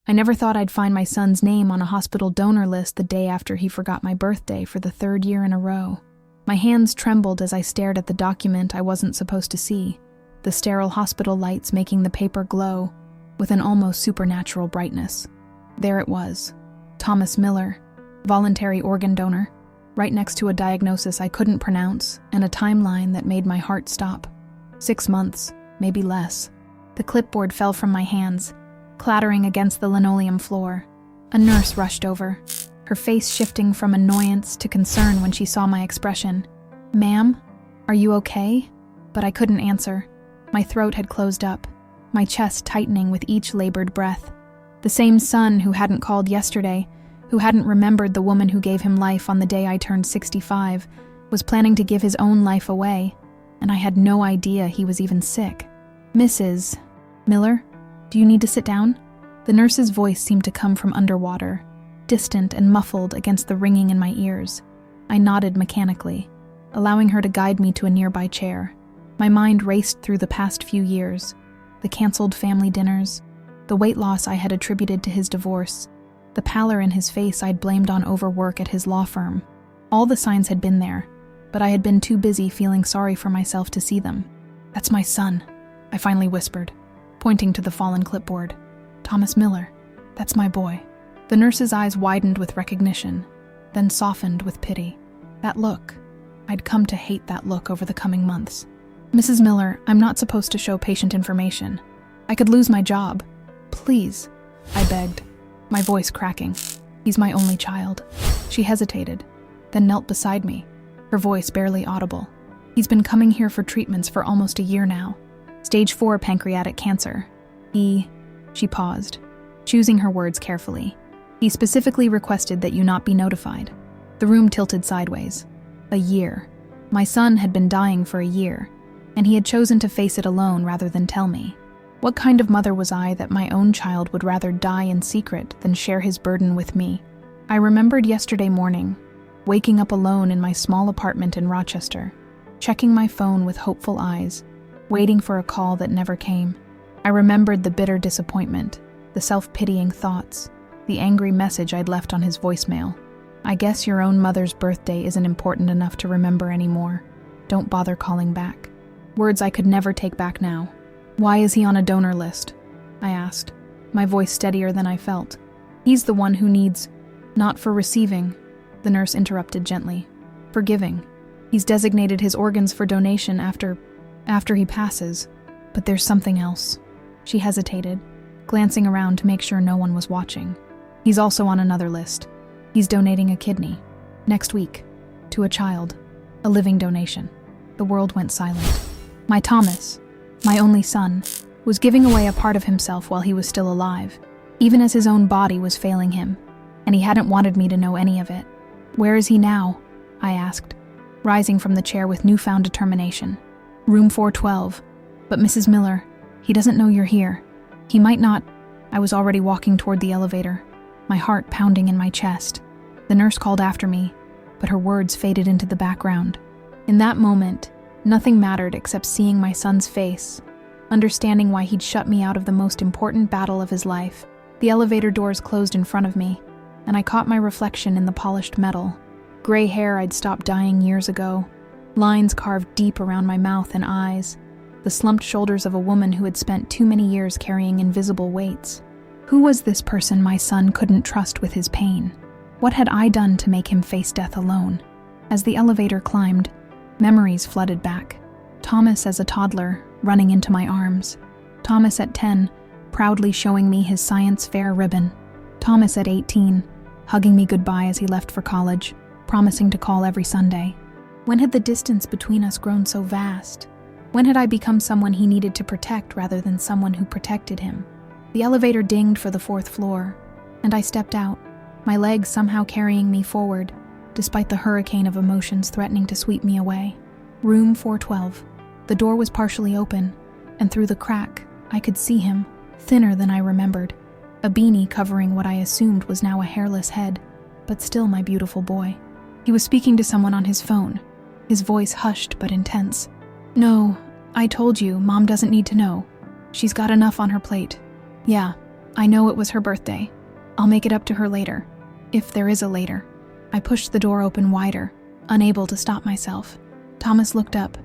I never thought I'd find my son's name on a hospital donor list the day after he forgot my birthday for the 3rd year in a row. My hands trembled as I stared at the document I wasn't supposed to see, the sterile hospital lights making the paper glow with an almost supernatural brightness. There it was, Thomas Miller, voluntary organ donor, right next to a diagnosis I couldn't pronounce and a timeline that made my heart stop. 6 months, maybe less. The clipboard fell from my hands, clattering against the linoleum floor. A nurse rushed over, her face shifting from annoyance to concern when she saw my expression. "Ma'am, are you okay?" But I couldn't answer. My throat had closed up, my chest tightening with each labored breath. The same son who hadn't called yesterday, who hadn't remembered the woman who gave him life on the day I turned 65, was planning to give his own life away, and I had no idea he was even sick. "Mrs. Miller, do you need to sit down?" The nurse's voice seemed to come from underwater, distant and muffled against the ringing in my ears. I nodded mechanically, allowing her to guide me to a nearby chair. My mind raced through the past few years, the canceled family dinners, the weight loss I had attributed to his divorce, the pallor in his face I'd blamed on overwork at his law firm. All the signs had been there, but I had been too busy feeling sorry for myself to see them. "That's my son," I finally whispered, pointing to the fallen clipboard. "Thomas Miller, that's my boy." The nurse's eyes widened with recognition, then softened with pity. That look, I'd come to hate that look over the coming months. "Mrs. Miller, I'm not supposed to show patient information. I could lose my job. Please," I begged, my voice cracking. "He's my only child." She hesitated, then knelt beside me, her voice barely audible. "He's been coming here for treatments for almost a year now. Stage 4 pancreatic cancer. She paused, choosing her words carefully. "He specifically requested that you not be notified." The room tilted sideways. A year. My son had been dying for a year, and he had chosen to face it alone rather than tell me. What kind of mother was I that my own child would rather die in secret than share his burden with me? I remembered yesterday morning, waking up alone in my small apartment in Rochester, checking my phone with hopeful eyes, waiting for a call that never came. I remembered the bitter disappointment, the self-pitying thoughts, the angry message I'd left on his voicemail. "I guess your own mother's birthday isn't important enough to remember anymore. Don't bother calling back." Words I could never take back now. "Why is he on a donor list?" I asked, my voice steadier than I felt. "He's the one who needs—" "Not for receiving," the nurse interrupted gently. "For giving. He's designated his organs for donation after he passes. But there's something else." She hesitated, glancing around to make sure no one was watching. "He's also on another list. He's donating a kidney. Next week. To a child. A living donation." The world went silent. My Thomas, my only son, was giving away a part of himself while he was still alive, even as his own body was failing him, and he hadn't wanted me to know any of it. "Where is he now?" I asked, rising from the chair with newfound determination. "Room 412. But Mrs. Miller, he doesn't know you're here. He might not—" I was already walking toward the elevator, my heart pounding in my chest. The nurse called after me, but her words faded into the background. In that moment, nothing mattered except seeing my son's face, understanding why he'd shut me out of the most important battle of his life. The elevator doors closed in front of me, and I caught my reflection in the polished metal. Gray hair I'd stopped dyeing years ago, lines carved deep around my mouth and eyes, the slumped shoulders of a woman who had spent too many years carrying invisible weights. Who was this person my son couldn't trust with his pain? What had I done to make him face death alone? As the elevator climbed, memories flooded back. Thomas as a toddler, running into my arms. Thomas at 10, proudly showing me his science fair ribbon. Thomas at 18, hugging me goodbye as he left for college, promising to call every Sunday. When had the distance between us grown so vast? When had I become someone he needed to protect rather than someone who protected him? The elevator dinged for the 4th floor, and I stepped out, my legs somehow carrying me forward, despite the hurricane of emotions threatening to sweep me away. Room 412. The door was partially open, and through the crack, I could see him, thinner than I remembered, a beanie covering what I assumed was now a hairless head, but still my beautiful boy. He was speaking to someone on his phone, his voice hushed but intense. "No, I told you, Mom doesn't need to know. She's got enough on her plate." "Yeah, I know it was her birthday. I'll make it up to her later, if there is a later. I pushed the door open wider, unable to stop myself. Thomas looked up,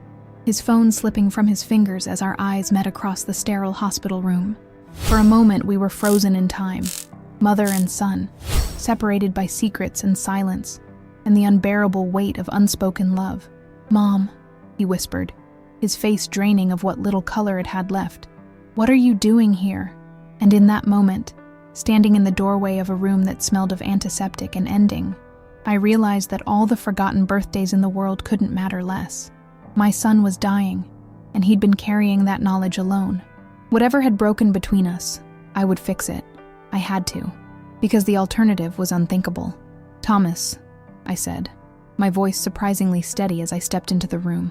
his phone slipping from his fingers as our eyes met across the sterile hospital room. For a moment, we were frozen in time, mother and son, separated by secrets and silence, and the unbearable weight of unspoken love. "Mom," he whispered, his face draining of what little color it had left. "What are you doing here?" And in that moment, standing in the doorway of a room that smelled of antiseptic and ending, I realized that all the forgotten birthdays in the world couldn't matter less. My son was dying, and he'd been carrying that knowledge alone. Whatever had broken between us, I would fix it. I had to, because the alternative was unthinkable. "Thomas," I said, my voice surprisingly steady as I stepped into the room.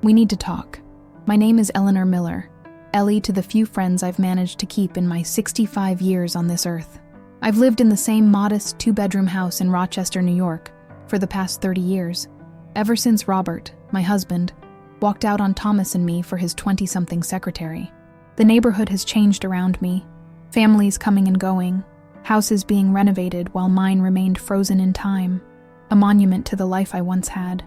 "We need to talk. My name is Eleanor Miller, Ellie to the few friends I've managed to keep in my 65 years on this earth. I've lived in the same modest 2-bedroom house in Rochester, New York, for the past 30 years, ever since Robert, my husband, walked out on Thomas and me for his 20-something secretary. The neighborhood has changed around me, families coming and going, houses being renovated while mine remained frozen in time, a monument to the life I once had.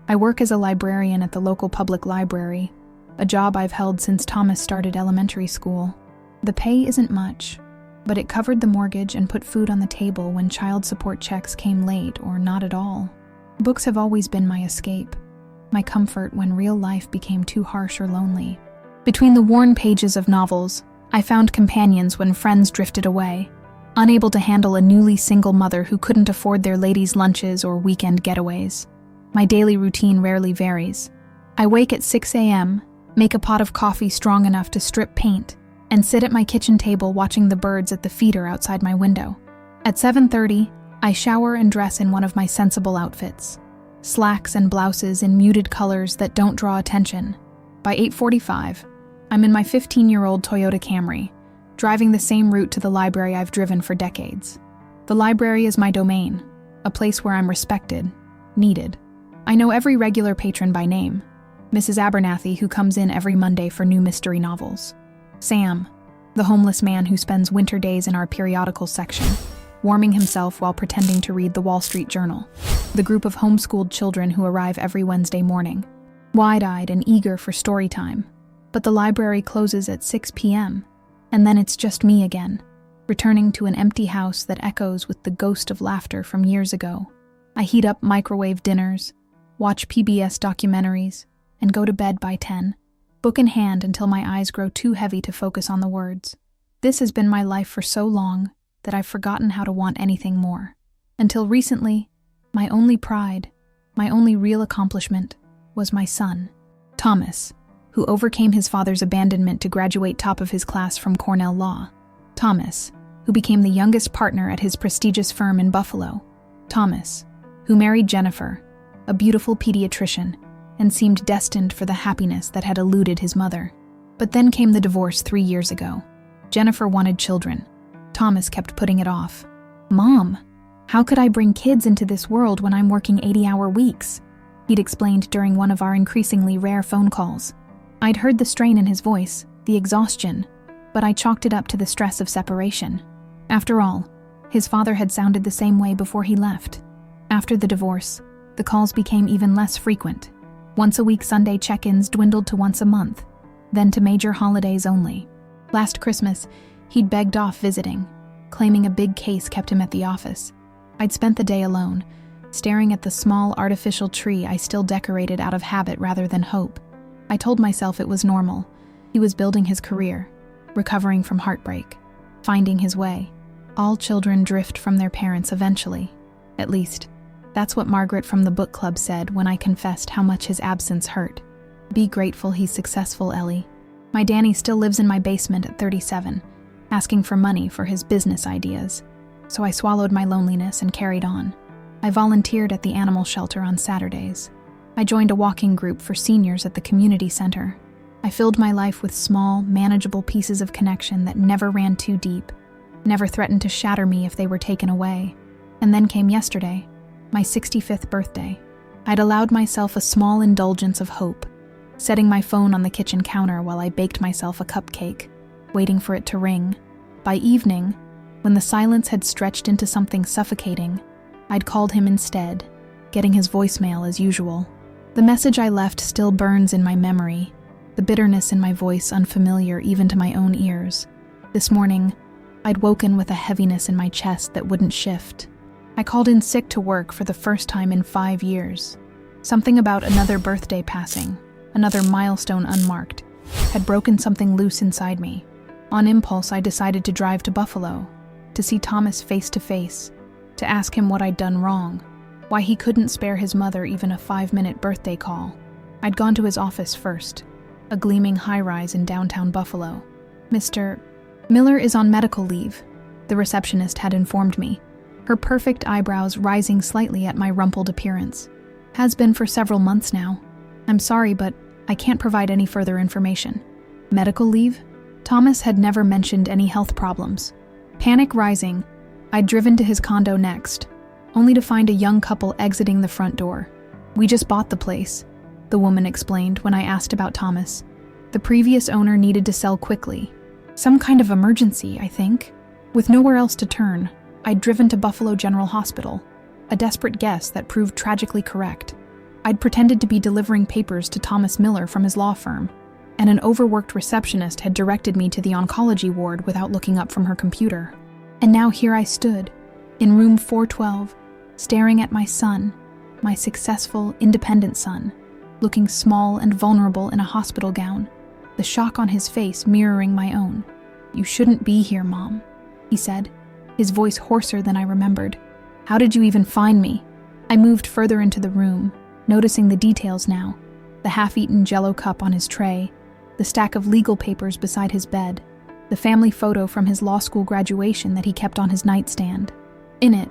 I work as a librarian at the local public library, a job I've held since Thomas started elementary school. The pay isn't much, but it covered the mortgage and put food on the table when child support checks came late or not at all. Books have always been my escape, my comfort when real life became too harsh or lonely. Between the worn pages of novels, I found companions when friends drifted away, unable to handle a newly single mother who couldn't afford their ladies' lunches or weekend getaways. My daily routine rarely varies. I wake at 6 a.m., make a pot of coffee strong enough to strip paint, and sit at my kitchen table watching the birds at the feeder outside my window. At 7:30, I shower and dress in one of my sensible outfits, slacks and blouses in muted colors that don't draw attention. By 8:45, I'm in my 15-year-old Toyota Camry, driving the same route to the library I've driven for decades. The library is my domain, a place where I'm respected, needed. I know every regular patron by name. Mrs. Abernathy, who comes in every Monday for new mystery novels. Sam, the homeless man who spends winter days in our periodical section, warming himself while pretending to read the Wall Street Journal. The group of homeschooled children who arrive every Wednesday morning, wide-eyed and eager for story time. But the library closes at 6 p.m., and then it's just me again, returning to an empty house that echoes with the ghost of laughter from years ago. I heat up microwave dinners, watch PBS documentaries, and go to bed by 10, book in hand until my eyes grow too heavy to focus on the words. This has been my life for so long that I've forgotten how to want anything more. Until recently, my only pride, my only real accomplishment, was my son, Thomas, who overcame his father's abandonment to graduate top of his class from Cornell Law. Thomas, who became the youngest partner at his prestigious firm in Buffalo. Thomas, who married Jennifer, a beautiful pediatrician, and seemed destined for the happiness that had eluded his mother. But then came the divorce 3 years ago. Jennifer wanted children. Thomas kept putting it off. "Mom, how could I bring kids into this world when I'm working 80-hour weeks?" he'd explained during one of our increasingly rare phone calls. I'd heard the strain in his voice, the exhaustion, but I chalked it up to the stress of separation. After all, his father had sounded the same way before he left. After the divorce, the calls became even less frequent. Once-a-week Sunday check-ins dwindled to once a month, then to major holidays only. Last Christmas, he'd begged off visiting, claiming a big case kept him at the office. I'd spent the day alone, staring at the small artificial tree I still decorated out of habit rather than hope. I told myself it was normal. He was building his career, recovering from heartbreak, finding his way. All children drift from their parents eventually. At least, that's what Margaret from the book club said when I confessed how much his absence hurt. Be grateful he's successful, Ellie. My Danny still lives in my basement at 37, asking for money for his business ideas. So I swallowed my loneliness and carried on. I volunteered at the animal shelter on Saturdays. I joined a walking group for seniors at the community center. I filled my life with small, manageable pieces of connection that never ran too deep, never threatened to shatter me if they were taken away. And then came yesterday, my 65th birthday. I'd allowed myself a small indulgence of hope, setting my phone on the kitchen counter while I baked myself a cupcake, waiting for it to ring. By evening, when the silence had stretched into something suffocating, I'd called him instead, getting his voicemail as usual. The message I left still burns in my memory, the bitterness in my voice unfamiliar even to my own ears. This morning, I'd woken with a heaviness in my chest that wouldn't shift. I called in sick to work for the first time in 5 years. Something about another birthday passing, another milestone unmarked, had broken something loose inside me. On impulse, I decided to drive to Buffalo, to see Thomas face to face, to ask him what I'd done wrong, why he couldn't spare his mother even a 5-minute birthday call. I'd gone to his office first, a gleaming high-rise in downtown Buffalo. "Mr. Miller is on medical leave," the receptionist had informed me, her perfect eyebrows rising slightly at my rumpled appearance. "Has been for several months now. I'm sorry, but I can't provide any further information." Medical leave? Thomas had never mentioned any health problems. Panic rising, I'd driven to his condo next, only to find a young couple exiting the front door. "We just bought the place," the woman explained when I asked about Thomas. "The previous owner needed to sell quickly. Some kind of emergency, I think." With nowhere else to turn, I'd driven to Buffalo General Hospital, a desperate guess that proved tragically correct. I'd pretended to be delivering papers to Thomas Miller from his law firm, and an overworked receptionist had directed me to the oncology ward without looking up from her computer. And now here I stood, in room 412, staring at my son, my successful, independent son, looking small and vulnerable in a hospital gown, the shock on his face mirroring my own. "You shouldn't be here, Mom," he said, his voice hoarser than I remembered. "How did you even find me?" I moved further into the room, noticing the details now, the half-eaten Jell-O cup on his tray, the stack of legal papers beside his bed, the family photo from his law school graduation that he kept on his nightstand. In it,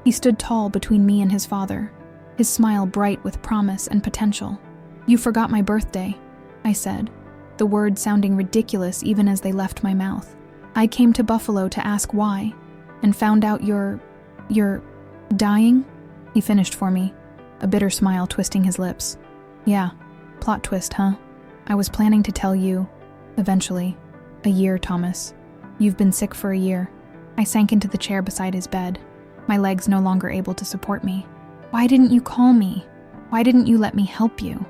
he stood tall between me and his father, his smile bright with promise and potential. "You forgot my birthday," I said, the words sounding ridiculous even as they left my mouth. "I came to Buffalo to ask why, and found out you're dying?" He finished for me, a bitter smile twisting his lips. "Yeah, plot twist, huh? I was planning to tell you, eventually. A year, Thomas. You've been sick for a year." I sank into the chair beside his bed, my legs no longer able to support me. "Why didn't you call me? Why didn't you let me help you?"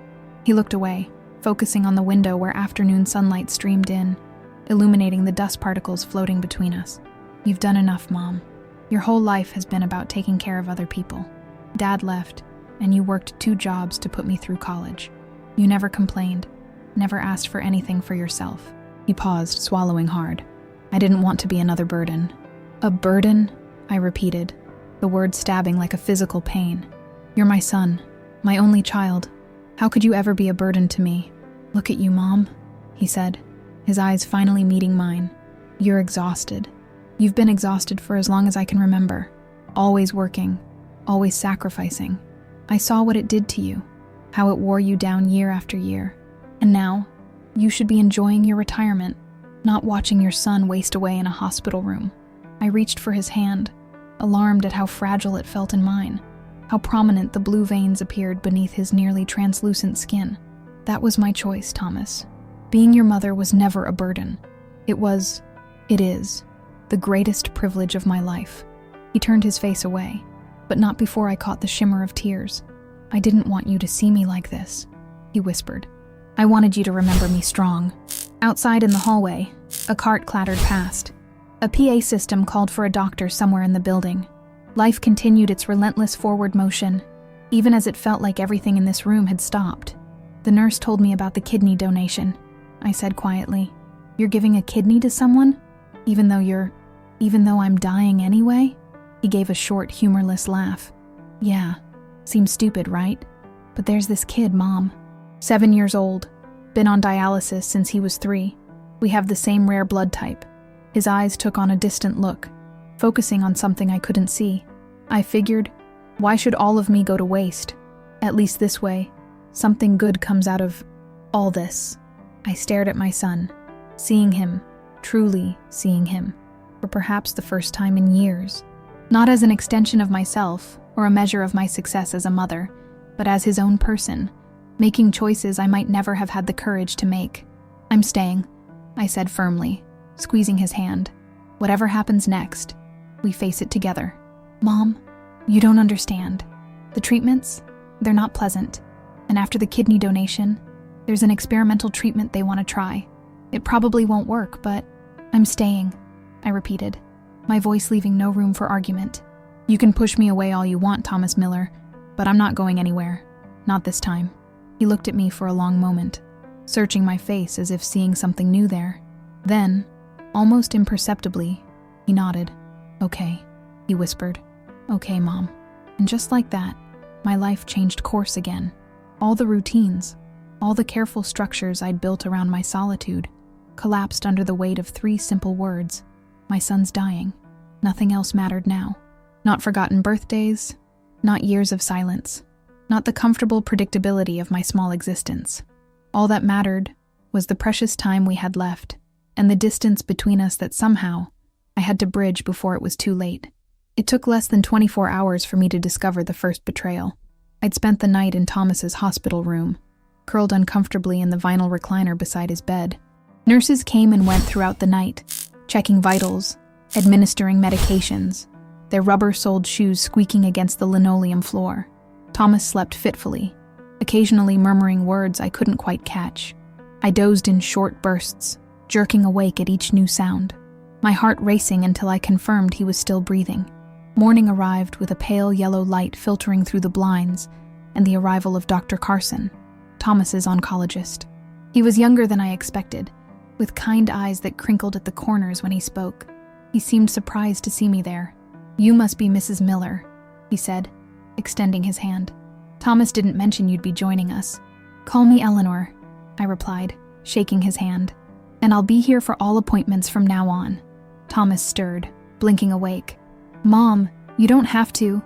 He looked away, focusing on the window where afternoon sunlight streamed in, illuminating the dust particles floating between us. "You've done enough, Mom. Your whole life has been about taking care of other people. Dad left, and you worked 2 jobs to put me through college. You never complained, never asked for anything for yourself." He paused, swallowing hard. I didn't want to be another burden. "A burden?" I repeated, the word stabbing like a physical pain. "You're my son, my only child. How could you ever be a burden to me?" "Look at you, Mom," he said, his eyes finally meeting mine. "You're exhausted. You've been exhausted for as long as I can remember. Always working, always sacrificing. I saw what it did to you, how it wore you down year after year. And now, you should be enjoying your retirement, not watching your son waste away in a hospital room." I reached for his hand, alarmed at how fragile it felt in mine, how prominent the blue veins appeared beneath his nearly translucent skin. "That was my choice, Thomas. Being your mother was never a burden. It is, the greatest privilege of my life." He turned his face away, but not before I caught the shimmer of tears. "I didn't want you to see me like this," he whispered. "I wanted you to remember me strong." Outside in the hallway, a cart clattered past. A PA system called for a doctor somewhere in the building. Life continued its relentless forward motion, even as it felt like everything in this room had stopped. "The nurse told me about the kidney donation," I said quietly. "You're giving a kidney to someone? Even though I'm dying anyway?" He gave a short, humorless laugh. "Yeah, seems stupid, right? But there's this kid, Mom. 7 years old, been on dialysis since he was 3. We have the same rare blood type." His eyes took on a distant look, focusing on something I couldn't see. I figured, why should all of me go to waste? At least this way, something good comes out of all this. I stared at my son, seeing him, truly seeing him, for perhaps the first time in years. Not as an extension of myself or a measure of my success as a mother, but as his own person, making choices I might never have had the courage to make. "I'm staying," I said firmly, squeezing his hand. Whatever happens next, we face it together. Mom, you don't understand. The treatments, they're not pleasant. And after the kidney donation, there's an experimental treatment they want to try. It probably won't work, but I'm staying, I repeated, my voice leaving no room for argument. You can push me away all you want, Thomas Miller, but I'm not going anywhere. Not this time. He looked at me for a long moment, searching my face as if seeing something new there. Then, almost imperceptibly, he nodded. Okay, he whispered. Okay, Mom. And just like that, my life changed course again. All the routines, all the careful structures I'd built around my solitude, collapsed under the weight of 3 simple words. My son's dying. Nothing else mattered now. Not forgotten birthdays, not years of silence, not the comfortable predictability of my small existence. All that mattered was the precious time we had left, and the distance between us that somehow I had to bridge before it was too late. It took less than 24 hours for me to discover the first betrayal. I'd spent the night in Thomas's hospital room, curled uncomfortably in the vinyl recliner beside his bed. Nurses came and went throughout the night, checking vitals, administering medications, their rubber-soled shoes squeaking against the linoleum floor. Thomas slept fitfully, occasionally murmuring words I couldn't quite catch. I dozed in short bursts, jerking awake at each new sound, my heart racing until I confirmed he was still breathing. Morning arrived with a pale yellow light filtering through the blinds and the arrival of Dr. Carson, Thomas's oncologist. He was younger than I expected, with kind eyes that crinkled at the corners when he spoke. He seemed surprised to see me there. You must be Mrs. Miller, he said, extending his hand. Thomas didn't mention you'd be joining us. Call me Eleanor, I replied, shaking his hand. And I'll be here for all appointments from now on. Thomas stirred, blinking awake. Mom, you don't have to.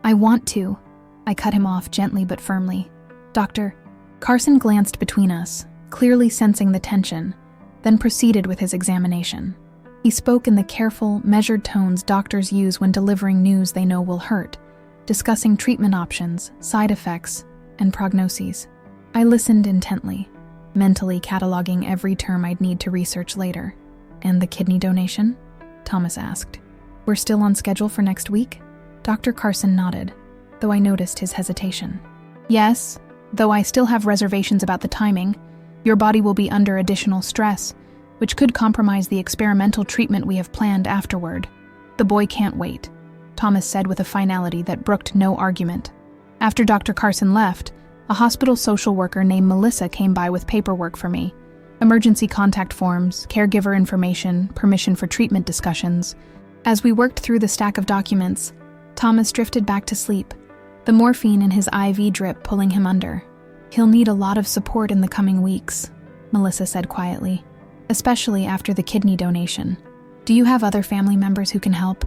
I want to. I cut him off gently but firmly. Doctor, Carson glanced between us, clearly sensing the tension, then proceeded with his examination. He spoke in the careful, measured tones doctors use when delivering news they know will hurt, discussing treatment options, side effects, and prognoses. I listened intently, mentally cataloging every term I'd need to research later. And the kidney donation? Thomas asked. We're still on schedule for next week? Dr. Carson nodded, though I noticed his hesitation. Yes, though I still have reservations about the timing. Your body will be under additional stress, which could compromise the experimental treatment we have planned afterward. The boy can't wait, Thomas said with a finality that brooked no argument. After Dr. Carson left, a hospital social worker named Melissa came by with paperwork for me. Emergency contact forms, caregiver information, permission for treatment discussions. As we worked through the stack of documents, Thomas drifted back to sleep, the morphine in his IV drip pulling him under. He'll need a lot of support in the coming weeks, Melissa said quietly, especially after the kidney donation. Do you have other family members who can help?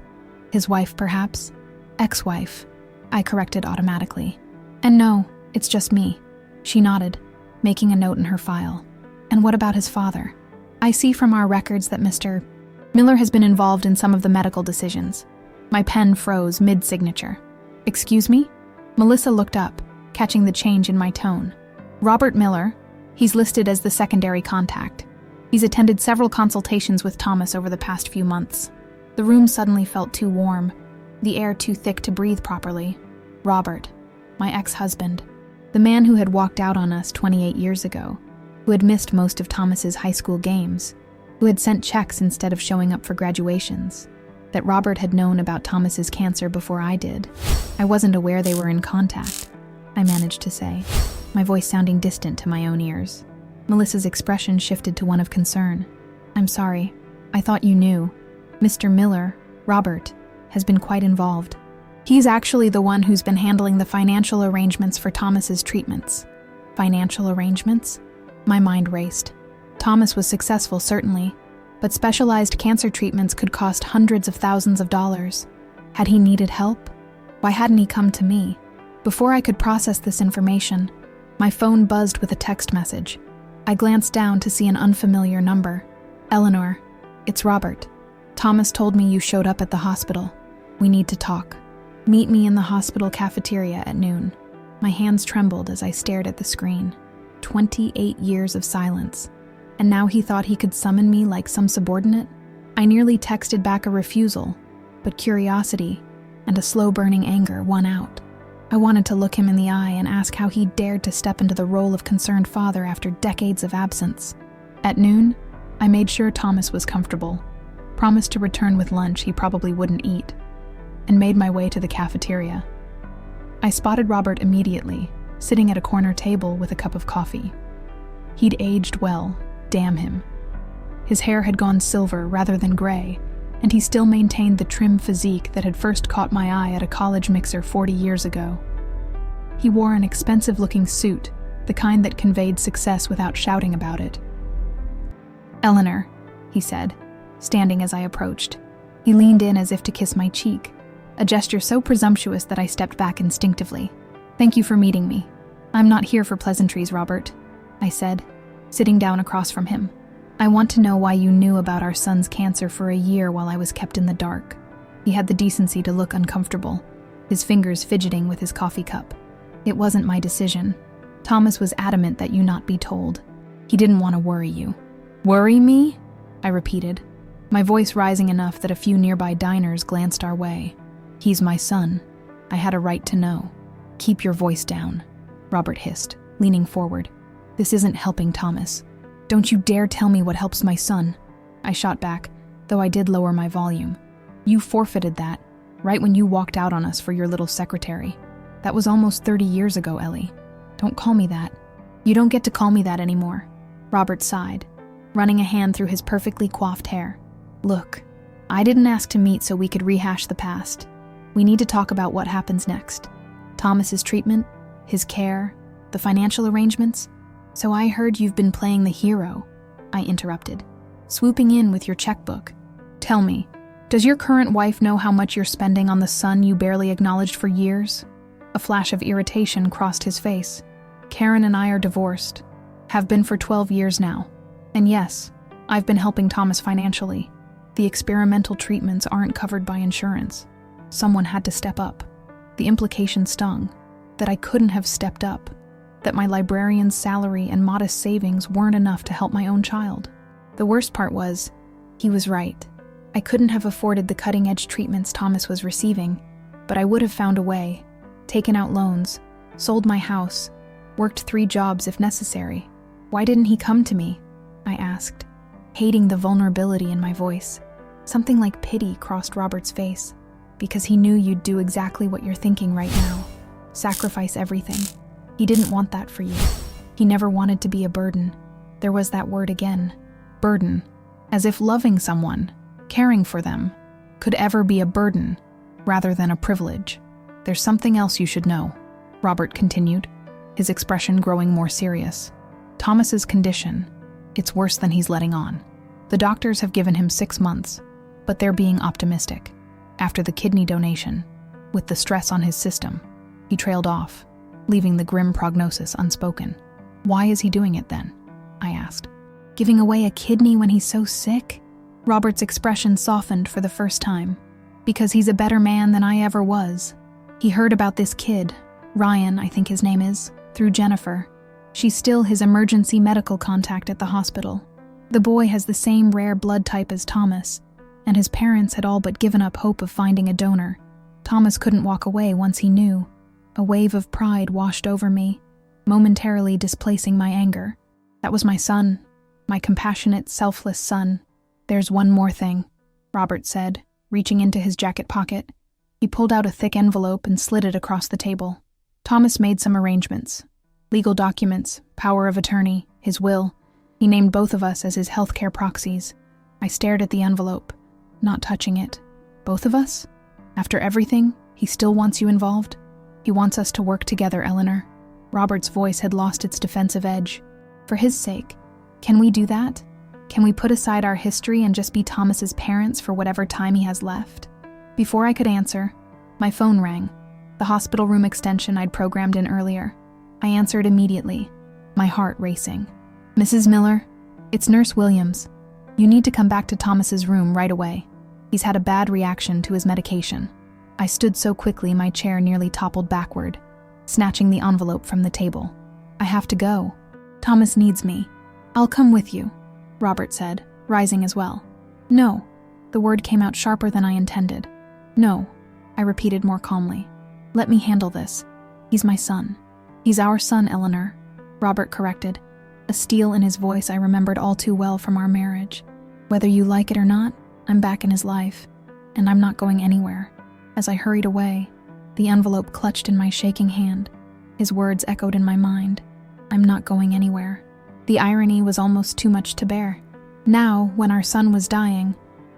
His wife, perhaps? Ex-wife, I corrected automatically. And no, it's just me. She nodded, making a note in her file. And what about his father? I see from our records that Mr. Miller has been involved in some of the medical decisions. My pen froze mid-signature. Excuse me? Melissa looked up, catching the change in my tone. Robert Miller, he's listed as the secondary contact. He's attended several consultations with Thomas over the past few months. The room suddenly felt too warm, the air too thick to breathe properly. Robert, my ex-husband, the man who had walked out on us 28 years ago, who had missed most of Thomas's high school games, who had sent checks instead of showing up for graduations, that Robert had known about Thomas's cancer before I did. I wasn't aware they were in contact, I managed to say, my voice sounding distant to my own ears. Melissa's expression shifted to one of concern. I'm sorry, I thought you knew. Mr. Miller, Robert, has been quite involved. He's actually the one who's been handling the financial arrangements for Thomas's treatments. Financial arrangements? My mind raced. Thomas was successful, certainly, but specialized cancer treatments could cost hundreds of thousands of dollars. Had he needed help? Why hadn't he come to me? Before I could process this information, my phone buzzed with a text message. I glanced down to see an unfamiliar number. Eleanor, it's Robert. Thomas told me you showed up at the hospital. We need to talk. Meet me in the hospital cafeteria at noon. My hands trembled as I stared at the screen. 28 years of silence. And now he thought he could summon me like some subordinate? I nearly texted back a refusal, but curiosity and a slow-burning anger won out. I wanted to look him in the eye and ask how he dared to step into the role of concerned father after decades of absence. At noon, I made sure Thomas was comfortable, promised to return with lunch he probably wouldn't eat, and made my way to the cafeteria. I spotted Robert immediately, sitting at a corner table with a cup of coffee. He'd aged well, damn him. His hair had gone silver rather than gray, and he still maintained the trim physique that had first caught my eye at a college mixer 40 years ago. He wore an expensive-looking suit, the kind that conveyed success without shouting about it. "Eleanor," he said, standing as I approached. He leaned in as if to kiss my cheek, a gesture so presumptuous that I stepped back instinctively. "Thank you for meeting me. I'm not here for pleasantries, Robert," I said, sitting down across from him. "I want to know why you knew about our son's cancer for a year while I was kept in the dark." He had the decency to look uncomfortable, his fingers fidgeting with his coffee cup. "It wasn't my decision. Thomas was adamant that you not be told. He didn't want to worry you." "Worry me?" I repeated, my voice rising enough that a few nearby diners glanced our way. "He's my son. I had a right to know." "Keep your voice down," Robert hissed, leaning forward. "This isn't helping Thomas. Don't you dare tell me what helps my son." I shot back, though I did lower my volume. "You forfeited that, right when you walked out on us for your little secretary. That was almost 30 years ago, Ellie. Don't call me that." "You don't get to call me that anymore," Robert sighed, running a hand through his perfectly coiffed hair. "Look, I didn't ask to meet so we could rehash the past. We need to talk about what happens next. Thomas's treatment, his care, the financial arrangements. So I heard you've been playing the hero," I interrupted, swooping in with your checkbook. "Tell me, does your current wife know how much you're spending on the son you barely acknowledged for years?" A flash of irritation crossed his face. "Karen and I are divorced, have been for 12 years now. And yes, I've been helping Thomas financially. The experimental treatments aren't covered by insurance. Someone had to step up. The implication stung, that I couldn't have stepped up, that my librarian's salary and modest savings weren't enough to help my own child. The worst part was, he was right. I couldn't have afforded the cutting-edge treatments Thomas was receiving, but I would have found a way, taken out loans, sold my house, worked 3 jobs if necessary. "Why didn't he come to me?" I asked, hating the vulnerability in my voice. Something like pity crossed Robert's face. "Because he knew you'd do exactly what you're thinking right now. Sacrifice everything. He didn't want that for you. He never wanted to be a burden." There was that word again. Burden. As if loving someone, caring for them, could ever be a burden, rather than a privilege. "There's something else you should know," Robert continued, his expression growing more serious. "Thomas's condition, it's worse than he's letting on. The doctors have given him 6 months, but they're being optimistic. After the kidney donation, with the stress on his system." He trailed off, leaving the grim prognosis unspoken. "Why is he doing it then?" I asked. "Giving away a kidney when he's so sick?" Robert's expression softened for the first time. "Because he's a better man than I ever was. He heard about this kid, Ryan, I think his name is, through Jennifer. She's still his emergency medical contact at the hospital. The boy has the same rare blood type as Thomas, and his parents had all but given up hope of finding a donor. Thomas couldn't walk away once he knew. A wave of pride washed over me, momentarily displacing my anger. That was my son, my compassionate, selfless son. "There's one more thing," Robert said, reaching into his jacket pocket. He pulled out a thick envelope and slid it across the table. "Thomas made some arrangements. Legal documents, power of attorney, his will. He named both of us as his healthcare proxies." I stared at the envelope, not touching it. "Both of us? After everything, he still wants you involved?" "He wants us to work together, Eleanor." Robert's voice had lost its defensive edge. "For his sake, can we do that? Can we put aside our history and just be Thomas's parents for whatever time he has left?" Before I could answer, my phone rang, the hospital room extension I'd programmed in earlier. I answered immediately, my heart racing. "Mrs. Miller, it's Nurse Williams. You need to come back to Thomas's room right away. He's had a bad reaction to his medication." I stood so quickly my chair nearly toppled backward, snatching the envelope from the table. "I have to go. Thomas needs me." "I'll come with you," Robert said, rising as well. "No, The word came out sharper than I intended. "No," I repeated more calmly. "Let me handle this. He's my son." "He's our son, Eleanor," Robert corrected, a steel in his voice I remembered all too well from our marriage. "Whether you like it or not, I'm back in his life, and I'm not going anywhere." As I hurried away, the envelope clutched in my shaking hand. His words echoed in my mind. "I'm not going anywhere." The irony was almost too much to bear. Now, when our son was dying,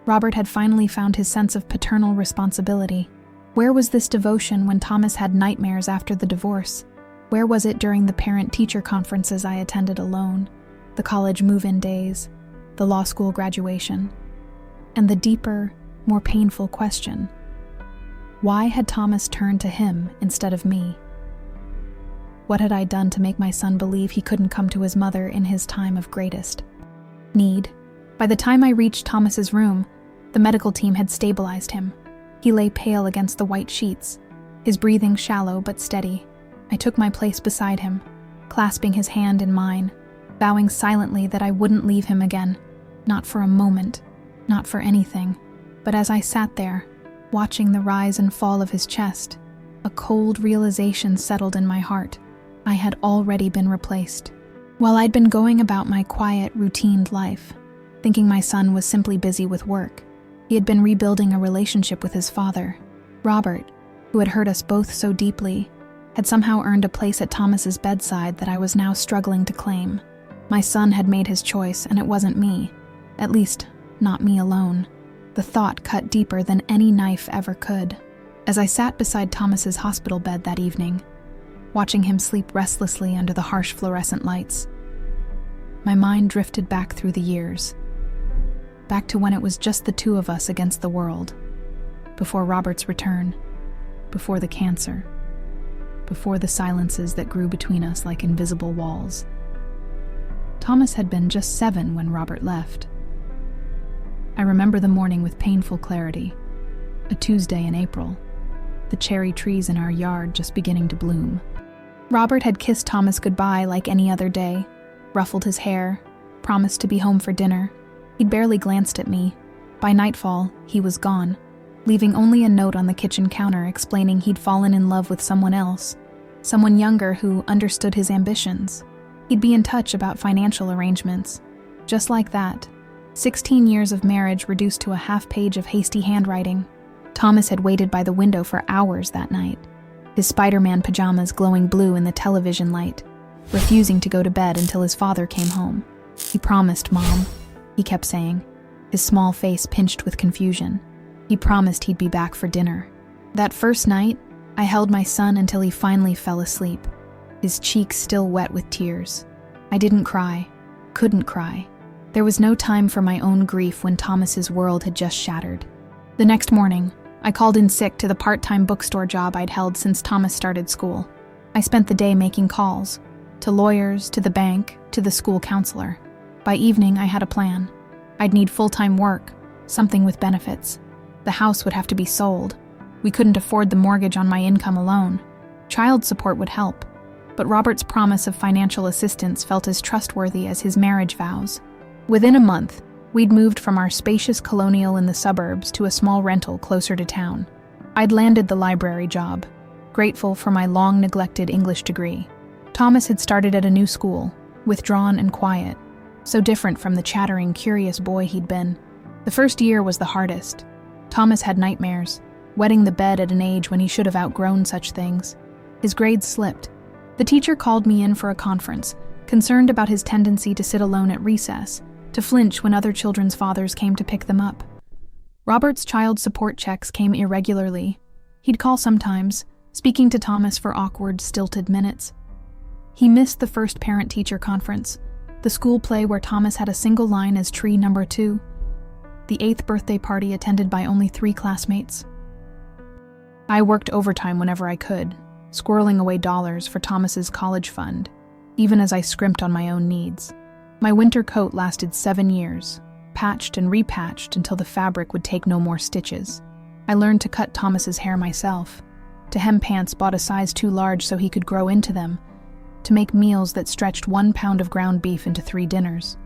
Robert had finally found his sense of paternal responsibility. Where was this devotion when Thomas had nightmares after the divorce? Where was it during the parent-teacher conferences I attended alone, the college move-in days, the law school graduation? And the deeper, more painful question: why had Thomas turned to him instead of me? What had I done to make my son believe he couldn't come to his mother in his time of greatest need? By the time I reached Thomas's room, the medical team had stabilized him. He lay pale against the white sheets, his breathing shallow but steady. I took my place beside him, clasping his hand in mine, vowing silently that I wouldn't leave him again, not for a moment, not for anything. But as I sat there, watching the rise and fall of his chest, a cold realization settled in my heart. I had already been replaced. While I'd been going about my quiet, routine life, thinking my son was simply busy with work, he had been rebuilding a relationship with his father. Robert, who had hurt us both so deeply, had somehow earned a place at Thomas's bedside that I was now struggling to claim. My son had made his choice, and it wasn't me. At least, not me alone. The thought cut deeper than any knife ever could. As I sat beside Thomas's hospital bed that evening, watching him sleep restlessly under the harsh fluorescent lights, my mind drifted back through the years. Back to when it was just the two of us against the world. Before Robert's return. Before the cancer. Before the silences that grew between us like invisible walls. Thomas had been just 7 when Robert left. I remember the morning with painful clarity. A Tuesday in April. The cherry trees in our yard just beginning to bloom. Robert had kissed Thomas goodbye like any other day, ruffled his hair, promised to be home for dinner. He'd barely glanced at me. By nightfall, he was gone, leaving only a note on the kitchen counter explaining he'd fallen in love with someone else, someone younger who understood his ambitions. He'd be in touch about financial arrangements. Just like that, 16 years of marriage reduced to a half-page of hasty handwriting. Thomas had waited by the window for hours that night, his Spider-Man pajamas glowing blue in the television light, refusing to go to bed until his father came home. "He promised, Mom," he kept saying, his small face pinched with confusion. He promised he'd be back for dinner. That first night, I held my son until he finally fell asleep, his cheeks still wet with tears. I didn't cry, couldn't cry. There was no time for my own grief when Thomas's world had just shattered. The next morning, I called in sick to the part-time bookstore job I'd held since Thomas started school. I spent the day making calls, to lawyers, to the bank, to the school counselor. By evening, I had a plan. I'd need full-time work, something with benefits. The house would have to be sold. We couldn't afford the mortgage on my income alone. Child support would help, but Robert's promise of financial assistance felt as trustworthy as his marriage vows. Within a month, we'd moved from our spacious colonial in the suburbs to a small rental closer to town. I'd landed the library job, grateful for my long-neglected English degree. Thomas had started at a new school, withdrawn and quiet, so different from the chattering, curious boy he'd been. The first year was the hardest. Thomas had nightmares, wetting the bed at an age when he should have outgrown such things. His grades slipped. The teacher called me in for a conference, concerned about his tendency to sit alone at recess, to flinch when other children's fathers came to pick them up. Robert's child support checks came irregularly. He'd call sometimes, speaking to Thomas for awkward, stilted minutes. He missed the first parent-teacher conference, the school play where Thomas had a single line as tree number 2, the 8th birthday party attended by only 3 classmates. I worked overtime whenever I could, squirreling away dollars for Thomas's college fund, even as I scrimped on my own needs. My winter coat lasted 7 years, patched and repatched until the fabric would take no more stitches. I learned to cut Thomas's hair myself, to hem pants bought a size too large so he could grow into them, to make meals that stretched 1 pound of ground beef into 3 dinners.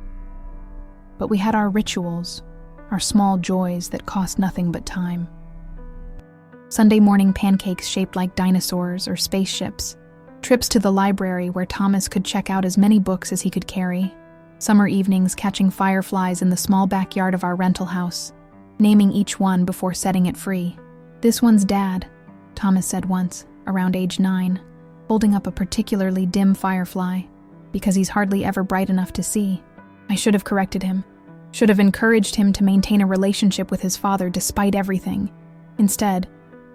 But we had our rituals, our small joys that cost nothing but time. Sunday morning pancakes shaped like dinosaurs or spaceships, trips to the library where Thomas could check out as many books as he could carry, summer evenings catching fireflies in the small backyard of our rental house, naming each one before setting it free. "This one's Dad," Thomas said once, around age 9, holding up a particularly dim firefly, because he's hardly ever bright enough to see. I should have corrected him, should have encouraged him to maintain a relationship with his father despite everything. Instead,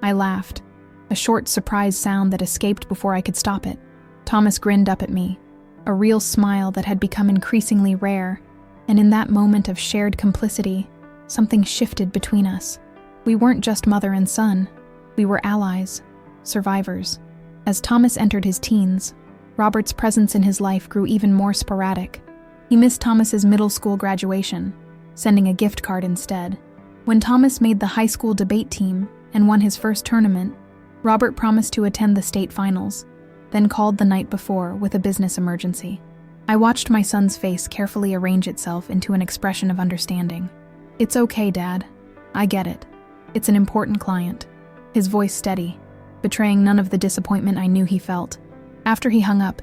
I laughed, a short, surprised sound that escaped before I could stop it. Thomas grinned up at me, a real smile that had become increasingly rare, and in that moment of shared complicity, something shifted between us. We weren't just mother and son, we were allies, survivors. As Thomas entered his teens, Robert's presence in his life grew even more sporadic. He missed Thomas's middle school graduation, sending a gift card instead. When Thomas made the high school debate team and won his first tournament, Robert promised to attend the state finals, then called the night before with a business emergency. I watched my son's face carefully arrange itself into an expression of understanding. "It's okay, Dad. I get it. It's an important client." His voice steady, betraying none of the disappointment I knew he felt. After he hung up,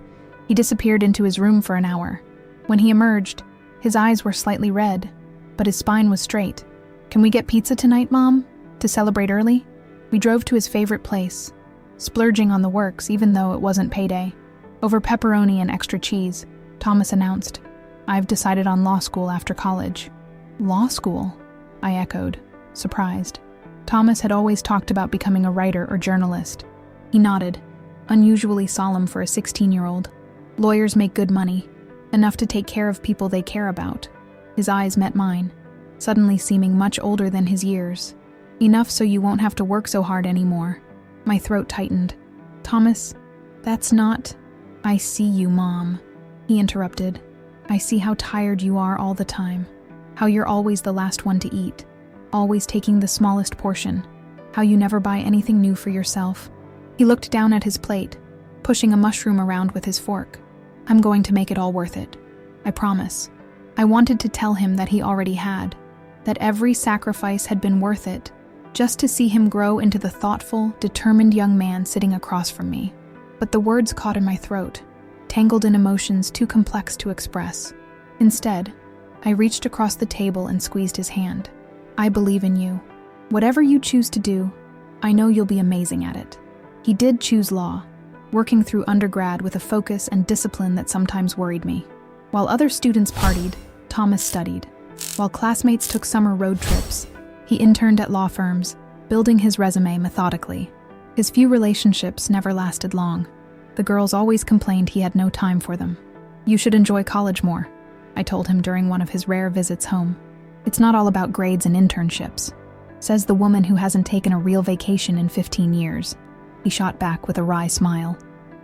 he disappeared into his room for an hour. When he emerged, his eyes were slightly red, but his spine was straight. "Can we get pizza tonight, Mom? To celebrate early?" We drove to his favorite place, splurging on the works even though it wasn't payday. Over pepperoni and extra cheese, Thomas announced, "I've decided on law school after college." "Law school?" I echoed, surprised. Thomas had always talked about becoming a writer or journalist. He nodded, unusually solemn for a 16-year-old. "Lawyers make good money, enough to take care of people they care about." His eyes met mine, suddenly seeming much older than his years. "Enough so you won't have to work so hard anymore." My throat tightened. "Thomas, that's not—" "I see you, Mom," he interrupted. "I see how tired you are all the time, how you're always the last one to eat, always taking the smallest portion, how you never buy anything new for yourself." He looked down at his plate, pushing a mushroom around with his fork. "I'm going to make it all worth it. I promise." I wanted to tell him that he already had, that every sacrifice had been worth it, just to see him grow into the thoughtful, determined young man sitting across from me. But the words caught in my throat, tangled in emotions too complex to express. Instead, I reached across the table and squeezed his hand. "I believe in you. Whatever you choose to do, I know you'll be amazing at it." He did choose law, working through undergrad with a focus and discipline that sometimes worried me. While other students partied, Thomas studied. While classmates took summer road trips, he interned at law firms, building his resume methodically. His few relationships never lasted long. The girls always complained he had no time for them. "You should enjoy college more," I told him during one of his rare visits home. "It's not all about grades and internships," says the woman who hasn't taken a real vacation in 15 years. He shot back with a wry smile.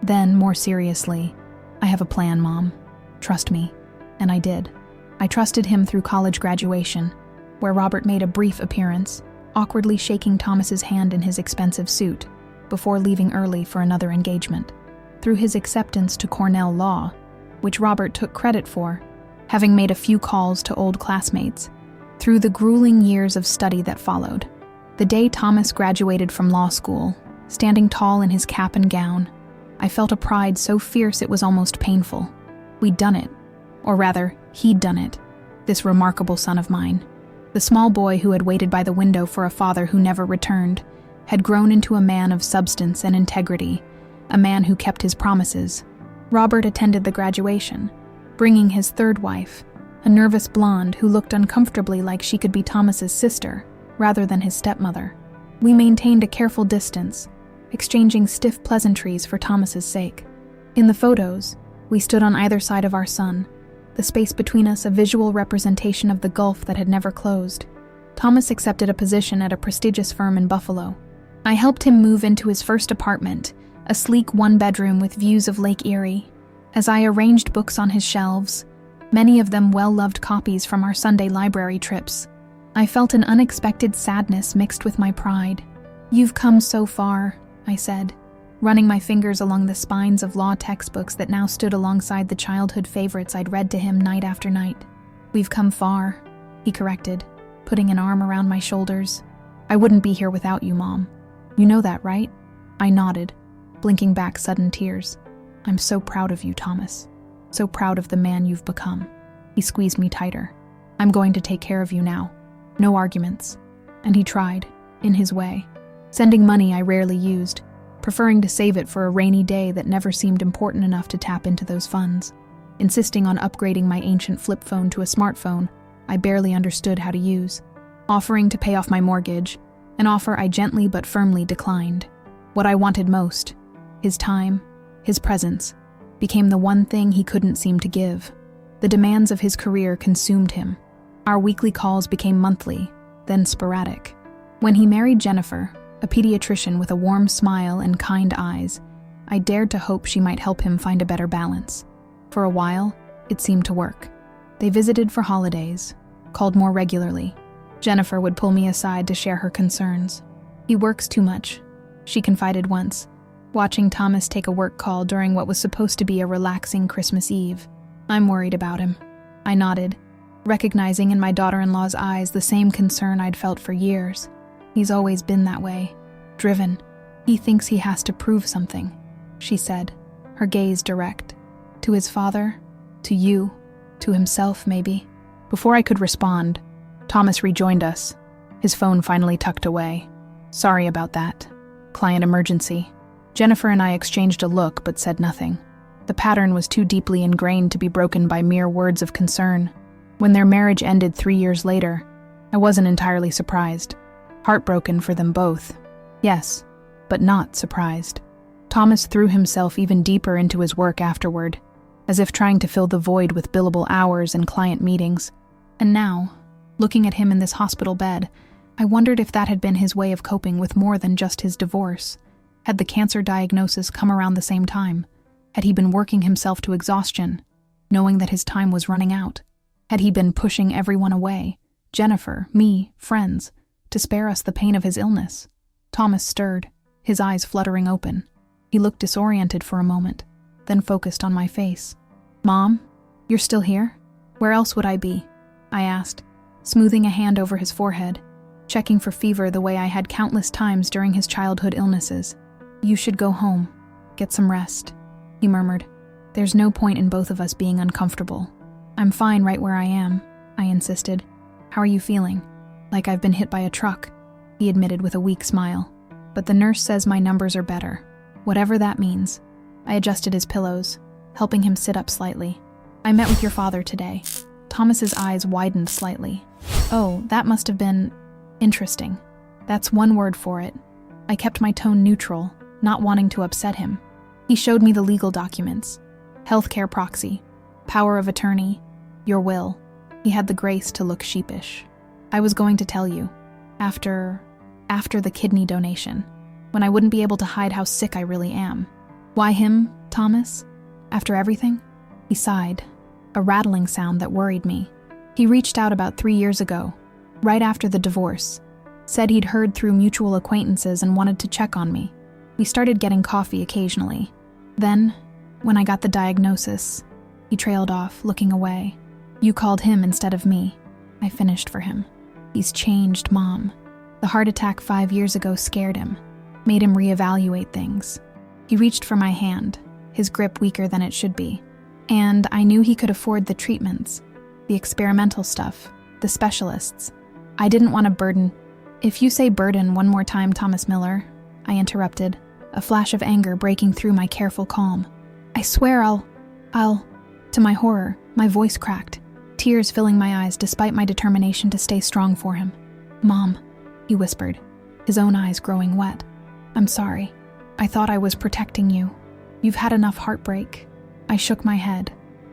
Then, more seriously, "I have a plan, Mom. Trust me." And I did. I trusted him through college graduation, where Robert made a brief appearance, awkwardly shaking Thomas's hand in his expensive suit, before leaving early for another engagement. Through his acceptance to Cornell Law, which Robert took credit for, having made a few calls to old classmates, through the grueling years of study that followed. The day Thomas graduated from law school, standing tall in his cap and gown, I felt a pride so fierce it was almost painful. We'd done it. Or rather, he'd done it. This remarkable son of mine. The small boy who had waited by the window for a father who never returned, had grown into a man of substance and integrity, a man who kept his promises. Robert attended the graduation, bringing his third wife, a nervous blonde who looked uncomfortably like she could be Thomas's sister, rather than his stepmother. We maintained a careful distance, exchanging stiff pleasantries for Thomas's sake. In the photos, we stood on either side of our son, the space between us a visual representation of the gulf that had never closed. Thomas accepted a position at a prestigious firm in Buffalo. I helped him move into his first apartment, a sleek one-bedroom with views of Lake Erie. As I arranged books on his shelves, many of them well-loved copies from our Sunday library trips, I felt an unexpected sadness mixed with my pride. "You've come so far," I said, running my fingers along the spines of law textbooks that now stood alongside the childhood favorites I'd read to him night after night. "We've come far," he corrected, putting an arm around my shoulders. "I wouldn't be here without you, Mom. You know that, right?" I nodded, blinking back sudden tears. "I'm so proud of you, Thomas. So proud of the man you've become." He squeezed me tighter. "I'm going to take care of you now. No arguments." And he tried, in his way. Sending money I rarely used, preferring to save it for a rainy day that never seemed important enough to tap into those funds. Insisting on upgrading my ancient flip phone to a smartphone I barely understood how to use. Offering to pay off my mortgage, an offer I gently but firmly declined. What I wanted most, his time, his presence, became the one thing he couldn't seem to give. The demands of his career consumed him. Our weekly calls became monthly, then sporadic. When he married Jennifer, a pediatrician with a warm smile and kind eyes, I dared to hope she might help him find a better balance. For a while, it seemed to work. They visited for holidays, called more regularly. Jennifer would pull me aside to share her concerns. "He works too much," she confided once, watching Thomas take a work call during what was supposed to be a relaxing Christmas Eve. "I'm worried about him." I nodded, recognizing in my daughter-in-law's eyes the same concern I'd felt for years. "He's always been that way. Driven. He thinks he has to prove something," she said, her gaze direct. "To his father, to you, to himself, maybe." Before I could respond, Thomas rejoined us, his phone finally tucked away. "Sorry about that. Client emergency." Jennifer and I exchanged a look but said nothing. The pattern was too deeply ingrained to be broken by mere words of concern. When their marriage ended 3 years later, I wasn't entirely surprised. Heartbroken for them both. Yes, but not surprised. Thomas threw himself even deeper into his work afterward, as if trying to fill the void with billable hours and client meetings. And now, looking at him in this hospital bed, I wondered if that had been his way of coping with more than just his divorce. Had the cancer diagnosis come around the same time? Had he been working himself to exhaustion, knowing that his time was running out? Had he been pushing everyone away, Jennifer, me, friends, to spare us the pain of his illness? Thomas stirred, his eyes fluttering open. He looked disoriented for a moment, then focused on my face. "Mom, you're still here? Where else would I be?" I asked, smoothing a hand over his forehead, checking for fever the way I had countless times during his childhood illnesses. "You should go home, get some rest," he murmured. "There's no point in both of us being uncomfortable." "I'm fine right where I am," I insisted. "How are you feeling?" "Like I've been hit by a truck," he admitted with a weak smile. "But the nurse says my numbers are better, whatever that means." I adjusted his pillows, helping him sit up slightly. "I met with your father today." Thomas's eyes widened slightly. "Oh, that must have been interesting." That's one word for it. I kept my tone neutral, not wanting to upset him. He showed me the legal documents. Healthcare proxy, power of attorney, your will. He had the grace to look sheepish. "I was going to tell you. After the kidney donation, when I wouldn't be able to hide how sick I really am." "Why him, Thomas? After everything?" He sighed, a rattling sound that worried me. "He reached out about 3 years ago, right after the divorce. Said he'd heard through mutual acquaintances and wanted to check on me. We started getting coffee occasionally. Then, when I got the diagnosis," he trailed off, looking away. "You called him instead of me." I finished for him. "He's changed, Mom. The heart attack 5 years ago scared him, made him reevaluate things." He reached for my hand, his grip weaker than it should be. "And I knew he could afford the treatments, the experimental stuff, the specialists. I didn't want to burden—" "If you say burden one more time, Thomas Miller," I interrupted, a flash of anger breaking through my careful calm. "I swear I'll... To my horror, my voice cracked, tears filling my eyes despite my determination to stay strong for him. "Mom," he whispered, his own eyes growing wet. "I'm sorry. I thought I was protecting you. You've had enough heartbreak." I shook my head,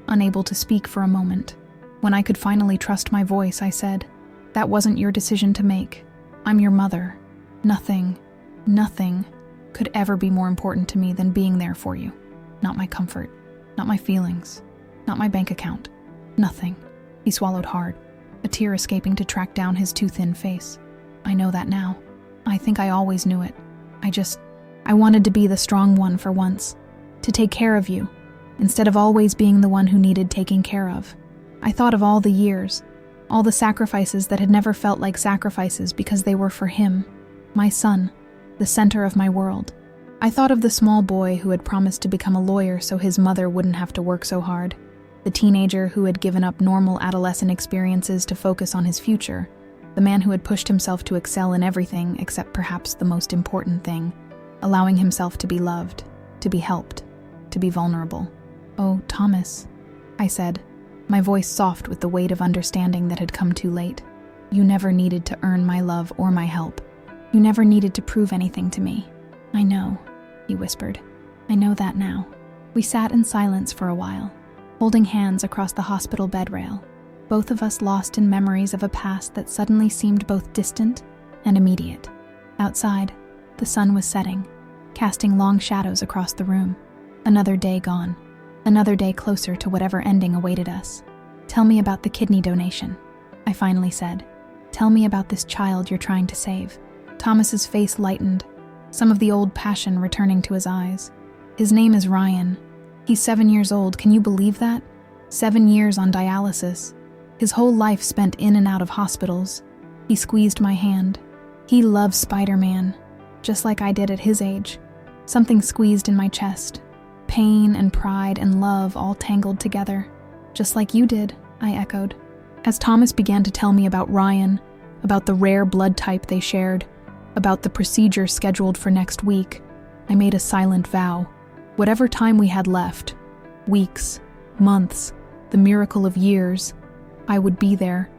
unable to speak for a moment. When I could finally trust my voice, I said, "That wasn't your decision to make. I'm your mother. Nothing could ever be more important to me than being there for you. Not my comfort, not my feelings, not my bank account. Nothing." He swallowed hard, a tear escaping to track down his too thin face. "I know that now. I think I always knew it. I wanted to be the strong one for once, to take care of you, instead of always being the one who needed taking care of. I thought of all the years, all the sacrifices that had never felt like sacrifices because they were for him, my son, the center of my world. I thought of the small boy who had promised to become a lawyer so his mother wouldn't have to work so hard, the teenager who had given up normal adolescent experiences to focus on his future, the man who had pushed himself to excel in everything except perhaps the most important thing, allowing himself to be loved, to be helped, to be vulnerable. "Oh, Thomas," I said, my voice soft with the weight of understanding that had come too late. "You never needed to earn my love or my help. You never needed to prove anything to me." "I know," he whispered. "I know that now." We sat in silence for a while, holding hands across the hospital bed rail, both of us lost in memories of a past that suddenly seemed both distant and immediate. Outside, the sun was setting, casting long shadows across the room. Another day gone, another day closer to whatever ending awaited us. "Tell me about the kidney donation," I finally said. "Tell me about this child you're trying to save." Thomas's face lightened, some of the old passion returning to his eyes. "His name is Ryan. He's 7 years old, can you believe that? 7 years on dialysis. His whole life spent in and out of hospitals." He squeezed my hand. "He loves Spider-Man, just like I did at his age." Something squeezed in my chest. Pain and pride and love all tangled together. "Just like you did," I echoed. As Thomas began to tell me about Ryan, about the rare blood type they shared, about the procedure scheduled for next week, I made a silent vow. Whatever time we had left, weeks, months, the miracle of years, I would be there,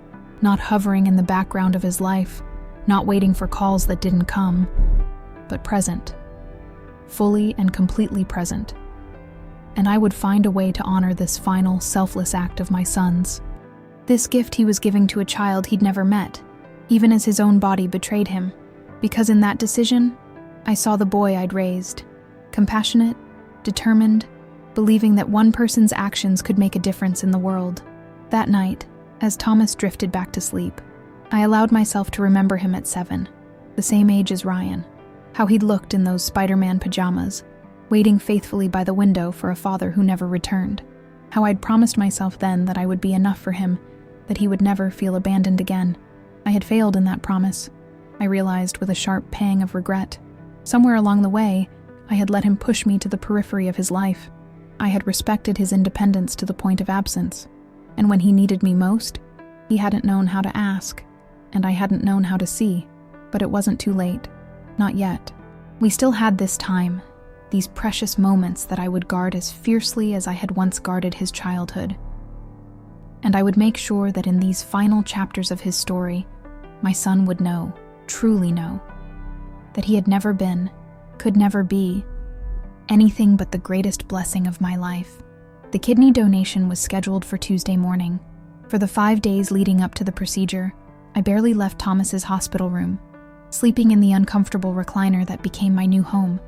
not hovering in the background of his life, not waiting for calls that didn't come, but present, fully and completely present. And I would find a way to honor this final, selfless act of my son's. This gift he was giving to a child he'd never met, even as his own body betrayed him. Because in that decision, I saw the boy I'd raised, compassionate, determined, believing that one person's actions could make a difference in the world. That night, as Thomas drifted back to sleep, I allowed myself to remember him at 7, the same age as Ryan, how he'd looked in those Spider-Man pajamas, waiting faithfully by the window for a father who never returned, how I'd promised myself then that I would be enough for him, that he would never feel abandoned again. I had failed in that promise, I realized with a sharp pang of regret. Somewhere along the way, I had let him push me to the periphery of his life. I had respected his independence to the point of absence, and when he needed me most, he hadn't known how to ask, and I hadn't known how to see, but it wasn't too late. Not yet. We still had this time, these precious moments that I would guard as fiercely as I had once guarded his childhood. And I would make sure that in these final chapters of his story, my son would know, truly know, that he had never been, could never be, anything but the greatest blessing of my life. The kidney donation was scheduled for Tuesday morning. For the 5 days leading up to the procedure, I barely left Thomas's hospital room, sleeping in the uncomfortable recliner that became my new home.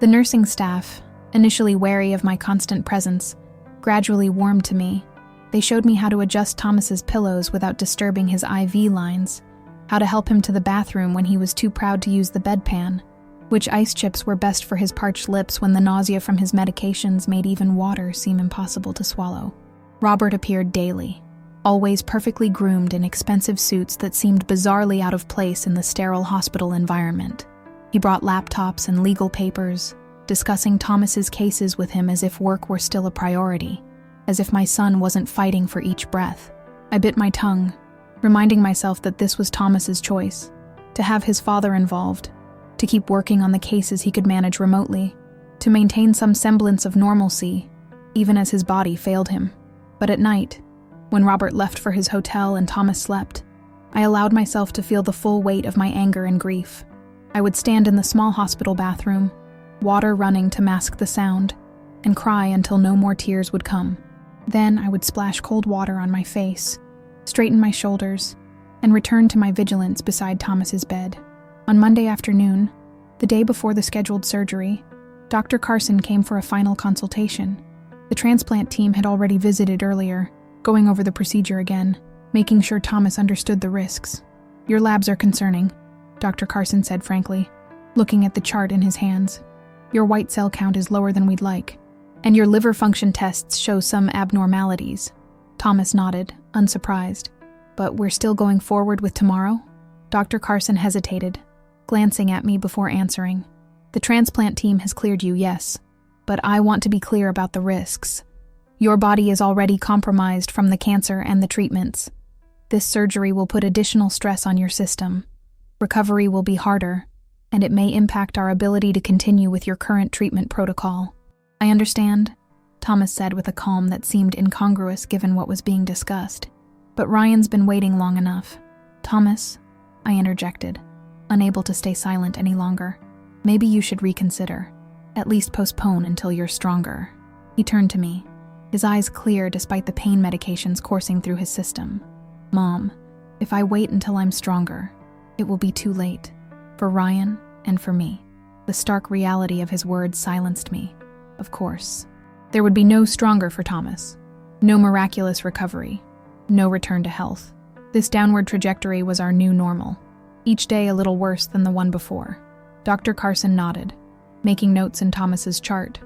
The nursing staff, initially wary of my constant presence, gradually warmed to me. They showed me how to adjust Thomas's pillows without disturbing his IV lines, how to help him to the bathroom when he was too proud to use the bedpan, which ice chips were best for his parched lips when the nausea from his medications made even water seem impossible to swallow. Robert appeared daily, always perfectly groomed in expensive suits that seemed bizarrely out of place in the sterile hospital environment. He brought laptops and legal papers, discussing Thomas's cases with him as if work were still a priority, as if my son wasn't fighting for each breath. I bit my tongue, reminding myself that this was Thomas's choice, to have his father involved, to keep working on the cases he could manage remotely, to maintain some semblance of normalcy, even as his body failed him. But at night, when Robert left for his hotel and Thomas slept, I allowed myself to feel the full weight of my anger and grief. I would stand in the small hospital bathroom, water running to mask the sound, and cry until no more tears would come. Then I would splash cold water on my face, straighten my shoulders, and return to my vigilance beside Thomas's bed. On Monday afternoon, the day before the scheduled surgery, Dr. Carson came for a final consultation. The transplant team had already visited earlier, going over the procedure again, making sure Thomas understood the risks. "Your labs are concerning," Dr. Carson said frankly, looking at the chart in his hands. "Your white cell count is lower than we'd like, and your liver function tests show some abnormalities." Thomas nodded, unsurprised. But we're still going forward with tomorrow? Dr. Carson hesitated, glancing at me before answering. The transplant team has cleared you, yes. But I want to be clear about the risks. Your body is already compromised from the cancer and the treatments. This surgery will put additional stress on your system. Recovery will be harder, and it may impact our ability to continue with your current treatment protocol. I understand, Thomas said with a calm that seemed incongruous given what was being discussed. But Ryan's been waiting long enough. Thomas, I interjected, unable to stay silent any longer. Maybe you should reconsider. At least postpone until you're stronger. He turned to me, his eyes clear despite the pain medications coursing through his system. Mom, if I wait until I'm stronger, it will be too late. For Ryan and for me. The stark reality of his words silenced me. Of course. There would be no stronger for Thomas. No miraculous recovery. No return to health. This downward trajectory was our new normal. Each day a little worse than the one before. Dr. Carson nodded, making notes in Thomas's chart.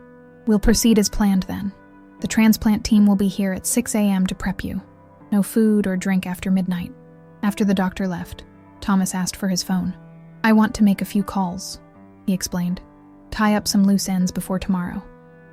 We'll proceed as planned then. The transplant team will be here at 6 a.m. to prep you. No food or drink after midnight. After the doctor left, Thomas asked for his phone. I want to make a few calls, he explained. Tie up some loose ends before tomorrow.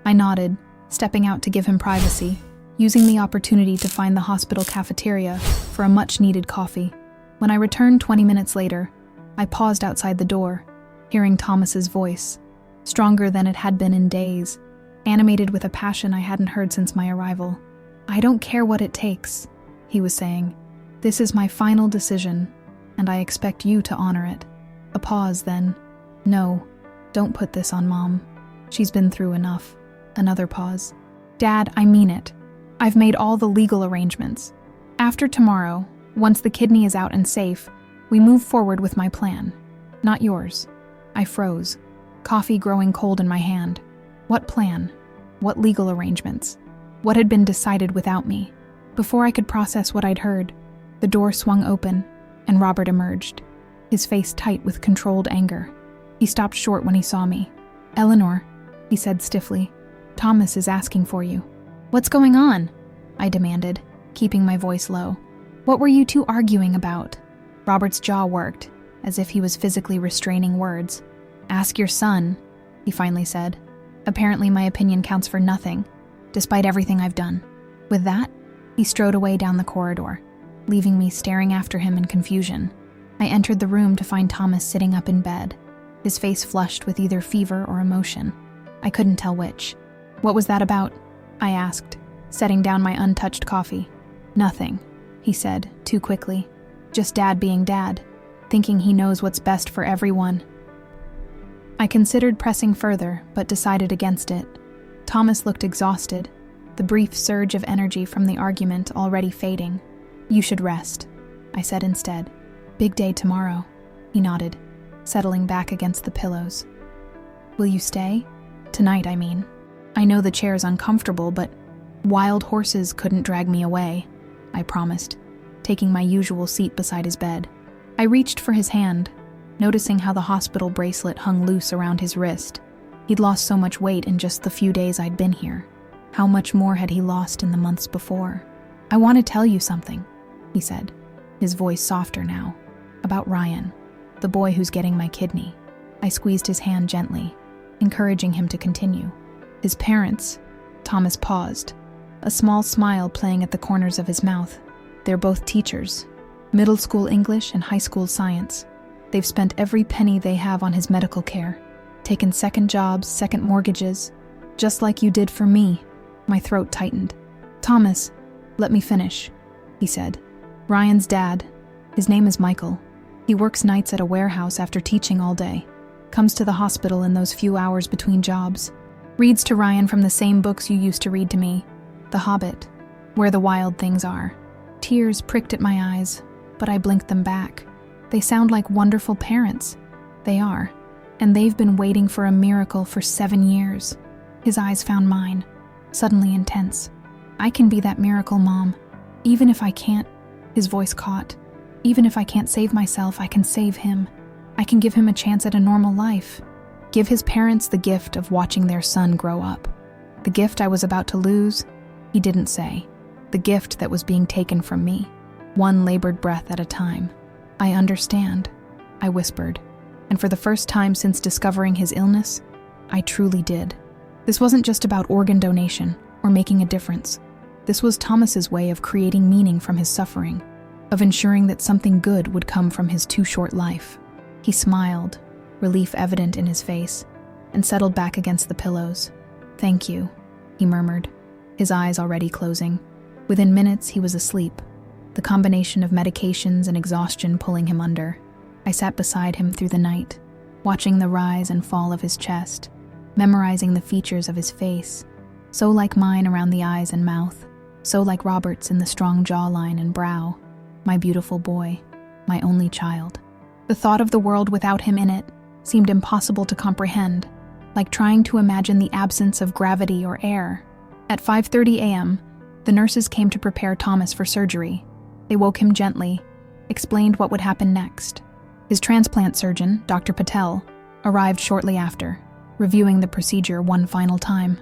I nodded, stepping out to give him privacy, using the opportunity to find the hospital cafeteria for a much-needed coffee. When I returned 20 minutes later, I paused outside the door, hearing Thomas's voice, stronger than it had been in days, animated with a passion I hadn't heard since my arrival. I don't care what it takes, he was saying. This is my final decision, and I expect you to honor it. A pause, then. No, don't put this on Mom. She's been through enough. Another pause. Dad, I mean it. I've made all the legal arrangements. After tomorrow, once the kidney is out and safe, we move forward with my plan. Not yours. I froze, coffee growing cold in my hand. What plan? What legal arrangements? What had been decided without me? Before I could process what I'd heard, the door swung open, and Robert emerged, his face tight with controlled anger. He stopped short when he saw me. Eleanor, he said stiffly, Thomas is asking for you. What's going on? I demanded, keeping my voice low. What were you two arguing about? Robert's jaw worked, as if he was physically restraining words. Ask your son, he finally said. Apparently my opinion counts for nothing, despite everything I've done. With that, he strode away down the corridor, leaving me staring after him in confusion. I entered the room to find Thomas sitting up in bed, his face flushed with either fever or emotion. I couldn't tell which. What was that about? I asked, setting down my untouched coffee. Nothing, he said, too quickly. Just Dad being Dad, thinking he knows what's best for everyone. I considered pressing further, but decided against it. Thomas looked exhausted, the brief surge of energy from the argument already fading. You should rest, I said instead. Big day tomorrow, he nodded, settling back against the pillows. Will you stay? Tonight, I mean. I know the chair's uncomfortable, but wild horses couldn't drag me away, I promised, taking my usual seat beside his bed. I reached for his hand, noticing how the hospital bracelet hung loose around his wrist. He'd lost so much weight in just the few days I'd been here. How much more had he lost in the months before? I want to tell you something, he said, his voice softer now. About Ryan, the boy who's getting my kidney. I squeezed his hand gently, encouraging him to continue. His parents, Thomas paused, a small smile playing at the corners of his mouth. They're both teachers, middle school English and high school science. They've spent every penny they have on his medical care, taken second jobs, second mortgages, just like you did for me. My throat tightened. Thomas, let me finish, he said. Ryan's dad, his name is Michael. He works nights at a warehouse after teaching all day, comes to the hospital in those few hours between jobs, reads to Ryan from the same books you used to read to me, The Hobbit, Where the Wild Things Are. Tears pricked at my eyes, but I blinked them back. They sound like wonderful parents. They are, and they've been waiting for a miracle for 7 years. His eyes found mine, suddenly intense. I can be that miracle, Mom. Even if I can't, his voice caught. Even if I can't save myself, I can save him. I can give him a chance at a normal life. Give his parents the gift of watching their son grow up. The gift I was about to lose, he didn't say. The gift that was being taken from me. one labored breath at a time. "I understand," I whispered, and for the first time since discovering his illness, I truly did. This wasn't just about organ donation or making a difference. This was Thomas's way of creating meaning from his suffering, of ensuring that something good would come from his too short life. He smiled, relief evident in his face, and settled back against the pillows. "Thank you," he murmured, his eyes already closing. Within minutes, he was asleep, the combination of medications and exhaustion pulling him under. I sat beside him through the night, watching the rise and fall of his chest, memorizing the features of his face, so like mine around the eyes and mouth, so like Robert's in the strong jawline and brow. My beautiful boy, my only child. The thought of the world without him in it seemed impossible to comprehend, like trying to imagine the absence of gravity or air. At 5:30 a.m., the nurses came to prepare Thomas for surgery. They woke him gently, explained what would happen next. His transplant surgeon, Dr. Patel, arrived shortly after, reviewing the procedure one final time.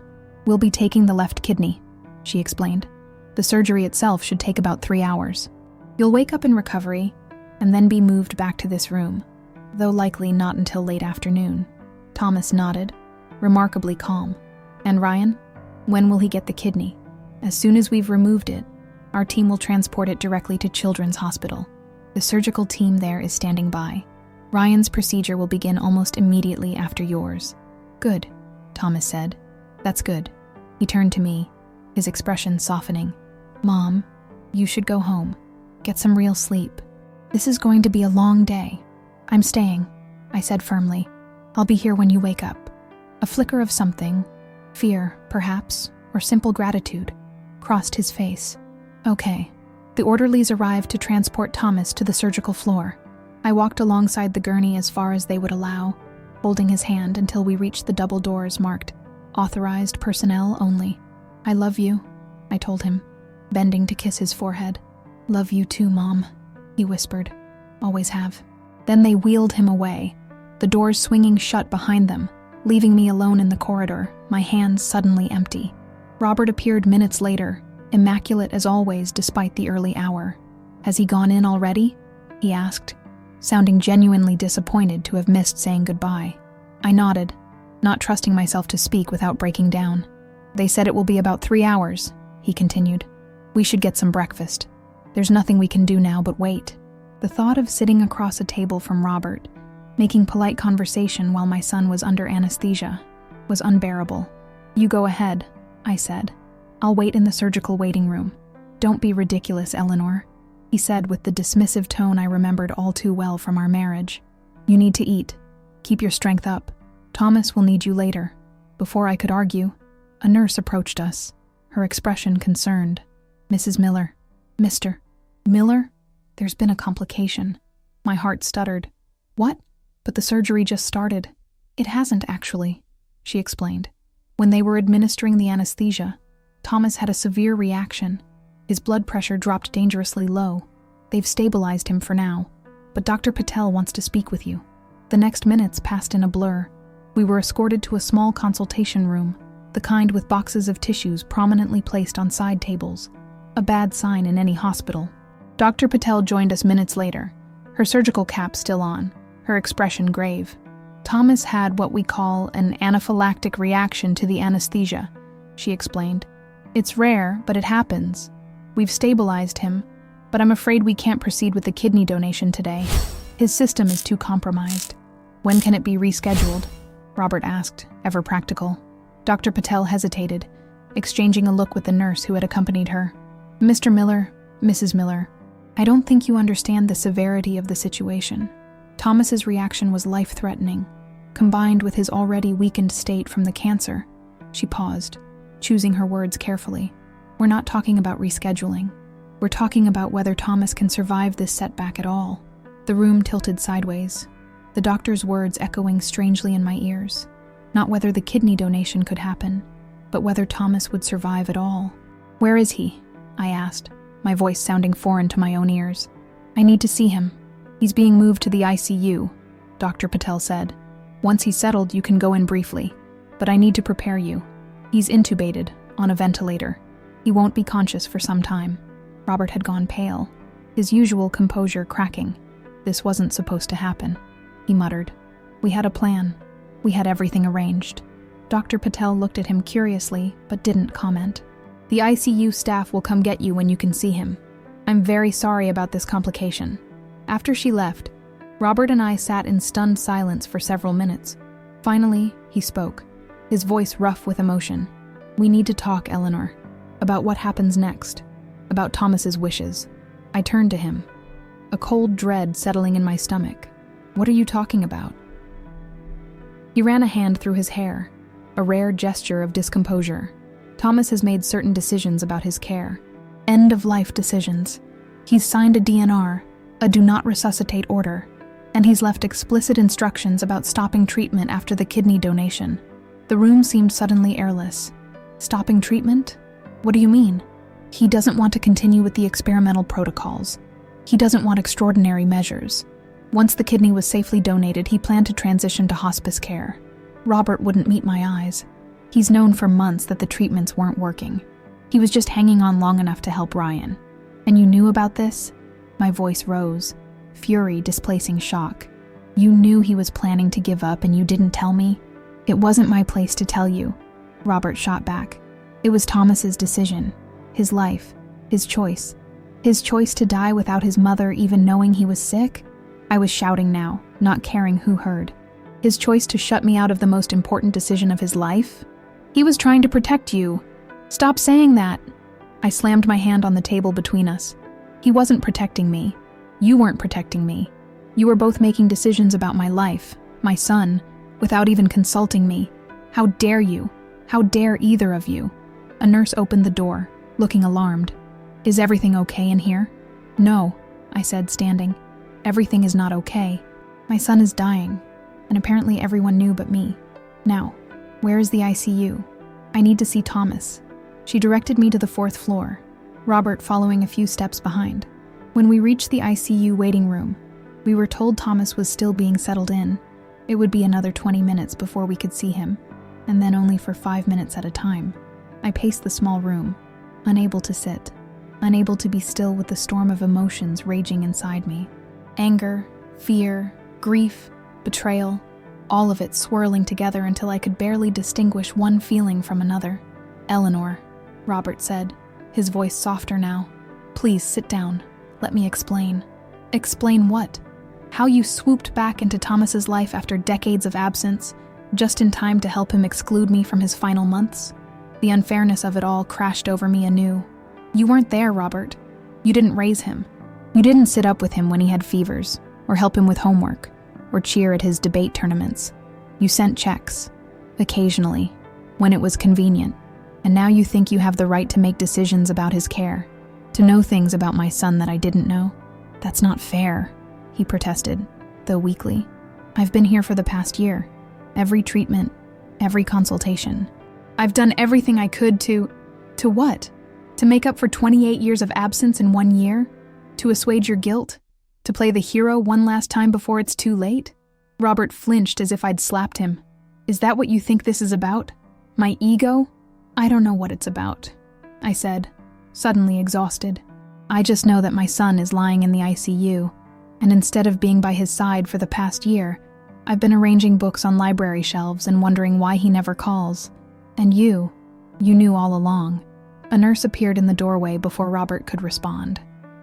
"We'll be taking the left kidney," she explained. "The surgery itself should take about 3 hours. You'll wake up in recovery and then be moved back to this room, though likely not until late afternoon." Thomas nodded, remarkably calm. "And Ryan? When will he get the kidney?" "As soon as we've removed it, our team will transport it directly to Children's Hospital. The surgical team there is standing by. Ryan's procedure will begin almost immediately after yours." "Good," Thomas said. "That's good." He turned to me, his expression softening. "Mom, you should go home. Get some real sleep. This is going to be a long day." "I'm staying," I said firmly. "I'll be here when you wake up." A flicker of something, fear, perhaps, or simple gratitude, crossed his face. "Okay." The orderlies arrived to transport Thomas to the surgical floor. I walked alongside the gurney as far as they would allow, holding his hand until we reached the double doors marked "Authorized personnel only." "I love you," I told him, bending to kiss his forehead. "Love you too, Mom," he whispered. "Always have." Then they wheeled him away, the doors swinging shut behind them, leaving me alone in the corridor, my hands suddenly empty. Robert appeared minutes later, immaculate as always despite the early hour. "Has he gone in already?" he asked, sounding genuinely disappointed to have missed saying goodbye. I nodded, not trusting myself to speak without breaking down. "They said it will be about 3 hours," he continued. "We should get some breakfast. There's nothing we can do now but wait." The thought of sitting across a table from Robert, making polite conversation while my son was under anesthesia, was unbearable. "You go ahead," I said. "I'll wait in the surgical waiting room." "Don't be ridiculous, Eleanor," he said with the dismissive tone I remembered all too well from our marriage. "You need to eat. Keep your strength up. Thomas will need you later." Before I could argue, a nurse approached us, her expression concerned. "Mrs. Miller." "Mr. Miller? There's been a complication." My heart stuttered. "What?" "But the surgery just started." "It hasn't, actually," she explained. "When they were administering the anesthesia, Thomas had a severe reaction. His blood pressure dropped dangerously low. They've stabilized him for now, but Dr. Patel wants to speak with you." The next minutes passed in a blur. We were escorted to a small consultation room, the kind with boxes of tissues prominently placed on side tables, a bad sign in any hospital. Dr. Patel joined us minutes later, her surgical cap still on, her expression grave. "Thomas had what we call an anaphylactic reaction to the anesthesia," she explained. "It's rare, but it happens. We've stabilized him, but I'm afraid we can't proceed with the kidney donation today. His system is too compromised." "When can it be rescheduled?" Robert asked, ever practical. Dr. Patel hesitated, exchanging a look with the nurse who had accompanied her. "Mr. Miller, Mrs. Miller, I don't think you understand the severity of the situation. Thomas's reaction was life-threatening, combined with his already weakened state from the cancer." She paused, choosing her words carefully. "We're not talking about rescheduling. We're talking about whether Thomas can survive this setback at all." The room tilted sideways, the doctor's words echoing strangely in my ears. Not whether the kidney donation could happen, but whether Thomas would survive at all. "Where is he?" I asked, my voice sounding foreign to my own ears. "I need to see him." "He's being moved to the ICU," Dr. Patel said. "Once he's settled, you can go in briefly, but I need to prepare you. He's intubated, on a ventilator. He won't be conscious for some time." Robert had gone pale. his usual composure cracking. "This wasn't supposed to happen," he muttered. "We had a plan. We had everything arranged." Dr. Patel looked at him curiously, but didn't comment. "The ICU staff will come get you when you can see him. I'm very sorry about this complication." After she left, Robert and I sat in stunned silence for several minutes. Finally, he spoke, his voice rough with emotion. "We need to talk, Eleanor, about what happens next, about Thomas's wishes." I turned to him, a cold dread settling in my stomach. "What are you talking about?" He ran a hand through his hair, a rare gesture of discomposure. "Thomas has made certain decisions about his care. End-of-life decisions. He's signed a DNR, a do not resuscitate order, and he's left explicit instructions about stopping treatment after the kidney donation." The room seemed suddenly airless. "Stopping treatment? What do you mean?" "He doesn't want to continue with the experimental protocols. He doesn't want extraordinary measures. Once the kidney was safely donated, he planned to transition to hospice care." Robert wouldn't meet my eyes. He's known for months that the treatments weren't working. He was just hanging on long enough to help Ryan. "And you knew about this?" My voice rose, fury displacing shock. "You knew he was planning to give up and you didn't tell me?" "It wasn't my place to tell you," Robert shot back. "It was Thomas's decision, his life, his choice. His choice to die without his mother even knowing he was sick?" I was shouting now, not caring who heard. "His choice to shut me out of the most important decision of his life? He was trying to protect you. Stop saying that." I slammed my hand on the table between us. "He wasn't protecting me. You weren't protecting me. You were both making decisions about my life, my son, without even consulting me. How dare you? How dare either of you?" A nurse opened the door, looking alarmed. "Is everything okay in here?" "No," I said, standing. "Everything is not okay. My son is dying, and apparently everyone knew but me. Now, where is the ICU? I need to see Thomas." She directed me to the 4th floor, Robert following a few steps behind. When we reached the ICU waiting room, we were told Thomas was still being settled in. It would be another 20 minutes before we could see him, and then only for 5 minutes at a time. I paced the small room, unable to sit, unable to be still with the storm of emotions raging inside me. Anger, fear, grief, betrayal, all of it swirling together until I could barely distinguish one feeling from another. "Eleanor," Robert said, his voice softer now. "Please sit down. Let me explain." "Explain what?" "How you swooped back into Thomas's life after decades of absence, just in time to help him exclude me from his final months." The unfairness of it all crashed over me anew. "You weren't there, Robert. You didn't raise him. You didn't sit up with him when he had fevers, or help him with homework, or cheer at his debate tournaments. You sent checks, occasionally, when it was convenient. And now you think you have the right to make decisions about his care, to know things about my son that I didn't know? That's not fair," he protested, though weakly. "I've been here for the past year. Every treatment, every consultation. I've done everything I could to what? To make up for 28 years of absence in 1 year? To assuage your guilt? To play the hero one last time before it's too late?" Robert flinched as if I'd slapped him. "Is that what you think this is about? My ego?" "I don't know what it's about," I said, suddenly exhausted. "I just know that my son is lying in the ICU, and instead of being by his side for the past year, I've been arranging books on library shelves and wondering why he never calls. And you knew all along." A nurse appeared in the doorway before Robert could respond.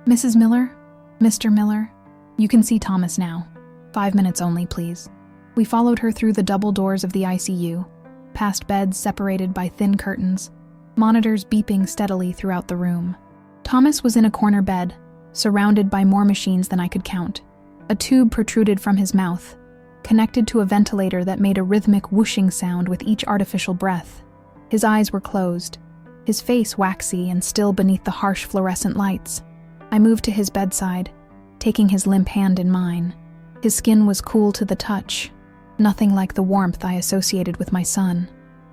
"Mrs. Miller? Mr. Miller? You can see Thomas now. 5 minutes only, please." We followed her through the double doors of the ICU, past beds separated by thin curtains, monitors beeping steadily throughout the room. Thomas was in a corner bed, surrounded by more machines than I could count. A tube protruded from his mouth, connected to a ventilator that made a rhythmic whooshing sound with each artificial breath. His eyes were closed, his face waxy and still beneath the harsh fluorescent lights. I moved to his bedside, taking his limp hand in mine. His skin was cool to the touch, nothing like the warmth I associated with my son.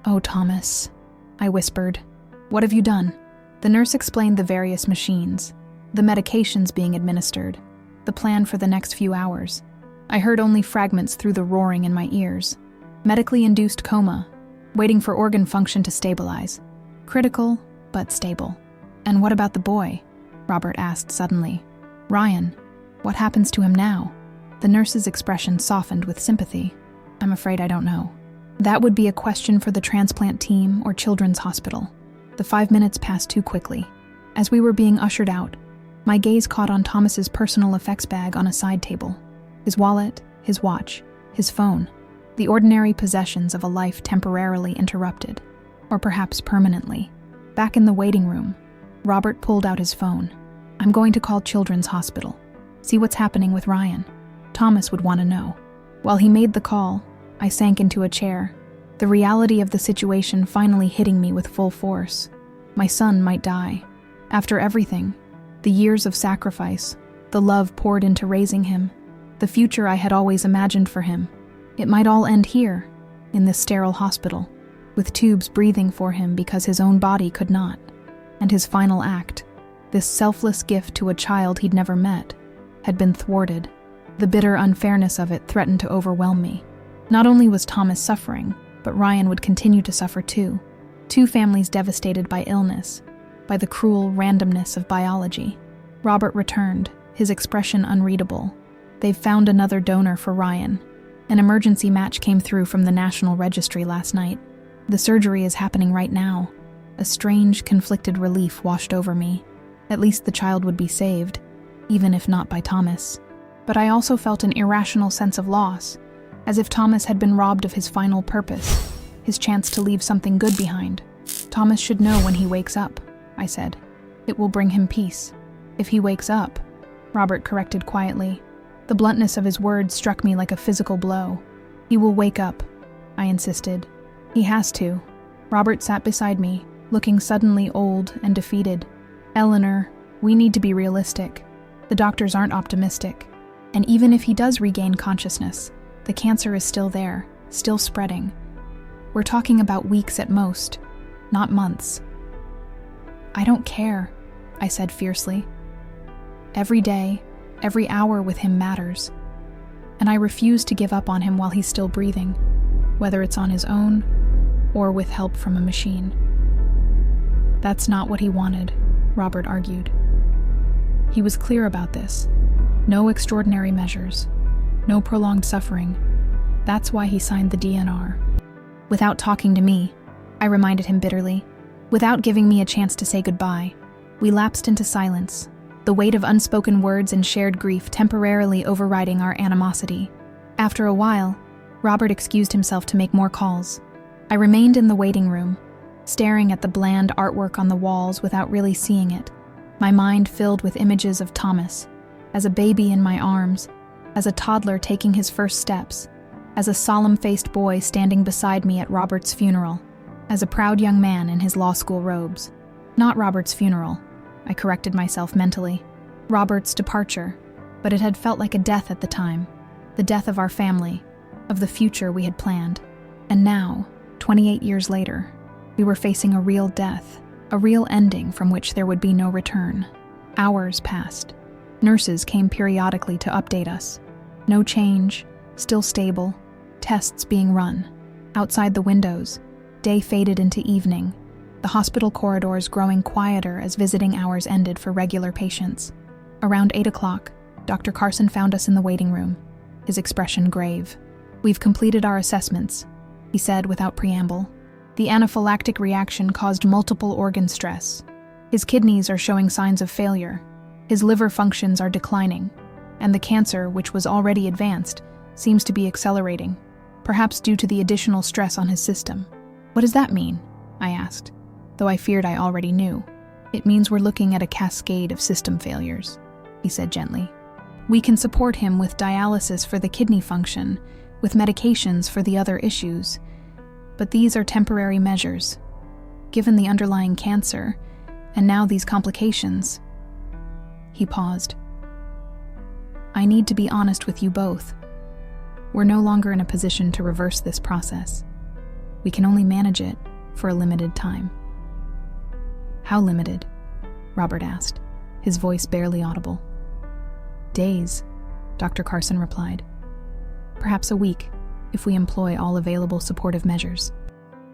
"Oh, Thomas," I whispered. "What have you done?" The nurse explained the various machines, the medications being administered, the plan for the next few hours. I heard only fragments through the roaring in my ears. Medically induced coma, waiting for organ function to stabilize. Critical, but stable. "And what about the boy?" Robert asked suddenly. Ryan, what happens to him now? The nurse's expression softened with sympathy. I'm afraid I don't know. That would be a question for the transplant team or children's hospital. The 5 minutes passed too quickly. As we were being ushered out, my gaze caught on Thomas's personal effects bag on a side table. His wallet, his watch, his phone, the ordinary possessions of a life temporarily interrupted, or perhaps permanently. Back in the waiting room, Robert pulled out his phone. I'm going to call Children's Hospital. See what's happening with Ryan. Thomas would want to know. While he made the call, I sank into a chair, the reality of the situation finally hitting me with full force. My son might die. After everything, the years of sacrifice, the love poured into raising him, the future I had always imagined for him, it might all end here, in this sterile hospital, with tubes breathing for him because his own body could not. And his final act, this selfless gift to a child he'd never met, had been thwarted. The bitter unfairness of it threatened to overwhelm me. Not only was Thomas suffering, but Ryan would continue to suffer too. Two families devastated by illness, by the cruel randomness of biology. Robert returned, his expression unreadable. They've found another donor for Ryan. An emergency match came through from the National Registry last night. The surgery is happening right now. A strange, conflicted relief washed over me. At least the child would be saved, even if not by Thomas. But I also felt an irrational sense of loss, as if Thomas had been robbed of his final purpose, his chance to leave something good behind. Thomas should know when he wakes up, I said. It will bring him peace. If he wakes up, Robert corrected quietly. The bluntness of his words struck me like a physical blow. He will wake up, I insisted. He has to. Robert sat beside me, looking suddenly old and defeated. Eleanor, we need to be realistic. The doctors aren't optimistic. And even if he does regain consciousness, the cancer is still there, still spreading. We're talking about weeks at most, not months. I don't care, I said fiercely. Every day, every hour with him matters. And I refuse to give up on him while he's still breathing, whether it's on his own or with help from a machine. That's not what he wanted, Robert argued. He was clear about this. No extraordinary measures. No prolonged suffering. That's why he signed the DNR. Without talking to me, I reminded him bitterly. Without giving me a chance to say goodbye, we lapsed into silence, the weight of unspoken words and shared grief temporarily overriding our animosity. After a while, Robert excused himself to make more calls. I remained in the waiting room, staring at the bland artwork on the walls without really seeing it, my mind filled with images of Thomas, as a baby in my arms, as a toddler taking his first steps, as a solemn-faced boy standing beside me at Robert's funeral, as a proud young man in his law school robes. Not Robert's funeral, I corrected myself mentally. Robert's departure, but it had felt like a death at the time, the death of our family, of the future we had planned. And now, 28 years later, we were facing a real death, a real ending from which there would be no return. Hours passed. Nurses came periodically to update us. No change, still stable, tests being run. Outside the windows, day faded into evening, the hospital corridors growing quieter as visiting hours ended for regular patients. Around 8 o'clock, Dr. Carson found us in the waiting room, his expression grave. We've completed our assessments, he said without preamble. The anaphylactic reaction caused multiple organ stress. His kidneys are showing signs of failure. His liver functions are declining, and the cancer, which was already advanced, seems to be accelerating, perhaps due to the additional stress on his system. What does that mean? I asked, though I feared I already knew. It means we're looking at a cascade of system failures, he said gently. We can support him with dialysis for the kidney function, with medications for the other issues, but these are temporary measures. Given the underlying cancer, and now these complications. He paused. I need to be honest with you both. We're no longer in a position to reverse this process. We can only manage it for a limited time. How limited? Robert asked, his voice barely audible. Days, Dr. Carson replied. Perhaps a week, if we employ all available supportive measures.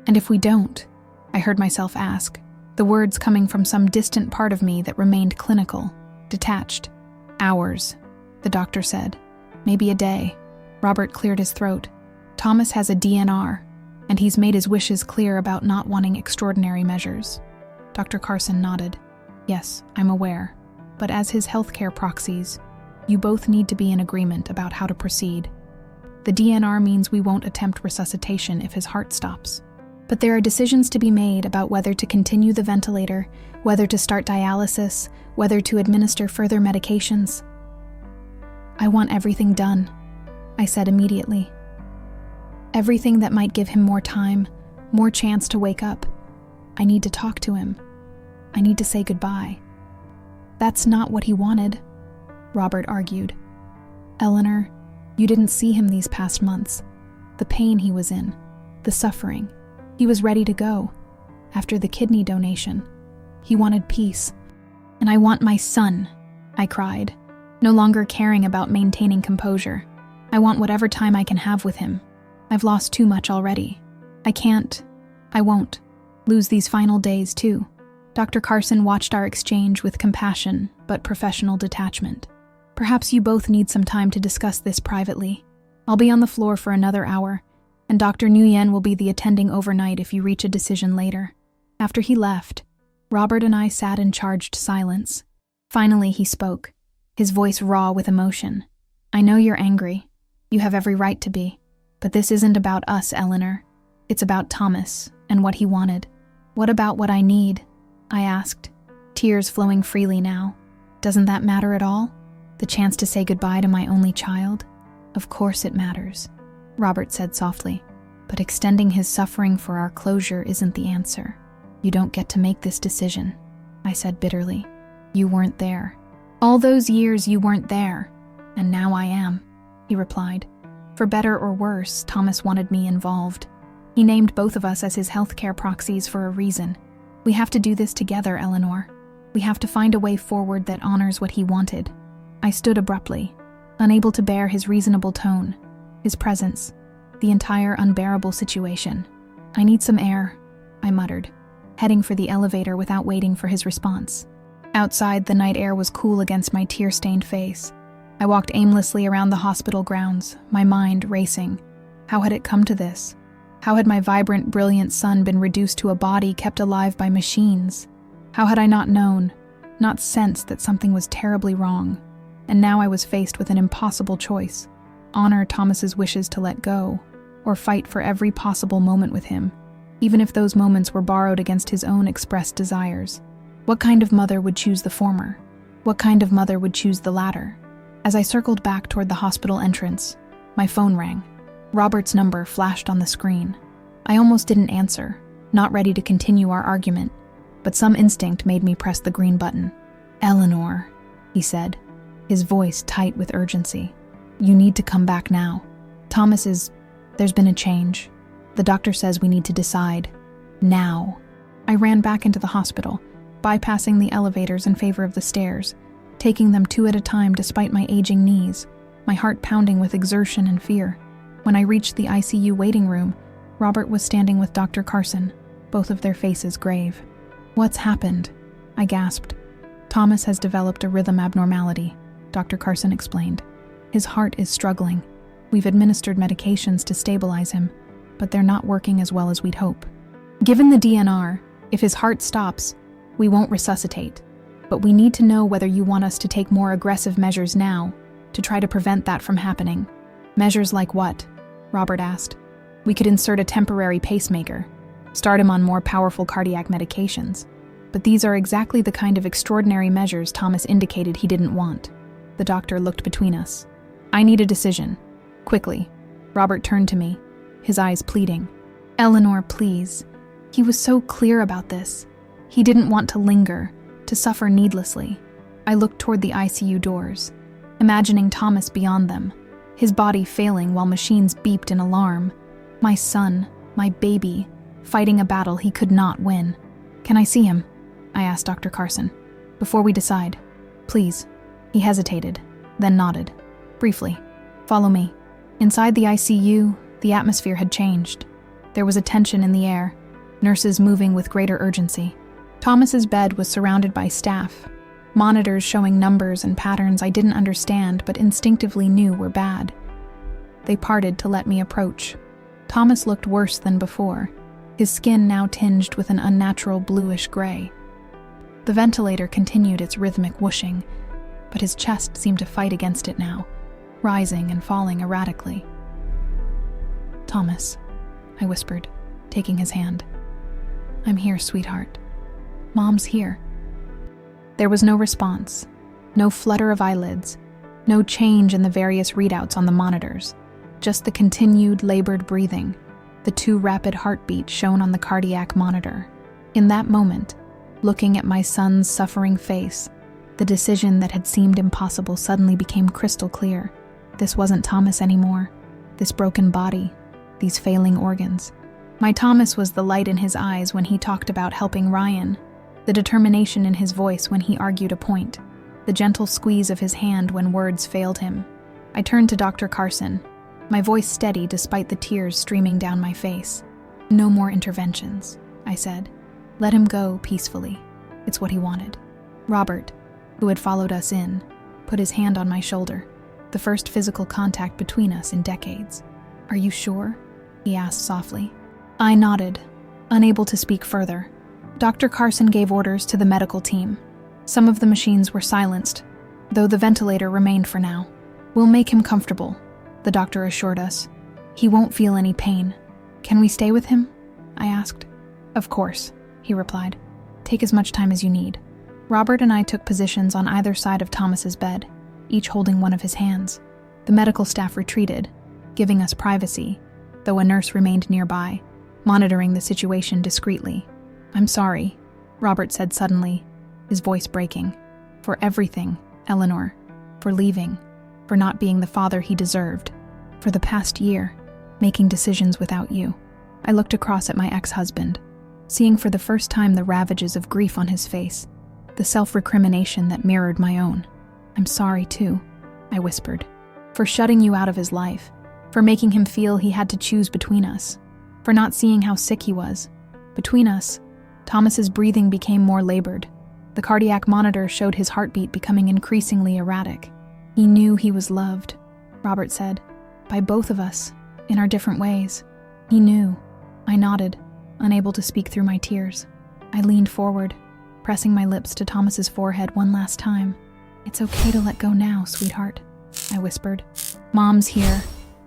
And if we don't, I heard myself ask, the words coming from some distant part of me that remained clinical, detached. Hours, the doctor said. Maybe a day. Robert cleared his throat. Thomas has a DNR, and he's made his wishes clear about not wanting extraordinary measures. Dr. Carson nodded. Yes, I'm aware. But as his healthcare proxies, you both need to be in agreement about how to proceed. The DNR means we won't attempt resuscitation if his heart stops. But there are decisions to be made about whether to continue the ventilator, whether to start dialysis, whether to administer further medications. I want everything done, I said immediately. Everything that might give him more time, more chance to wake up. I need to talk to him. I need to say goodbye. That's not what he wanted, Robert argued. Eleanor, you didn't see him these past months. The pain he was in, the suffering. He was ready to go. After the kidney donation, he wanted peace. And I want my son, I cried, no longer caring about maintaining composure. I want whatever time I can have with him. I've lost too much already. I won't lose these final days too. Dr. Carson watched our exchange with compassion but professional detachment. Perhaps you both need some time to discuss this privately. I'll be on the floor for another hour, and Dr. Nguyen will be the attending overnight if you reach a decision later. After he left, Robert and I sat in charged silence. Finally, he spoke, his voice raw with emotion. I know you're angry. You have every right to be. But this isn't about us, Eleanor. It's about Thomas and what he wanted. What about what I need? I asked, tears flowing freely now. Doesn't that matter at all? The chance to say goodbye to my only child? Of course it matters, Robert said softly. But extending his suffering for our closure isn't the answer. You don't get to make this decision, I said bitterly. You weren't there. All those years you weren't there. And now I am, he replied. For better or worse, Thomas wanted me involved. He named both of us as his healthcare proxies for a reason. We have to do this together, Eleanor. We have to find a way forward that honors what he wanted. I stood abruptly, unable to bear his reasonable tone, his presence, the entire unbearable situation. I need some air, I muttered, heading for the elevator without waiting for his response. Outside, the night air was cool against my tear-stained face. I walked aimlessly around the hospital grounds, my mind racing. How had it come to this? How had my vibrant, brilliant son been reduced to a body kept alive by machines? How had I not known, not sensed that something was terribly wrong? And now I was faced with an impossible choice. Honor Thomas's wishes to let go, or fight for every possible moment with him, even if those moments were borrowed against his own expressed desires. What kind of mother would choose the former? What kind of mother would choose the latter? As I circled back toward the hospital entrance, my phone rang. Robert's number flashed on the screen. I almost didn't answer, not ready to continue our argument, but some instinct made me press the green button. Eleanor, he said, his voice tight with urgency. You need to come back now. There's been a change. The doctor says we need to decide. Now. I ran back into the hospital, bypassing the elevators in favor of the stairs, taking them two at a time despite my aging knees, my heart pounding with exertion and fear. When I reached the ICU waiting room, Robert was standing with Dr. Carson, both of their faces grave. What's happened? I gasped. Thomas has developed a rhythm abnormality, Dr. Carson explained. His heart is struggling. We've administered medications to stabilize him, but they're not working as well as we'd hope. Given the DNR, if his heart stops, we won't resuscitate. But we need to know whether you want us to take more aggressive measures now to try to prevent that from happening. Measures like what? Robert asked. We could insert a temporary pacemaker, start him on more powerful cardiac medications. But these are exactly the kind of extraordinary measures Thomas indicated he didn't want. The doctor looked between us. I need a decision. Quickly. Robert turned to me, his eyes pleading. Eleanor, please. He was so clear about this. He didn't want to linger, to suffer needlessly. I looked toward the ICU doors, imagining Thomas beyond them, his body failing while machines beeped in alarm. My son, my baby, fighting a battle he could not win. Can I see him? I asked Dr. Carson. Before we decide. Please. He hesitated, then nodded. Briefly. Follow me. Inside the ICU, the atmosphere had changed. There was a tension in the air, nurses moving with greater urgency. Thomas's bed was surrounded by staff, monitors showing numbers and patterns I didn't understand but instinctively knew were bad. They parted to let me approach. Thomas looked worse than before, his skin now tinged with an unnatural bluish gray. The ventilator continued its rhythmic whooshing, but his chest seemed to fight against it now, rising and falling erratically. "Thomas," I whispered, taking his hand. "I'm here, sweetheart. Mom's here." There was no response, no flutter of eyelids, no change in the various readouts on the monitors, just the continued labored breathing, the 2 rapid heartbeats shown on the cardiac monitor. In that moment, looking at my son's suffering face, the decision that had seemed impossible suddenly became crystal clear. This wasn't Thomas anymore, this broken body, these failing organs. My Thomas was the light in his eyes when he talked about helping Ryan, the determination in his voice when he argued a point, the gentle squeeze of his hand when words failed him. I turned to Dr. Carson, my voice steady despite the tears streaming down my face. "No more interventions," I said. "Let him go peacefully. It's what he wanted." Robert, who had followed us in, put his hand on my shoulder, the first physical contact between us in decades. "Are you sure?" he asked softly. I nodded, unable to speak further. Dr. Carson gave orders to the medical team. Some of the machines were silenced, though the ventilator remained for now. "We'll make him comfortable," the doctor assured us. "He won't feel any pain. Can we stay with him?" I asked. "Of course," he replied. "Take as much time as you need." Robert and I took positions on either side of Thomas's bed, each holding one of his hands. The medical staff retreated, giving us privacy, though a nurse remained nearby, monitoring the situation discreetly. "I'm sorry," Robert said suddenly, his voice breaking. "For everything, Eleanor. For leaving. For not being the father he deserved. For the past year, making decisions without you." I looked across at my ex-husband, seeing for the first time the ravages of grief on his face, the self-recrimination that mirrored my own. "I'm sorry, too," I whispered. "For shutting you out of his life. For making him feel he had to choose between us. For not seeing how sick he was. Between us, Thomas's breathing became more labored. The cardiac monitor showed his heartbeat becoming increasingly erratic. He knew he was loved," Robert said, "by both of us, in our different ways. He knew." I nodded, unable to speak through my tears. I leaned forward, pressing my lips to Thomas's forehead one last time. "It's okay to let go now, sweetheart," I whispered. "Mom's here.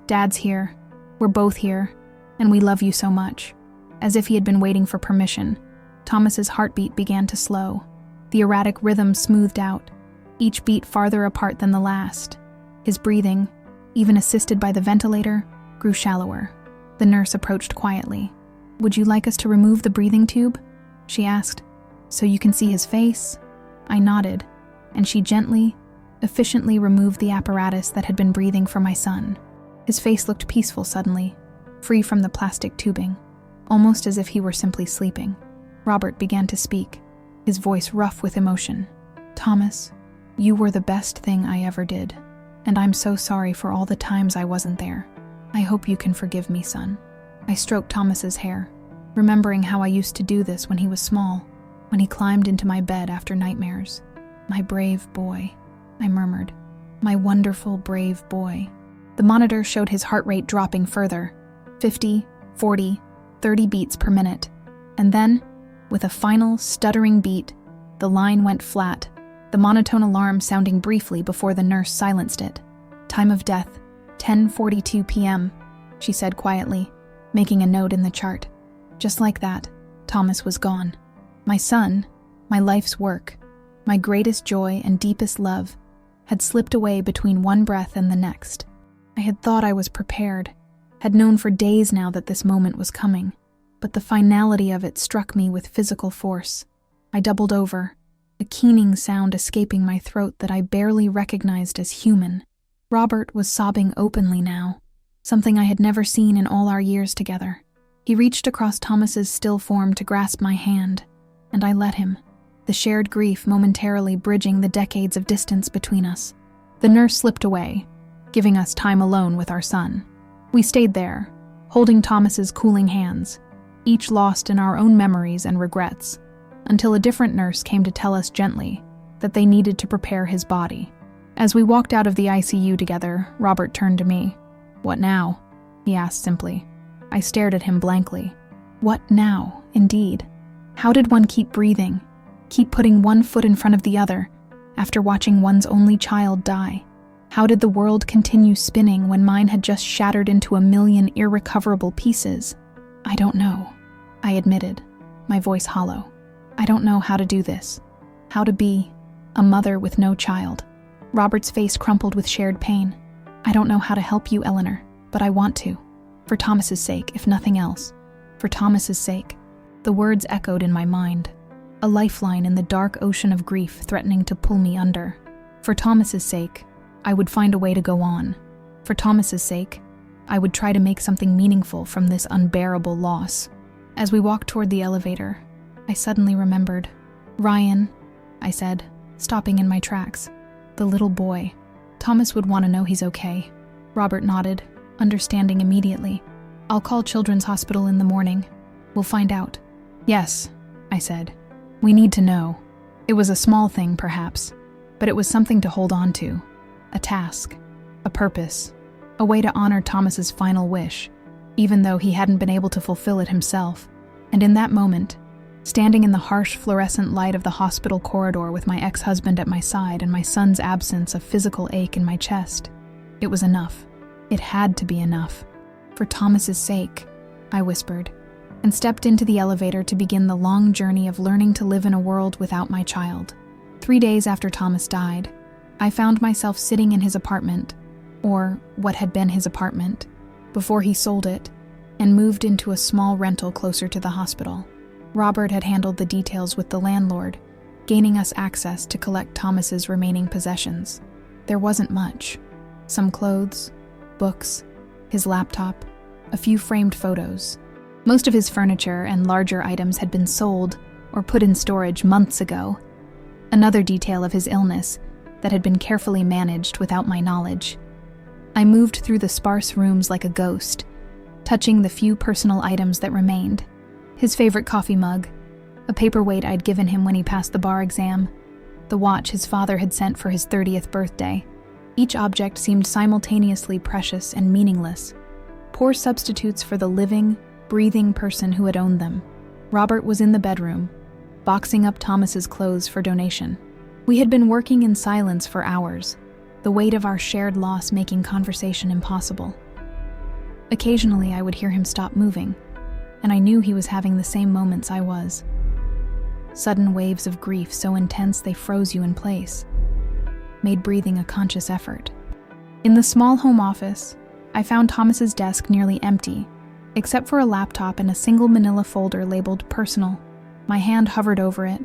Dad's here. We're both here. And we love you so much." As if he had been waiting for permission, Thomas's heartbeat began to slow. The erratic rhythm smoothed out, each beat farther apart than the last. His breathing, even assisted by the ventilator, grew shallower. The nurse approached quietly. "Would you like us to remove the breathing tube?" she asked. "So you can see his face?" I nodded, and she gently, efficiently removed the apparatus that had been breathing for my son. His face looked peaceful suddenly, free from the plastic tubing, almost as if he were simply sleeping. Robert began to speak, his voice rough with emotion. "Thomas, you were the best thing I ever did, and I'm so sorry for all the times I wasn't there. I hope you can forgive me, son." I stroked Thomas's hair, remembering how I used to do this when he was small, when he climbed into my bed after nightmares. "My brave boy," I murmured. "My wonderful, brave boy." The monitor showed his heart rate dropping further, 50, 40, 30 beats per minute. And then, with a final, stuttering beat, the line went flat, the monotone alarm sounding briefly before the nurse silenced it. "Time of death, 10:42 p.m., she said quietly, making a note in the chart. Just like that, Thomas was gone. My son, my life's work, my greatest joy and deepest love, had slipped away between one breath and the next. I had thought I was prepared, had known for days now that this moment was coming, but the finality of it struck me with physical force. I doubled over, a keening sound escaping my throat that I barely recognized as human. Robert was sobbing openly now, something I had never seen in all our years together. He reached across Thomas's still form to grasp my hand, and I let him, the shared grief momentarily bridging the decades of distance between us. The nurse slipped away, giving us time alone with our son. We stayed there, holding Thomas's cooling hands, each lost in our own memories and regrets, until a different nurse came to tell us gently, that they needed to prepare his body. As we walked out of the ICU together, Robert turned to me. "What now?" he asked simply. I stared at him blankly. What now, indeed? How did one keep breathing, keep putting one foot in front of the other, after watching one's only child die? How did the world continue spinning when mine had just shattered into a million irrecoverable pieces? I don't know, I admitted, my voice hollow. I don't know how to do this. How to be a mother with no child. Robert's face crumpled with shared pain. I don't know how to help you, Eleanor, but I want to. For Thomas's sake, if nothing else. For Thomas's sake. The words echoed in my mind. A lifeline in the dark ocean of grief threatening to pull me under. For Thomas's sake, I would find a way to go on. For Thomas's sake, I would try to make something meaningful from this unbearable loss. As we walked toward the elevator, I suddenly remembered. Ryan, I said, stopping in my tracks. The little boy. Thomas would want to know he's okay. Robert nodded, understanding immediately. I'll call Children's Hospital in the morning. We'll find out. Yes, I said. We need to know. It was a small thing, perhaps, but it was something to hold on to. A task, a purpose, a way to honor Thomas's final wish, even though he hadn't been able to fulfill it himself. And in that moment, standing in the harsh fluorescent light of the hospital corridor with my ex-husband at my side and my son's absence of physical ache in my chest, it was enough. It had to be enough. For Thomas's sake, I whispered, and stepped into the elevator to begin the long journey of learning to live in a world without my child. 3 days after Thomas died, I found myself sitting in his apartment, or what had been his apartment, before he sold it and moved into a small rental closer to the hospital. Robert had handled the details with the landlord, gaining us access to collect Thomas's remaining possessions. There wasn't much. Some clothes, books, his laptop, a few framed photos. Most of his furniture and larger items had been sold or put in storage months ago. Another detail of his illness that had been carefully managed without my knowledge. I moved through the sparse rooms like a ghost, touching the few personal items that remained. His favorite coffee mug, a paperweight I'd given him when he passed the bar exam, the watch his father had sent for his 30th birthday. Each object seemed simultaneously precious and meaningless, poor substitutes for the living, breathing person who had owned them. Robert was in the bedroom, boxing up Thomas's clothes for donation. We had been working in silence for hours, the weight of our shared loss making conversation impossible. Occasionally, I would hear him stop moving, and I knew he was having the same moments I was. Sudden waves of grief so intense they froze you in place, made breathing a conscious effort. In the small home office, I found Thomas's desk nearly empty, except for a laptop and a single manila folder labeled personal. My hand hovered over it,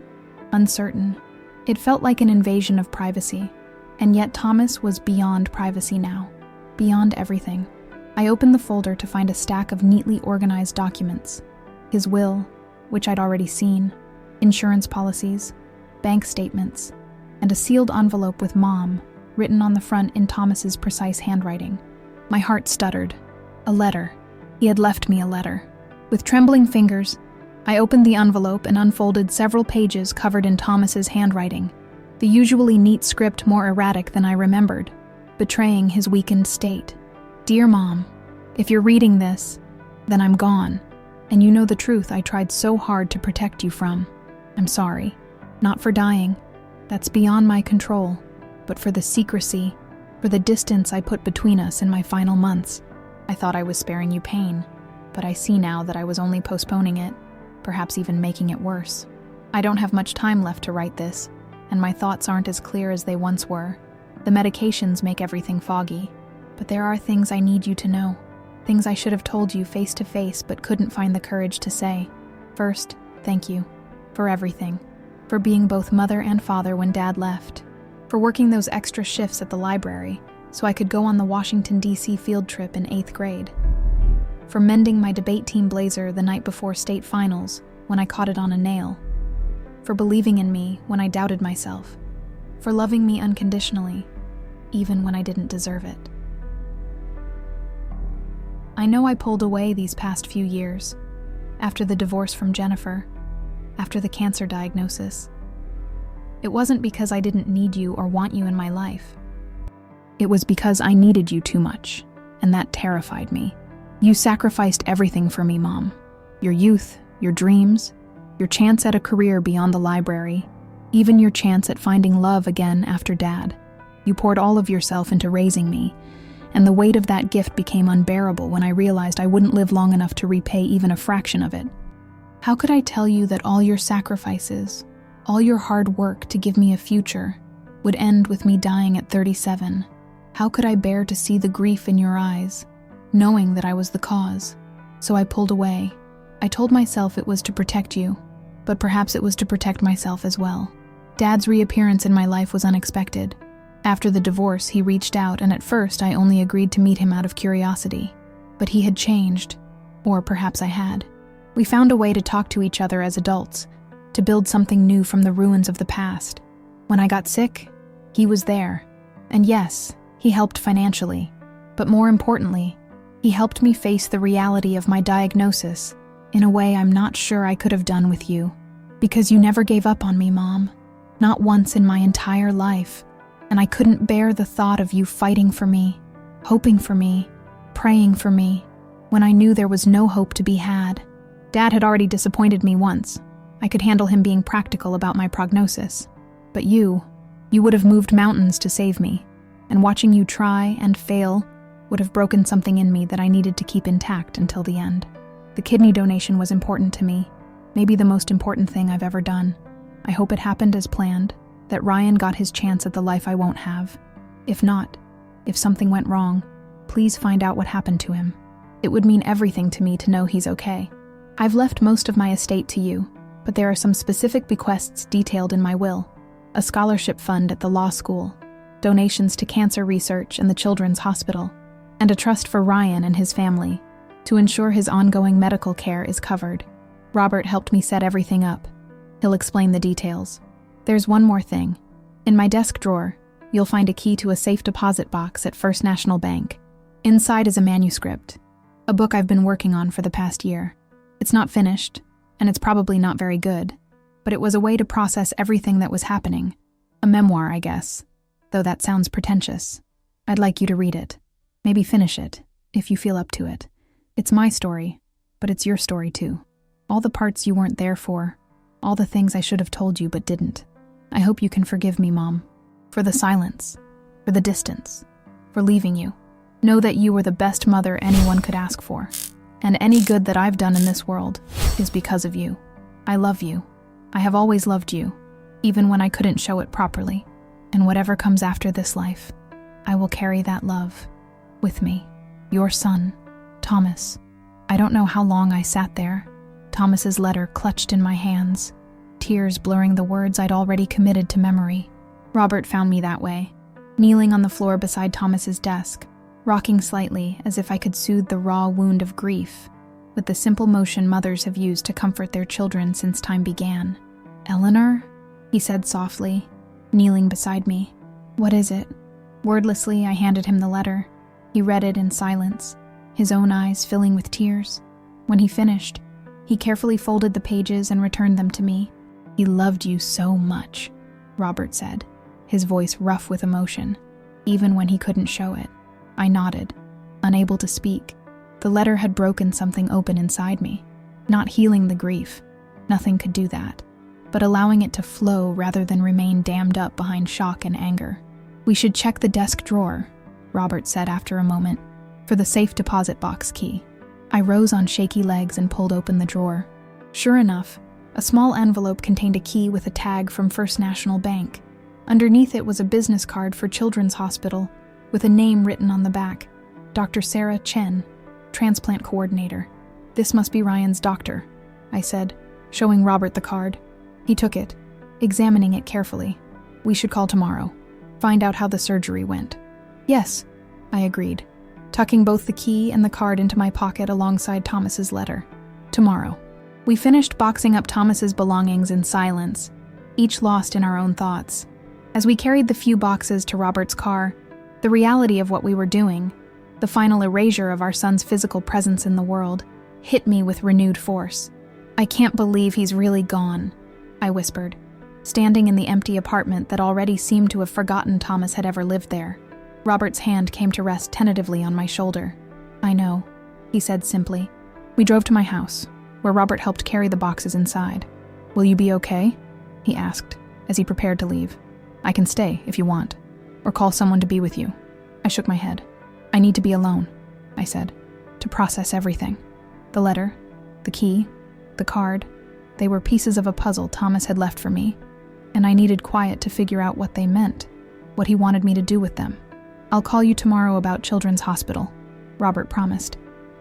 uncertain. It felt like an invasion of privacy, and yet Thomas was beyond privacy now, beyond everything. I opened the folder to find a stack of neatly organized documents. His will, which I'd already seen, insurance policies, bank statements, and a sealed envelope with Mom, written on the front in Thomas's precise handwriting. My heart stuttered. A letter. He had left me a letter. With trembling fingers, I opened the envelope and unfolded several pages covered in Thomas's handwriting, the usually neat script more erratic than I remembered, betraying his weakened state. Dear Mom, if you're reading this, then I'm gone, and you know the truth I tried so hard to protect you from. I'm sorry. Not for dying. That's beyond my control, but for the secrecy, for the distance I put between us in my final months. I thought I was sparing you pain, but I see now that I was only postponing it, perhaps even making it worse. I don't have much time left to write this, and my thoughts aren't as clear as they once were. The medications make everything foggy, but there are things I need you to know, things I should have told you face to face but couldn't find the courage to say. First, thank you for everything, for being both mother and father when Dad left, for working those extra shifts at the library so I could go on the Washington, D.C. field trip in 8th grade, for mending my debate team blazer the night before state finals when I caught it on a nail, for believing in me when I doubted myself, for loving me unconditionally, even when I didn't deserve it. I know I pulled away these past few years, after the divorce from Jennifer, after the cancer diagnosis. It wasn't because I didn't need you or want you in my life. It was because I needed you too much, and that terrified me. You sacrificed everything for me, Mom. Your youth, your dreams, your chance at a career beyond the library, even your chance at finding love again after Dad. You poured all of yourself into raising me, and the weight of that gift became unbearable when I realized I wouldn't live long enough to repay even a fraction of it. How could I tell you that all your sacrifices, all your hard work to give me a future, would end with me dying at 37? How could I bear to see the grief in your eyes, knowing that I was the cause? So I pulled away. I told myself it was to protect you, but perhaps it was to protect myself as well. Dad's reappearance in my life was unexpected. After the divorce, he reached out, and at first I only agreed to meet him out of curiosity. But he had changed, or perhaps I had. We found a way to talk to each other as adults, to build something new from the ruins of the past. When I got sick, he was there. And yes, he helped financially. But more importantly, he helped me face the reality of my diagnosis in a way I'm not sure I could have done with you. Because you never gave up on me, Mom. Not once in my entire life. And I couldn't bear the thought of you fighting for me, hoping for me, praying for me, when I knew there was no hope to be had. Dad had already disappointed me once. I could handle him being practical about my prognosis. But you would have moved mountains to save me, and watching you try and fail would have broken something in me that I needed to keep intact until the end. The kidney donation was important to me, maybe the most important thing I've ever done. I hope it happened as planned, that Ryan got his chance at the life I won't have. If not, if something went wrong, please find out what happened to him. It would mean everything to me to know he's okay. I've left most of my estate to you, but there are some specific bequests detailed in my will. A scholarship fund at the law school, donations to cancer research and the children's hospital, and a trust for Ryan and his family, to ensure his ongoing medical care is covered. Robert helped me set everything up. He'll explain the details. There's one more thing. In my desk drawer, you'll find a key to a safe deposit box at First National Bank. Inside is a manuscript, a book I've been working on for the past year. It's not finished, and it's probably not very good, but it was a way to process everything that was happening. A memoir, I guess, though that sounds pretentious. I'd like you to read it. Maybe finish it, if you feel up to it. It's my story, but it's your story too. All the parts you weren't there for, all the things I should have told you but didn't. I hope you can forgive me, Mom, for the silence, for the distance, for leaving you. Know that you were the best mother anyone could ask for, and any good that I've done in this world is because of you. I love you. I have always loved you, even when I couldn't show it properly. And whatever comes after this life, I will carry that love with me. Your son, Thomas. I don't know how long I sat there, Thomas's letter clutched in my hands, tears blurring the words I'd already committed to memory. Robert found me that way, kneeling on the floor beside Thomas's desk, rocking slightly as if I could soothe the raw wound of grief, with the simple motion mothers have used to comfort their children since time began. "Eleanor?" he said softly, kneeling beside me. "What is it?" Wordlessly, I handed him the letter. He read it in silence, his own eyes filling with tears. When he finished, he carefully folded the pages and returned them to me. "He loved you so much," Robert said, his voice rough with emotion, even when he couldn't show it. I nodded, unable to speak. The letter had broken something open inside me, not healing the grief. Nothing could do that, but allowing it to flow rather than remain dammed up behind shock and anger. "We should check the desk drawer," Robert said after a moment, "for the safe deposit box key." I rose on shaky legs and pulled open the drawer. Sure enough, a small envelope contained a key with a tag from First National Bank. Underneath it was a business card for Children's Hospital, with a name written on the back, Dr. Sarah Chen, transplant coordinator. "This must be Ryan's doctor," I said, showing Robert the card. He took it, examining it carefully. "We should call tomorrow, find out how the surgery went." "Yes," I agreed, tucking both the key and the card into my pocket alongside Thomas's letter. "Tomorrow." We finished boxing up Thomas's belongings in silence, each lost in our own thoughts. As we carried the few boxes to Robert's car, the reality of what we were doing, the final erasure of our son's physical presence in the world, hit me with renewed force. "I can't believe he's really gone," I whispered. standing in the empty apartment that already seemed to have forgotten Thomas had ever lived there. Robert's hand came to rest tentatively on my shoulder. "I know," he said simply. We drove to my house, where Robert helped carry the boxes inside. "Will you be okay?" he asked, as he prepared to leave. "I can stay, if you want, or call someone to be with you." I shook my head. "I need to be alone," I said, "to process everything. The letter, the key, the card, they were pieces of a puzzle Thomas had left for me, and I needed quiet to figure out what they meant, what he wanted me to do with them. "I'll call you tomorrow about Children's Hospital," Robert promised.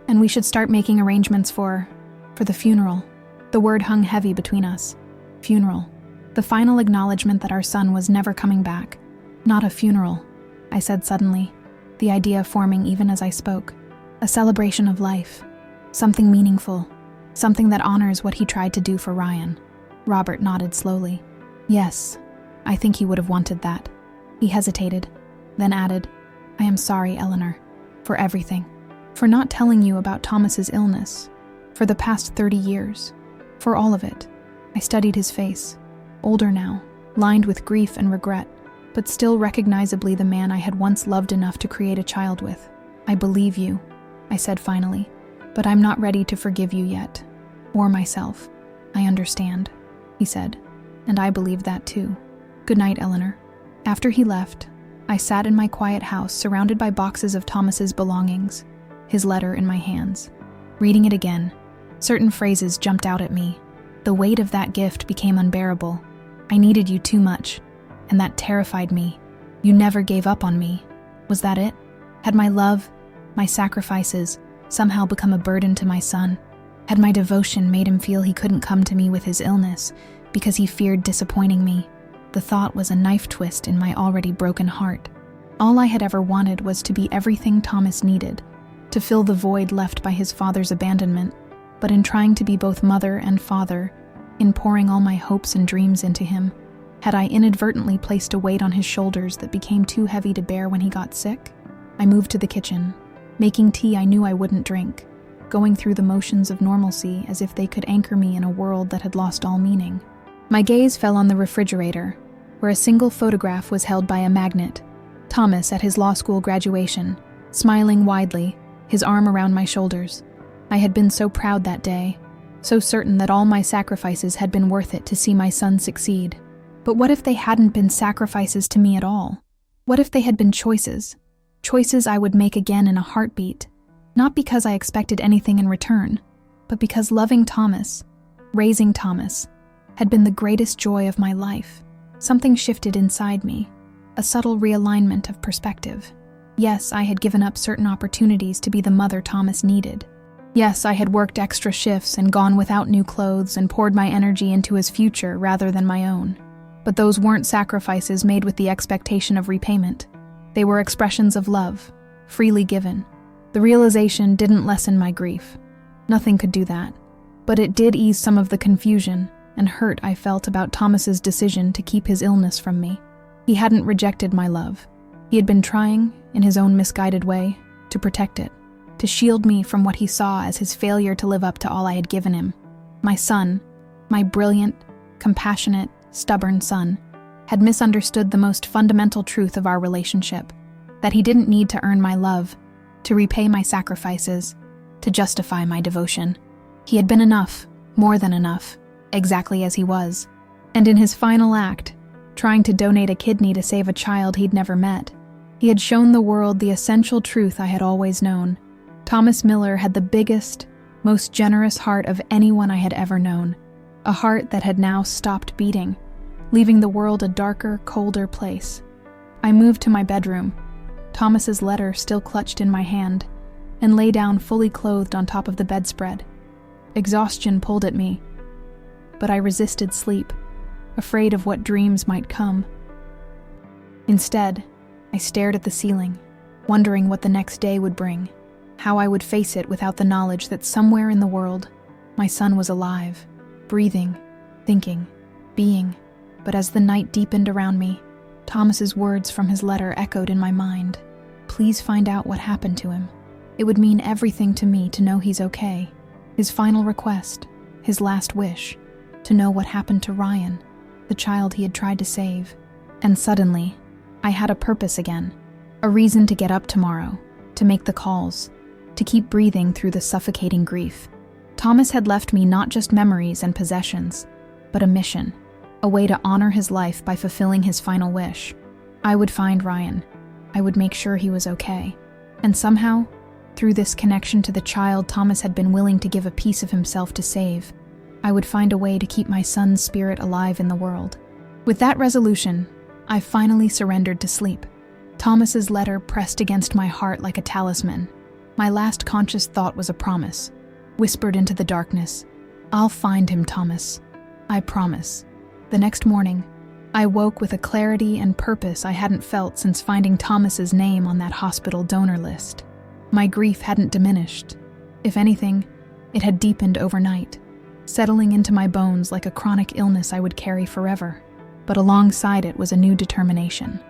"And we should start making arrangements for the funeral." The word hung heavy between us. Funeral. The final acknowledgement that our son was never coming back. "Not a funeral," I said suddenly, the idea forming even as I spoke. "A celebration of life. Something meaningful. Something that honors what he tried to do for Ryan." Robert nodded slowly. "Yes, I think he would have wanted that." He hesitated, then added, "I am sorry, Eleanor, for everything. For not telling you about Thomas's illness. For the past 30 years. For all of it." I studied his face. Older now, lined with grief and regret, but still recognizably the man I had once loved enough to create a child with. "I believe you," I said finally, "but I'm not ready to forgive you yet. Or myself." "I understand," he said, "and I believe that too. Good night, Eleanor." After he left, I sat in my quiet house surrounded by boxes of Thomas's belongings, his letter in my hands. Reading it again, certain phrases jumped out at me. The weight of that gift became unbearable. "I needed you too much, and that terrified me. You never gave up on me." Was that it? Had my love, my sacrifices, somehow become a burden to my son? Had my devotion made him feel he couldn't come to me with his illness because he feared disappointing me? The thought was a knife twist in my already broken heart. All I had ever wanted was to be everything Thomas needed, to fill the void left by his father's abandonment. But in trying to be both mother and father, in pouring all my hopes and dreams into him, had I inadvertently placed a weight on his shoulders that became too heavy to bear when he got sick? I moved to the kitchen, making tea I knew I wouldn't drink, going through the motions of normalcy as if they could anchor me in a world that had lost all meaning. My gaze fell on the refrigerator, where a single photograph was held by a magnet. Thomas at his law school graduation, smiling widely, his arm around my shoulders. I had been so proud that day, so certain that all my sacrifices had been worth it to see my son succeed. But what if they hadn't been sacrifices to me at all? What if they had been choices? Choices I would make again in a heartbeat, not because I expected anything in return, but because loving Thomas, raising Thomas, had been the greatest joy of my life. Something shifted inside me, a subtle realignment of perspective. Yes, I had given up certain opportunities to be the mother Thomas needed. Yes, I had worked extra shifts and gone without new clothes and poured my energy into his future rather than my own. But those weren't sacrifices made with the expectation of repayment. They were expressions of love, freely given. The realization didn't lessen my grief. Nothing could do that. But it did ease some of the confusion and hurt I felt about Thomas's decision to keep his illness from me. He hadn't rejected my love. He had been trying, in his own misguided way, to protect it, to shield me from what he saw as his failure to live up to all I had given him. My son, my brilliant, compassionate, stubborn son, had misunderstood the most fundamental truth of our relationship, that he didn't need to earn my love, to repay my sacrifices, to justify my devotion. He had been enough, more than enough, exactly as he was. And in his final act, trying to donate a kidney to save a child he'd never met, he had shown the world the essential truth I had always known. Thomas Miller had the biggest, most generous heart of anyone I had ever known, a heart that had now stopped beating, leaving the world a darker, colder place. I moved to my bedroom, Thomas's letter still clutched in my hand, and lay down fully clothed on top of the bedspread. Exhaustion pulled at me, but I resisted sleep, afraid of what dreams might come. Instead, I stared at the ceiling, wondering what the next day would bring, how I would face it without the knowledge that somewhere in the world, my son was alive, breathing, thinking, being. But as the night deepened around me, Thomas's words from his letter echoed in my mind. Please find out what happened to him. It would mean everything to me to know he's okay. His final request, his last wish, to know what happened to Ryan. the child he had tried to save. And suddenly, I had a purpose again, a reason to get up tomorrow, to make the calls, to keep breathing through the suffocating grief. Thomas had left me not just memories and possessions, but a mission, a way to honor his life by fulfilling his final wish. I would find Ryan. I would make sure he was okay. And somehow, through this connection to the child Thomas had been willing to give a piece of himself to save, I would find a way to keep my son's spirit alive in the world. With that resolution, I finally surrendered to sleep. Thomas's letter pressed against my heart like a talisman. My last conscious thought was a promise, whispered into the darkness. I'll find him, Thomas. I promise. The next morning, I woke with a clarity and purpose I hadn't felt since finding Thomas's name on that hospital donor list. My grief hadn't diminished. If anything, it had deepened overnight, settling into my bones like a chronic illness I would carry forever. But alongside it was a new determination,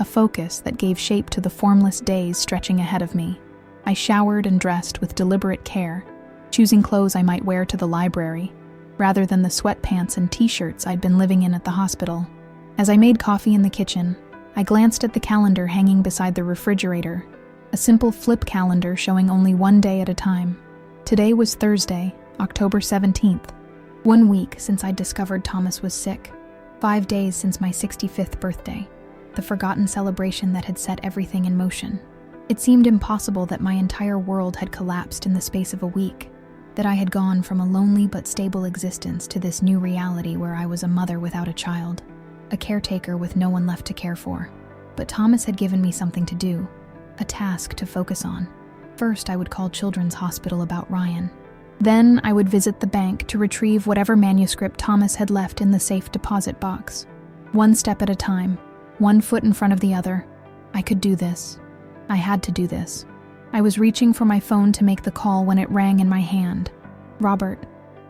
a focus that gave shape to the formless days stretching ahead of me. I showered and dressed with deliberate care, choosing clothes I might wear to the library, rather than the sweatpants and t-shirts I'd been living in at the hospital. As I made coffee in the kitchen, I glanced at the calendar hanging beside the refrigerator, a simple flip calendar showing only one day at a time. Today was Thursday, October 17th, 1 week since I'd discovered Thomas was sick, 5 days since my 65th birthday, the forgotten celebration that had set everything in motion. It seemed impossible that my entire world had collapsed in the space of a week, that I had gone from a lonely but stable existence to this new reality where I was a mother without a child, a caretaker with no one left to care for. But Thomas had given me something to do, a task to focus on. First, I would call Children's Hospital about Ryan. Then I would visit the bank to retrieve whatever manuscript Thomas had left in the safe deposit box. One step at a time, one foot in front of the other. I could do this. I had to do this. I was reaching for my phone to make the call when it rang in my hand. "Robert,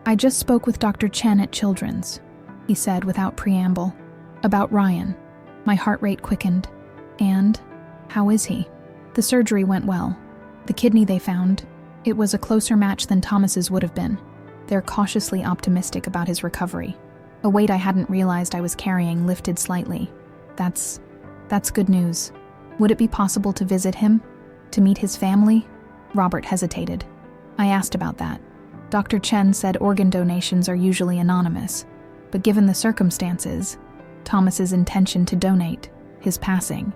I just spoke with Dr. Chen at Children's," he said without preamble. "About Ryan." My heart rate quickened. "And? How is he?" "The surgery went well. The kidney they found, it was a closer match than Thomas's would have been. They're cautiously optimistic about his recovery." A weight I hadn't realized I was carrying lifted slightly. That's good news. Would it be possible to visit him? To meet his family? Robert hesitated. I asked about that. Dr. Chen said organ donations are usually anonymous, but given the circumstances, Thomas's intention to donate, his passing,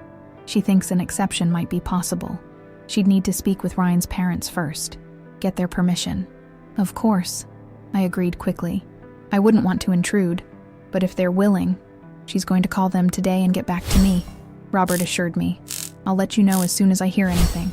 she thinks an exception might be possible. She'd need to speak with Ryan's parents first, get their permission. Of course, I agreed quickly. I wouldn't want to intrude, but if they're willing, she's going to call them today and get back to me, Robert assured me. "I'll let you know as soon as I hear anything."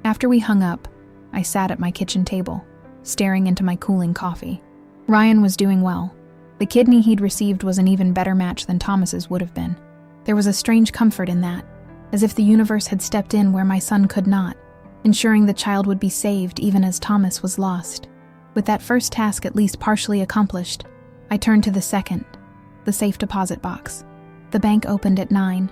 After we hung up, I sat at my kitchen table, staring into my cooling coffee. Ryan was doing well. The kidney he'd received was an even better match than Thomas's would have been. There was a strange comfort in that, as if the universe had stepped in where my son could not, ensuring the child would be saved even as Thomas was lost. With that first task at least partially accomplished, I turned to the second, the safe deposit box. The bank opened at 9.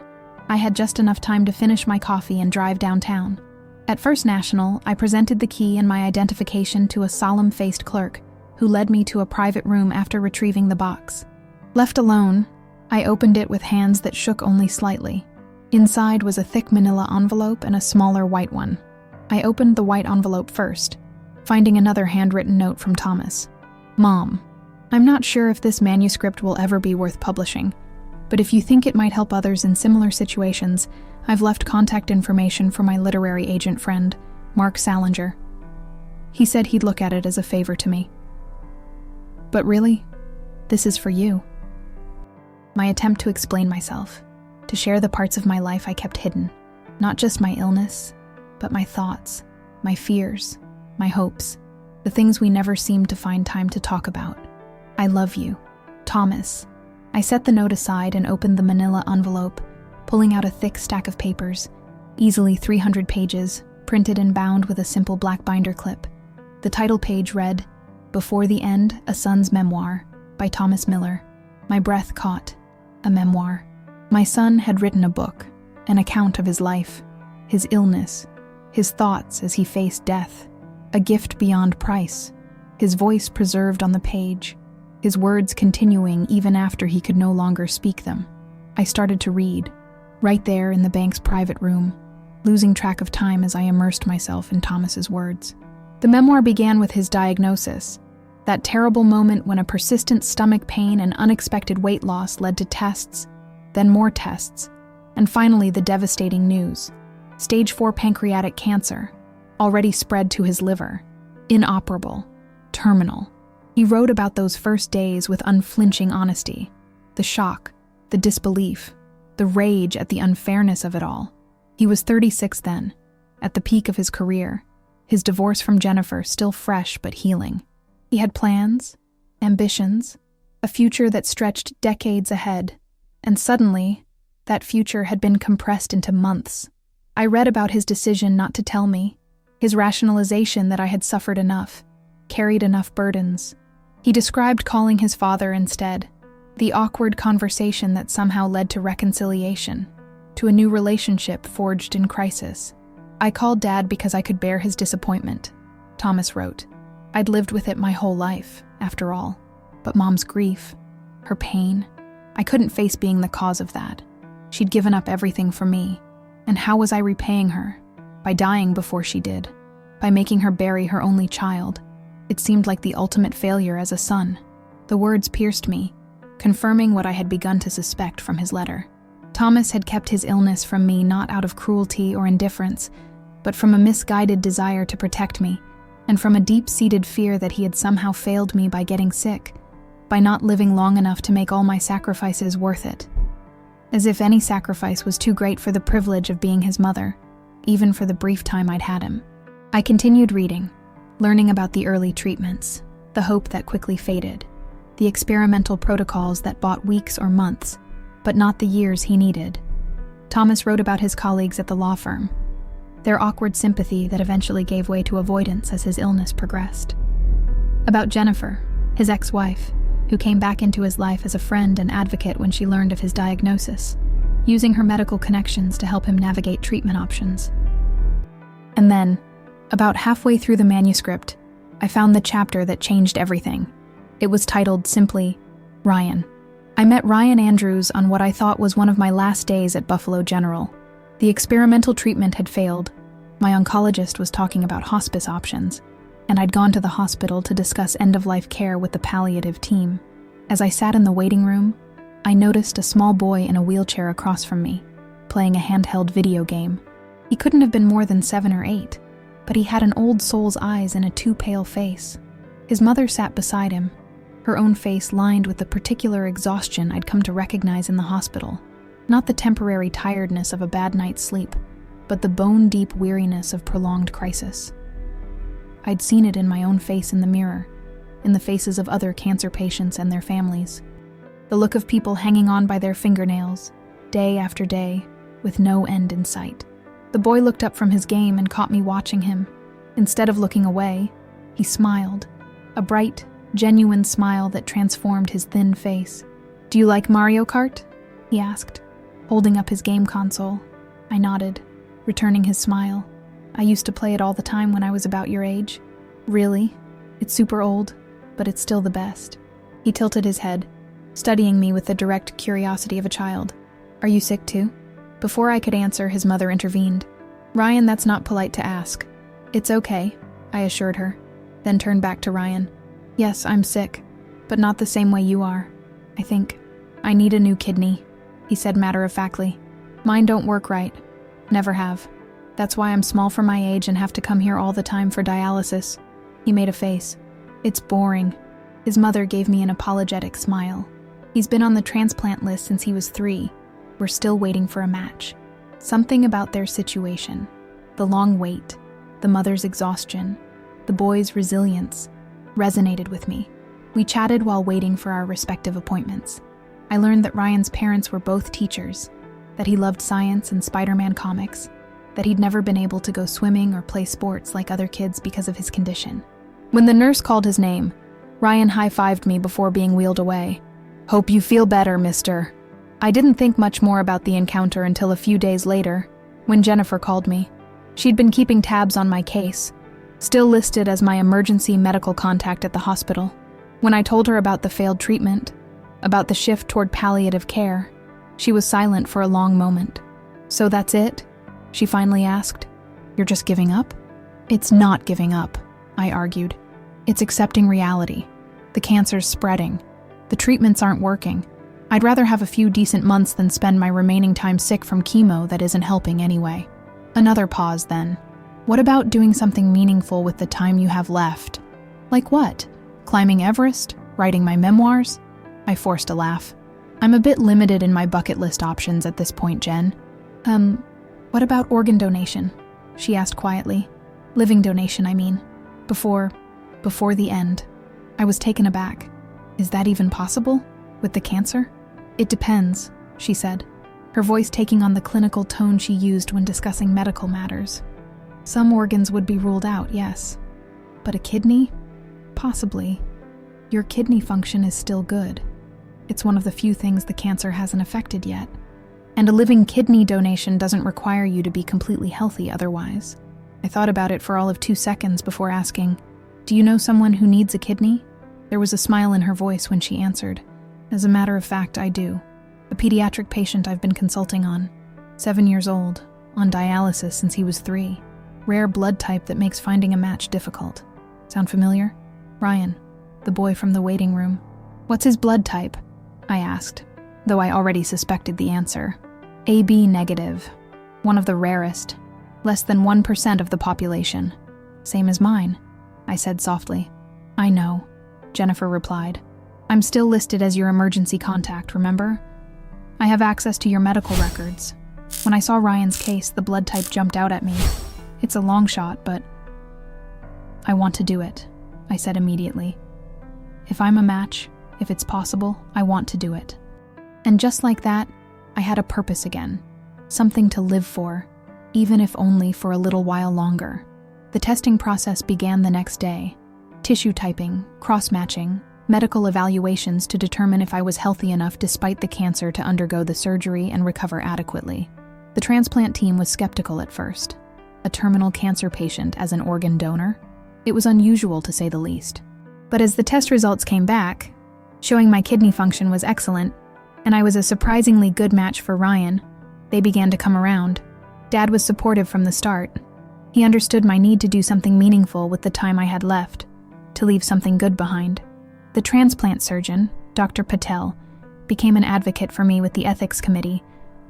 I had just enough time to finish my coffee and drive downtown. At First National, I presented the key and my identification to a solemn-faced clerk who led me to a private room after retrieving the box. Left alone, I opened it with hands that shook only slightly. Inside was a thick manila envelope and a smaller white one. I opened the white envelope first, finding another handwritten note from Thomas. "Mom, I'm not sure if this manuscript will ever be worth publishing, but if you think it might help others in similar situations, I've left contact information for my literary agent friend, Mark Salinger. He said he'd look at it as a favor to me. But really, this is for you." My attempt to explain myself, to share the parts of my life I kept hidden, not just my illness, but my thoughts, my fears, my hopes, the things we never seemed to find time to talk about. "I love you, Thomas." I set the note aside and opened the manila envelope, pulling out a thick stack of papers, easily 300 pages, printed and bound with a simple black binder clip. The title page read, "Before the End, A Son's Memoir," by Thomas Miller. My breath caught. A memoir. My son had written a book, an account of his life, his illness, his thoughts as he faced death, a gift beyond price, his voice preserved on the page, his words continuing even after he could no longer speak them. I started to read, right there in the bank's private room, losing track of time as I immersed myself in Thomas's words. The memoir began with his diagnosis, that terrible moment when a persistent stomach pain and unexpected weight loss led to tests, then more tests, and finally the devastating news: stage 4 pancreatic cancer, already spread to his liver, inoperable, terminal. He wrote about those first days with unflinching honesty, the shock, the disbelief, the rage at the unfairness of it all. He was 36 then, at the peak of his career, his divorce from Jennifer still fresh but healing. He had plans, ambitions, a future that stretched decades ahead, and suddenly, that future had been compressed into months. I read about his decision not to tell me, his rationalization that I had suffered enough, carried enough burdens. He described calling his father instead, the awkward conversation that somehow led to reconciliation, to a new relationship forged in crisis. I called Dad because I could bear his disappointment, Thomas wrote. I'd lived with it my whole life, after all. But Mom's grief, her pain, I couldn't face being the cause of that. She'd given up everything for me, and how was I repaying her? By dying before she did, by making her bury her only child. It seemed like the ultimate failure as a son. The words pierced me, confirming what I had begun to suspect from his letter. Thomas had kept his illness from me not out of cruelty or indifference, but from a misguided desire to protect me, and from a deep-seated fear that he had somehow failed me by getting sick, by not living long enough to make all my sacrifices worth it. As if any sacrifice was too great for the privilege of being his mother, even for the brief time I'd had him. I continued reading, learning about the early treatments, the hope that quickly faded, the experimental protocols that bought weeks or months, but not the years he needed. Thomas wrote about his colleagues at the law firm, their awkward sympathy that eventually gave way to avoidance as his illness progressed. About Jennifer, his ex-wife, who came back into his life as a friend and advocate when she learned of his diagnosis, using her medical connections to help him navigate treatment options. And then, about halfway through the manuscript, I found the chapter that changed everything. It was titled simply, Ryan. I met Ryan Andrews on what I thought was one of my last days at Buffalo General. The experimental treatment had failed. My oncologist was talking about hospice options, and I'd gone to the hospital to discuss end-of-life care with the palliative team. As I sat in the waiting room, I noticed a small boy in a wheelchair across from me, playing a handheld video game. He couldn't have been more than 7 or 8, but he had an old soul's eyes and a too pale face. His mother sat beside him, her own face lined with the particular exhaustion I'd come to recognize in the hospital. Not the temporary tiredness of a bad night's sleep, but the bone-deep weariness of prolonged crisis. I'd seen it in my own face in the mirror, in the faces of other cancer patients and their families. The look of people hanging on by their fingernails, day after day, with no end in sight. The boy looked up from his game and caught me watching him. Instead of looking away, he smiled, a bright, genuine smile that transformed his thin face. "Do you like Mario Kart?" he asked, holding up his game console. I nodded, returning his smile. "I used to play it all the time when I was about your age." "Really? It's super old, but it's still the best." He tilted his head, studying me with the direct curiosity of a child. "Are you sick too?" Before I could answer, his mother intervened. "Ryan, that's not polite to ask." "It's okay," I assured her, then turned back to Ryan. "Yes, I'm sick, but not the same way you are, I think. I need a new kidney," he said matter-of-factly. "Mine don't work right. Never have. That's why I'm small for my age and have to come here all the time for dialysis." He made a face. "It's boring." His mother gave me an apologetic smile. "He's been on the transplant list since he was 3. We're still waiting for a match." Something about their situation, the long wait, the mother's exhaustion, the boy's resilience, resonated with me. We chatted while waiting for our respective appointments. I learned that Ryan's parents were both teachers, that he loved science and Spider-Man comics, that he'd never been able to go swimming or play sports like other kids because of his condition. When the nurse called his name, Ryan high-fived me before being wheeled away. "Hope you feel better, mister." I didn't think much more about the encounter until a few days later, when Jennifer called me. She'd been keeping tabs on my case, still listed as my emergency medical contact at the hospital. When I told her about the failed treatment, about the shift toward palliative care, she was silent for a long moment. "So that's it?" she finally asked. "You're just giving up?" "It's not giving up," I argued. "It's accepting reality. The cancer's spreading. The treatments aren't working. I'd rather have a few decent months than spend my remaining time sick from chemo that isn't helping anyway." Another pause then. "What about doing something meaningful with the time you have left?" "Like what? Climbing Everest? Writing my memoirs?" I forced a laugh. "I'm a bit limited in my bucket list options at this point, Jen." What about organ donation?" she asked quietly. "Living donation, I mean. Before the end." I was taken aback. "Is that even possible? With the cancer?" "It depends," she said, her voice taking on the clinical tone she used when discussing medical matters. "Some organs would be ruled out, yes. But a kidney? Possibly. Your kidney function is still good. It's one of the few things the cancer hasn't affected yet. And a living kidney donation doesn't require you to be completely healthy otherwise." I thought about it for all of 2 seconds before asking, "Do you know someone who needs a kidney?" There was a smile in her voice when she answered. "As a matter of fact, I do. A pediatric patient I've been consulting on. 7 years old, on dialysis since he was 3. Rare blood type that makes finding a match difficult. Sound familiar?" "Ryan, the boy from the waiting room." "What's his blood type?" I asked, though I already suspected the answer. "AB negative. One of the rarest. Less than 1% of the population. Same as mine," I said softly. "I know," Jennifer replied. "I'm still listed as your emergency contact, remember? I have access to your medical records. When I saw Ryan's case, the blood type jumped out at me. It's a long shot, but I want to do it," I said immediately. "If I'm a match, if it's possible, I want to do it." And just like that, I had a purpose again. Something to live for, even if only for a little while longer. The testing process began the next day. Tissue typing, cross-matching, medical evaluations to determine if I was healthy enough despite the cancer to undergo the surgery and recover adequately. The transplant team was skeptical at first. A terminal cancer patient as an organ donor? It was unusual to say the least. But as the test results came back, showing my kidney function was excellent, and I was a surprisingly good match for Ryan, they began to come around. Dad was supportive from the start. He understood my need to do something meaningful with the time I had left, to leave something good behind. The transplant surgeon, Dr. Patel, became an advocate for me with the ethics committee,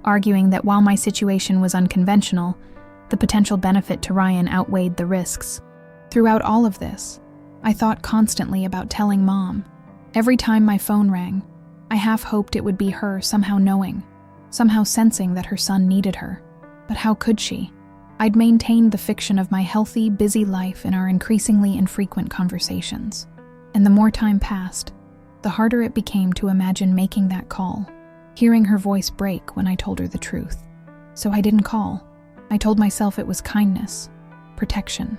arguing that while my situation was unconventional, the potential benefit to Ryan outweighed the risks. Throughout all of this, I thought constantly about telling Mom. Every time my phone rang, I half hoped it would be her somehow knowing, somehow sensing that her son needed her. But how could she? I'd maintained the fiction of my healthy, busy life in our increasingly infrequent conversations. And the more time passed, the harder it became to imagine making that call, hearing her voice break when I told her the truth. So I didn't call. I told myself it was kindness, protection.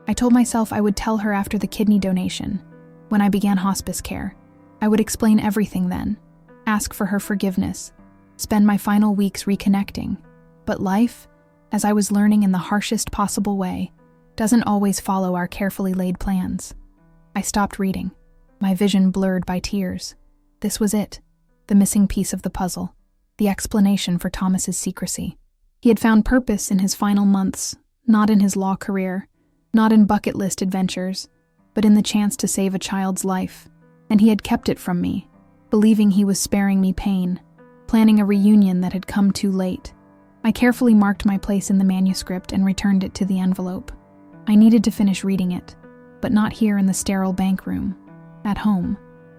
I told myself I would tell her after the kidney donation, when I began hospice care. I would explain everything then, ask for her forgiveness, spend my final weeks reconnecting. But life, as I was learning in the harshest possible way, doesn't always follow our carefully laid plans. I stopped reading, my vision blurred by tears. This was it, the missing piece of the puzzle, the explanation for Thomas's secrecy. He had found purpose in his final months, not in his law career, not in bucket list adventures, but in the chance to save a child's life. And he had kept it from me, believing he was sparing me pain, planning a reunion that had come too late. I carefully marked my place in the manuscript and returned it to the envelope. I needed to finish reading it, but not here in the sterile bank room, at home,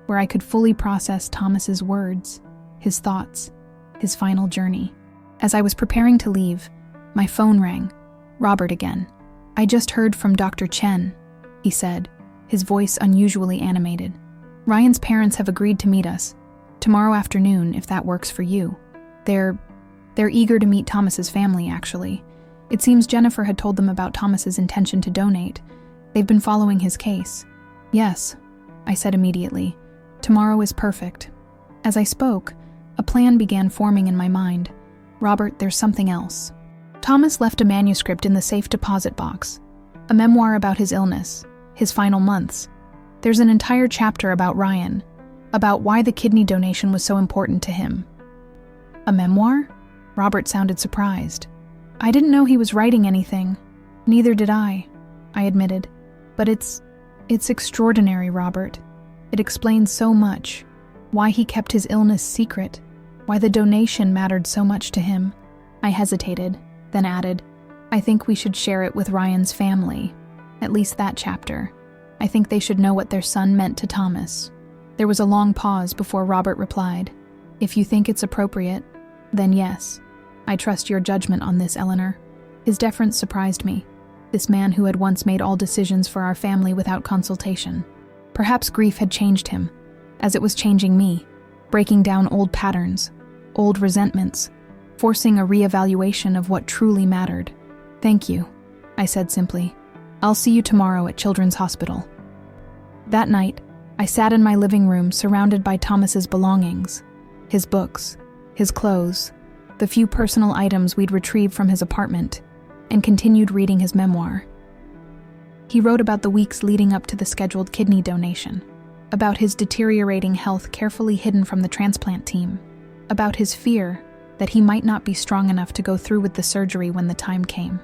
where I could fully process Thomas's words, his thoughts, his final journey. As I was preparing to leave, my phone rang. Robert again. "I just heard from Dr. Chen," he said, his voice unusually animated. "Ryan's parents have agreed to meet us, tomorrow afternoon if that works for you. They're eager to meet Thomas's family, actually. It seems Jennifer had told them about Thomas's intention to donate. They've been following his case." "Yes," I said immediately. "Tomorrow is perfect." As I spoke, a plan began forming in my mind. "Robert, there's something else." Thomas left a manuscript in the safe deposit box, a memoir about his illness, his final months. There's an entire chapter about Ryan, about why the kidney donation was so important to him. A memoir? Robert sounded surprised. I didn't know he was writing anything. Neither did I admitted. But it's extraordinary, Robert. It explains so much. Why he kept his illness secret. Why the donation mattered so much to him. I hesitated, then added, I think we should share it with Ryan's family. At least that chapter. I think they should know what their son meant to Thomas. There was a long pause before Robert replied, If you think it's appropriate, then yes. I trust your judgment on this, Eleanor. His deference surprised me. This man who had once made all decisions for our family without consultation. Perhaps grief had changed him, as it was changing me, breaking down old patterns, old resentments, forcing a reevaluation of what truly mattered. Thank you, I said simply. I'll see you tomorrow at Children's Hospital. That night, I sat in my living room surrounded by Thomas's belongings, his books, his clothes, the few personal items we'd retrieved from his apartment, and continued reading his memoir. He wrote about the weeks leading up to the scheduled kidney donation, about his deteriorating health carefully hidden from the transplant team, about his fear that he might not be strong enough to go through with the surgery when the time came.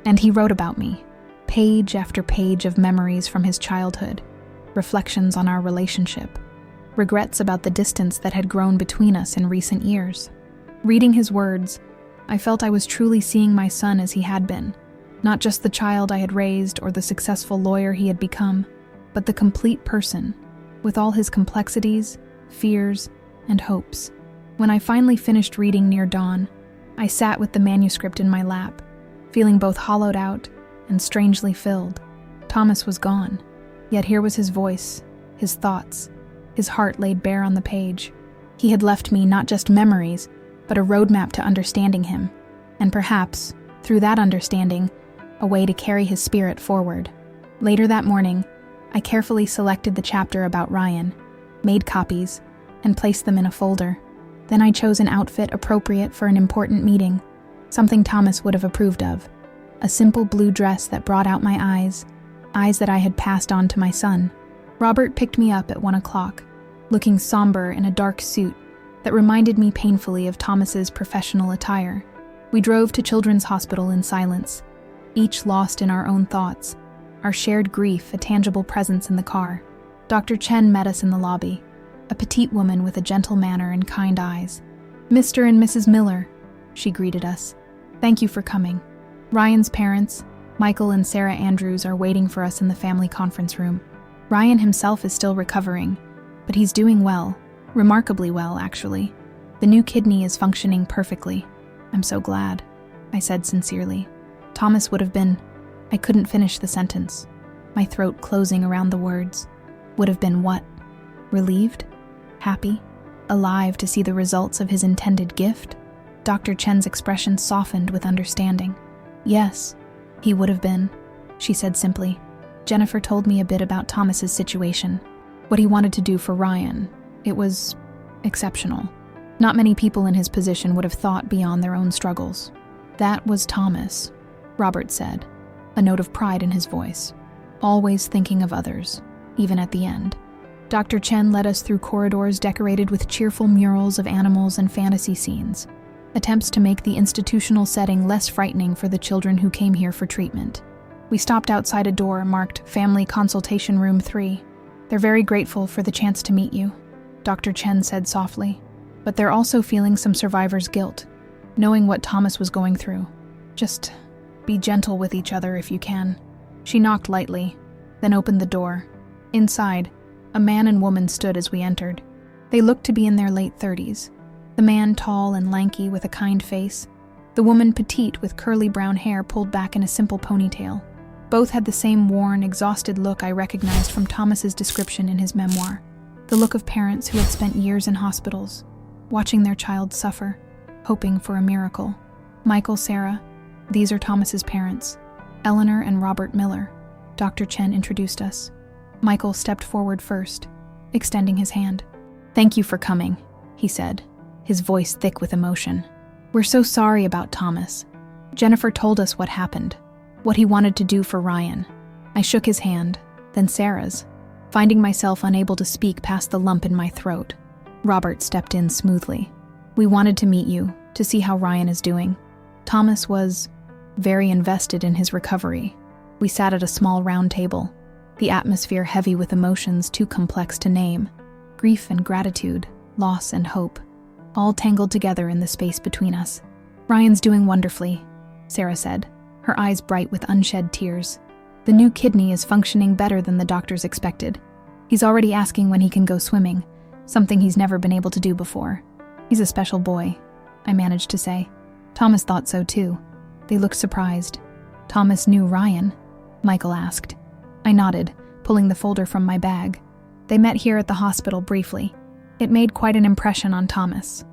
And he wrote about me, page after page of memories from his childhood, reflections on our relationship, regrets about the distance that had grown between us in recent years. Reading his words, I felt I was truly seeing my son as he had been, not just the child I had raised or the successful lawyer he had become, but the complete person, with all his complexities, fears, and hopes. When I finally finished reading near dawn, I sat with the manuscript in my lap, feeling both hollowed out and strangely filled. Thomas was gone, yet here was his voice, his thoughts, his heart laid bare on the page. He had left me not just memories, but a roadmap to understanding him, and perhaps, through that understanding, a way to carry his spirit forward. Later that morning, I carefully selected the chapter about Ryan, made copies, and placed them in a folder. Then I chose an outfit appropriate for an important meeting, something Thomas would have approved of. A simple blue dress that brought out my eyes that I had passed on to my son. Robert picked me up at 1 o'clock, looking somber in a dark suit that reminded me painfully of Thomas's professional attire. We drove to Children's Hospital in silence, each lost in our own thoughts, our shared grief a tangible presence in the car. Dr. Chen met us in the lobby, a petite woman with a gentle manner and kind eyes. Mr. and Mrs. Miller, she greeted us. Thank you for coming. Ryan's parents, Michael and Sarah Andrews, are waiting for us in the family conference room. Ryan himself is still recovering, but he's doing well. Remarkably well, actually. The new kidney is functioning perfectly. I'm so glad, I said sincerely. Thomas would have been... I couldn't finish the sentence, my throat closing around the words. Would have been what? Relieved? Happy? Alive to see the results of his intended gift? Dr. Chen's expression softened with understanding. Yes, he would have been, she said simply. Jennifer told me a bit about Thomas's situation, what he wanted to do for Ryan. It was exceptional. Not many people in his position would have thought beyond their own struggles. That was Thomas, Robert said, a note of pride in his voice. Always thinking of others, even at the end. Dr. Chen led us through corridors decorated with cheerful murals of animals and fantasy scenes, attempts to make the institutional setting less frightening for the children who came here for treatment. We stopped outside a door marked Family Consultation Room 3. They're very grateful for the chance to meet you, Dr. Chen said softly, but they're also feeling some survivor's guilt, knowing what Thomas was going through. Just be gentle with each other if you can. She knocked lightly, then opened the door. Inside, a man and woman stood as we entered. They looked to be in their late 30s. The man tall and lanky with a kind face, the woman petite with curly brown hair pulled back in a simple ponytail. Both had the same worn, exhausted look I recognized from Thomas's description in his memoir. The look of parents who had spent years in hospitals, watching their child suffer, hoping for a miracle. Michael, Sarah, these are Thomas's parents, Eleanor and Robert Miller. Dr. Chen introduced us. Michael stepped forward first, extending his hand. Thank you for coming, he said, his voice thick with emotion. We're so sorry about Thomas. Jennifer told us what happened, what he wanted to do for Ryan. I shook his hand, then Sarah's. finding myself unable to speak past the lump in my throat. Robert stepped in smoothly. "We wanted to meet you, to see how Ryan is doing." Thomas was very invested in his recovery. We sat at a small round table, the atmosphere heavy with emotions too complex to name. Grief and gratitude, loss and hope, all tangled together in the space between us. "Ryan's doing wonderfully," Sarah said, her eyes bright with unshed tears. "The new kidney is functioning better than the doctors expected. He's already asking when he can go swimming, something he's never been able to do before. He's a special boy," I managed to say. Thomas thought so too. They looked surprised. "Thomas knew Ryan?" Michael asked. I nodded, pulling the folder from my bag. "They met here at the hospital briefly. It made quite an impression on Thomas."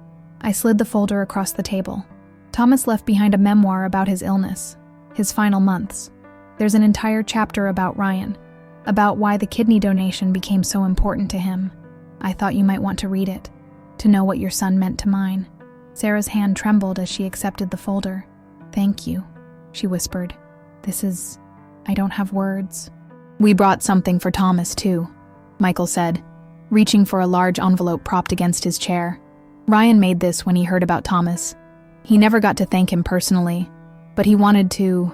I slid the folder across the table. Thomas left behind a memoir about his illness, his final months. There's an entire chapter about Ryan, about why the kidney donation became so important to him. I thought you might want to read it, to know what your son meant to mine. Sarah's hand trembled as she accepted the folder. "Thank you," she whispered. I don't have words." "We brought something for Thomas, too," Michael said, reaching for a large envelope propped against his chair. "Ryan made this when he heard about Thomas. He never got to thank him personally, but he wanted to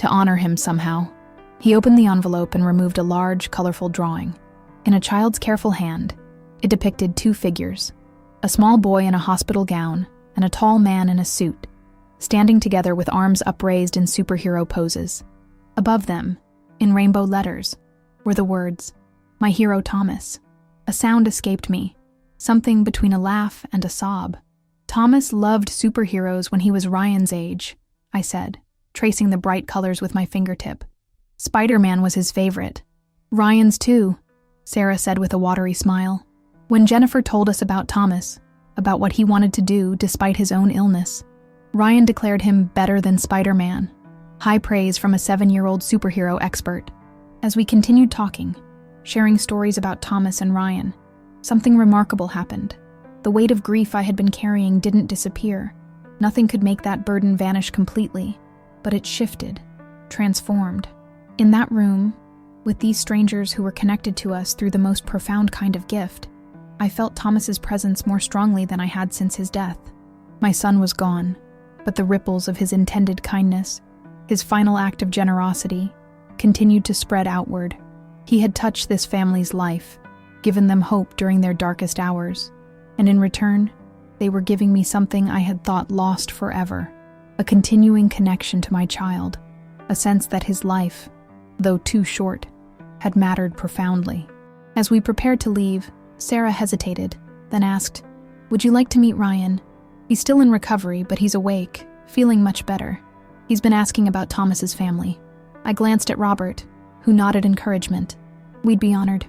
honor him somehow." He opened the envelope and removed a large, colorful drawing. In a child's careful hand, it depicted two figures, a small boy in a hospital gown and a tall man in a suit, standing together with arms upraised in superhero poses. Above them, in rainbow letters, were the words, "My hero Thomas." A sound escaped me, something between a laugh and a sob. "Thomas loved superheroes when he was Ryan's age," I said, tracing the bright colors with my fingertip. "Spider-Man was his favorite. Ryan's too," Sarah said with a watery smile. When Jennifer told us about Thomas, about what he wanted to do despite his own illness, Ryan declared him better than Spider-Man. High praise from a 7-year-old superhero expert. As we continued talking, sharing stories about Thomas and Ryan, something remarkable happened. The weight of grief I had been carrying didn't disappear. Nothing could make that burden vanish completely, but it shifted, transformed. In that room, with these strangers who were connected to us through the most profound kind of gift, I felt Thomas's presence more strongly than I had since his death. My son was gone, but the ripples of his intended kindness, his final act of generosity, continued to spread outward. He had touched this family's life, given them hope during their darkest hours, and in return, they were giving me something I had thought lost forever, a continuing connection to my child, a sense that his life, though too short, had mattered profoundly. As we prepared to leave, Sarah hesitated, then asked, "Would you like to meet Ryan? He's still in recovery, but he's awake, feeling much better. He's been asking about Thomas's family." I glanced at Robert, who nodded encouragement. "We'd be honored,"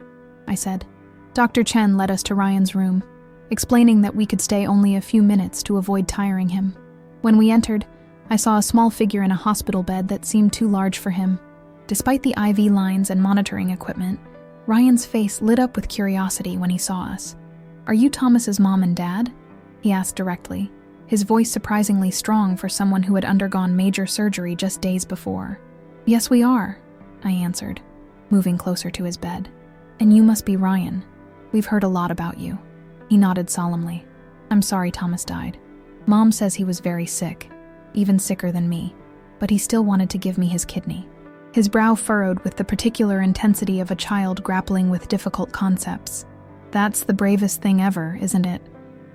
I said. Dr. Chen led us to Ryan's room, explaining that we could stay only a few minutes to avoid tiring him. When we entered, I saw a small figure in a hospital bed that seemed too large for him. Despite the IV lines and monitoring equipment, Ryan's face lit up with curiosity when he saw us. "Are you Thomas's mom and dad?" he asked directly, his voice surprisingly strong for someone who had undergone major surgery just days before. "Yes, we are," I answered, moving closer to his bed. "And you must be Ryan. We've heard a lot about you." He nodded solemnly. "I'm sorry Thomas died. Mom says he was very sick, even sicker than me, but he still wanted to give me his kidney." His brow furrowed with the particular intensity of a child grappling with difficult concepts. That's the bravest thing ever, isn't it?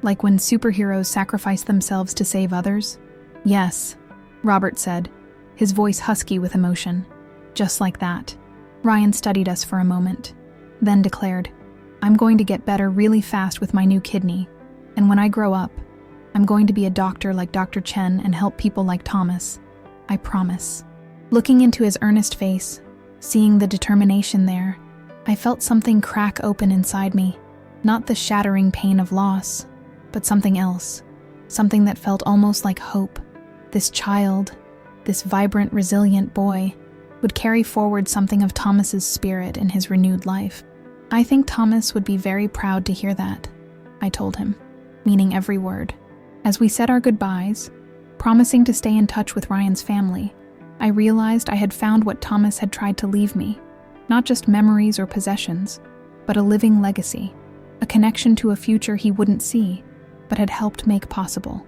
Like when superheroes sacrifice themselves to save others? "Yes," Robert said, his voice husky with emotion. "Just like that." Ryan studied us for a moment, then declared, "I'm going to get better really fast with my new kidney, and when I grow up, I'm going to be a doctor like Dr. Chen and help people like Thomas. I promise." Looking into his earnest face, seeing the determination there, I felt something crack open inside me. Not the shattering pain of loss, but something else. Something that felt almost like hope. This child, this vibrant, resilient boy, would carry forward something of Thomas's spirit in his renewed life. "I think Thomas would be very proud to hear that," I told him, meaning every word. As we said our goodbyes, promising to stay in touch with Ryan's family, I realized I had found what Thomas had tried to leave me, not just memories or possessions, but a living legacy, a connection to a future he wouldn't see, but had helped make possible.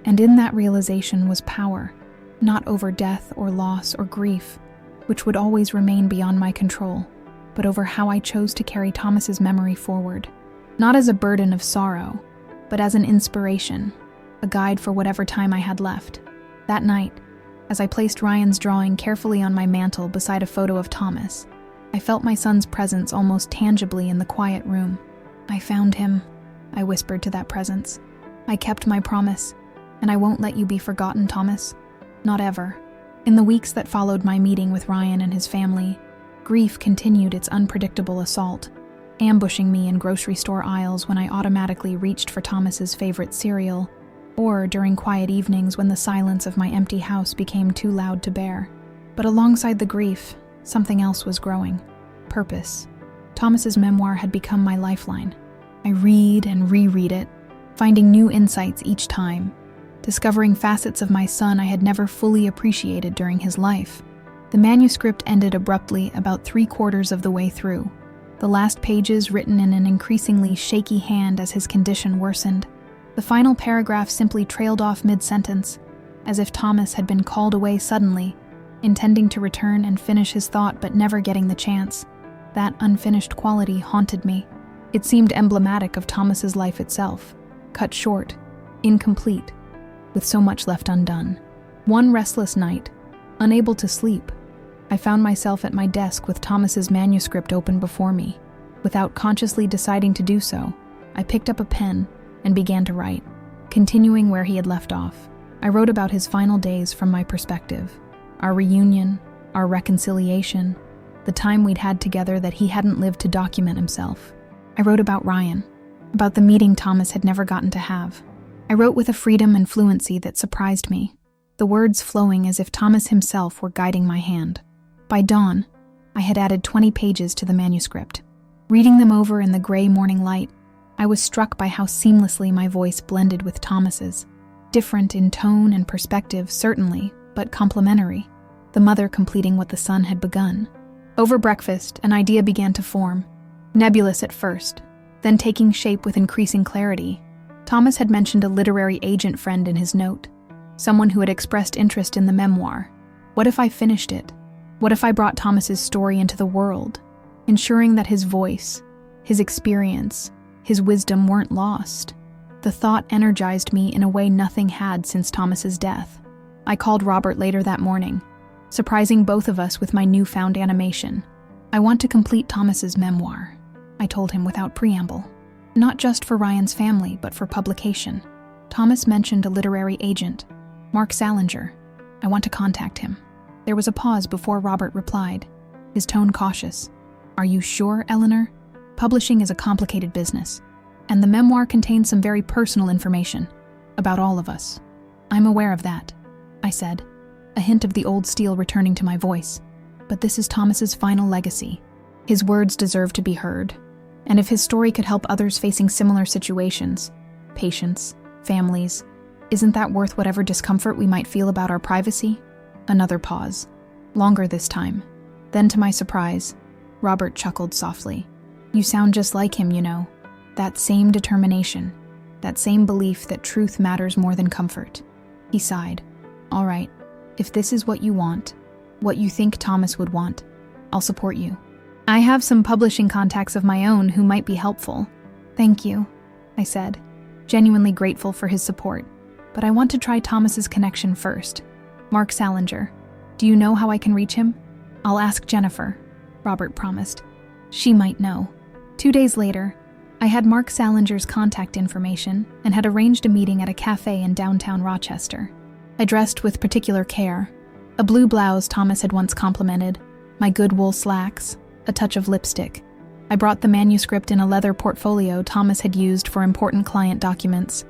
And in that realization was power, not over death or loss or grief, which would always remain beyond my control, but over how I chose to carry Thomas's memory forward, not as a burden of sorrow, but as an inspiration, a guide for whatever time I had left. That night, as I placed Ryan's drawing carefully on my mantle beside a photo of Thomas, I felt my son's presence almost tangibly in the quiet room. "I found him," I whispered to that presence. "I kept my promise, and I won't let you be forgotten, Thomas. Not ever." In the weeks that followed my meeting with Ryan and his family, grief continued its unpredictable assault, ambushing me in grocery store aisles when I automatically reached for Thomas's favorite cereal, or during quiet evenings when the silence of my empty house became too loud to bear. But alongside the grief, something else was growing. Purpose. Thomas's memoir had become my lifeline. I read and reread it, finding new insights each time, discovering facets of my son I had never fully appreciated during his life. The manuscript ended abruptly about 3/4 of the way through, the last pages written in an increasingly shaky hand as his condition worsened. The final paragraph simply trailed off mid-sentence, as if Thomas had been called away suddenly, intending to return and finish his thought but never getting the chance. That unfinished quality haunted me. It seemed emblematic of Thomas's life itself, cut short, incomplete, with so much left undone. One restless night, unable to sleep, I found myself at my desk with Thomas's manuscript open before me. Without consciously deciding to do so, I picked up a pen and began to write, continuing where he had left off. I wrote about his final days from my perspective, our reunion, our reconciliation, the time we'd had together that he hadn't lived to document himself. I wrote about Ryan, about the meeting Thomas had never gotten to have. I wrote with a freedom and fluency that surprised me, the words flowing as if Thomas himself were guiding my hand. By dawn, I had added 20 pages to the manuscript. Reading them over in the gray morning light, I was struck by how seamlessly my voice blended with Thomas's. Different in tone and perspective, certainly, but complementary, the mother completing what the son had begun. Over breakfast, an idea began to form, nebulous at first, then taking shape with increasing clarity. Thomas had mentioned a literary agent friend in his note, someone who had expressed interest in the memoir. What if I finished it? What if I brought Thomas's story into the world, ensuring that his voice, his experience, his wisdom weren't lost? The thought energized me in a way nothing had since Thomas's death. I called Robert later that morning, surprising both of us with my newfound animation. "I want to complete Thomas's memoir," I told him without preamble. "Not just for Ryan's family, but for publication." Thomas mentioned a literary agent, Mark Salinger. "I want to contact him." There was a pause before Robert replied, his tone cautious. "Are you sure, Eleanor? Publishing is a complicated business, and the memoir contains some very personal information about all of us." "I'm aware of that," I said, a hint of the old steel returning to my voice. "But this is Thomas's final legacy. His words deserve to be heard. And if his story could help others facing similar situations, patients, families, isn't that worth whatever discomfort we might feel about our privacy?" Another pause, longer this time. Then, to my surprise, Robert chuckled softly. "You sound just like him, you know. That same determination, that same belief that truth matters more than comfort." He sighed. "All right, if this is what you want, what you think Thomas would want, I'll support you. I have some publishing contacts of my own who might be helpful." "Thank you," I said, genuinely grateful for his support. "But I want to try Thomas's connection first. Mark Salinger. Do you know how I can reach him?" "I'll ask Jennifer," Robert promised. "She might know." 2 days later, I had Mark Salinger's contact information and had arranged a meeting at a cafe in downtown Rochester. I dressed with particular care. A blue blouse Thomas had once complimented, my good wool slacks, a touch of lipstick. I brought the manuscript in a leather portfolio Thomas had used for important client documents,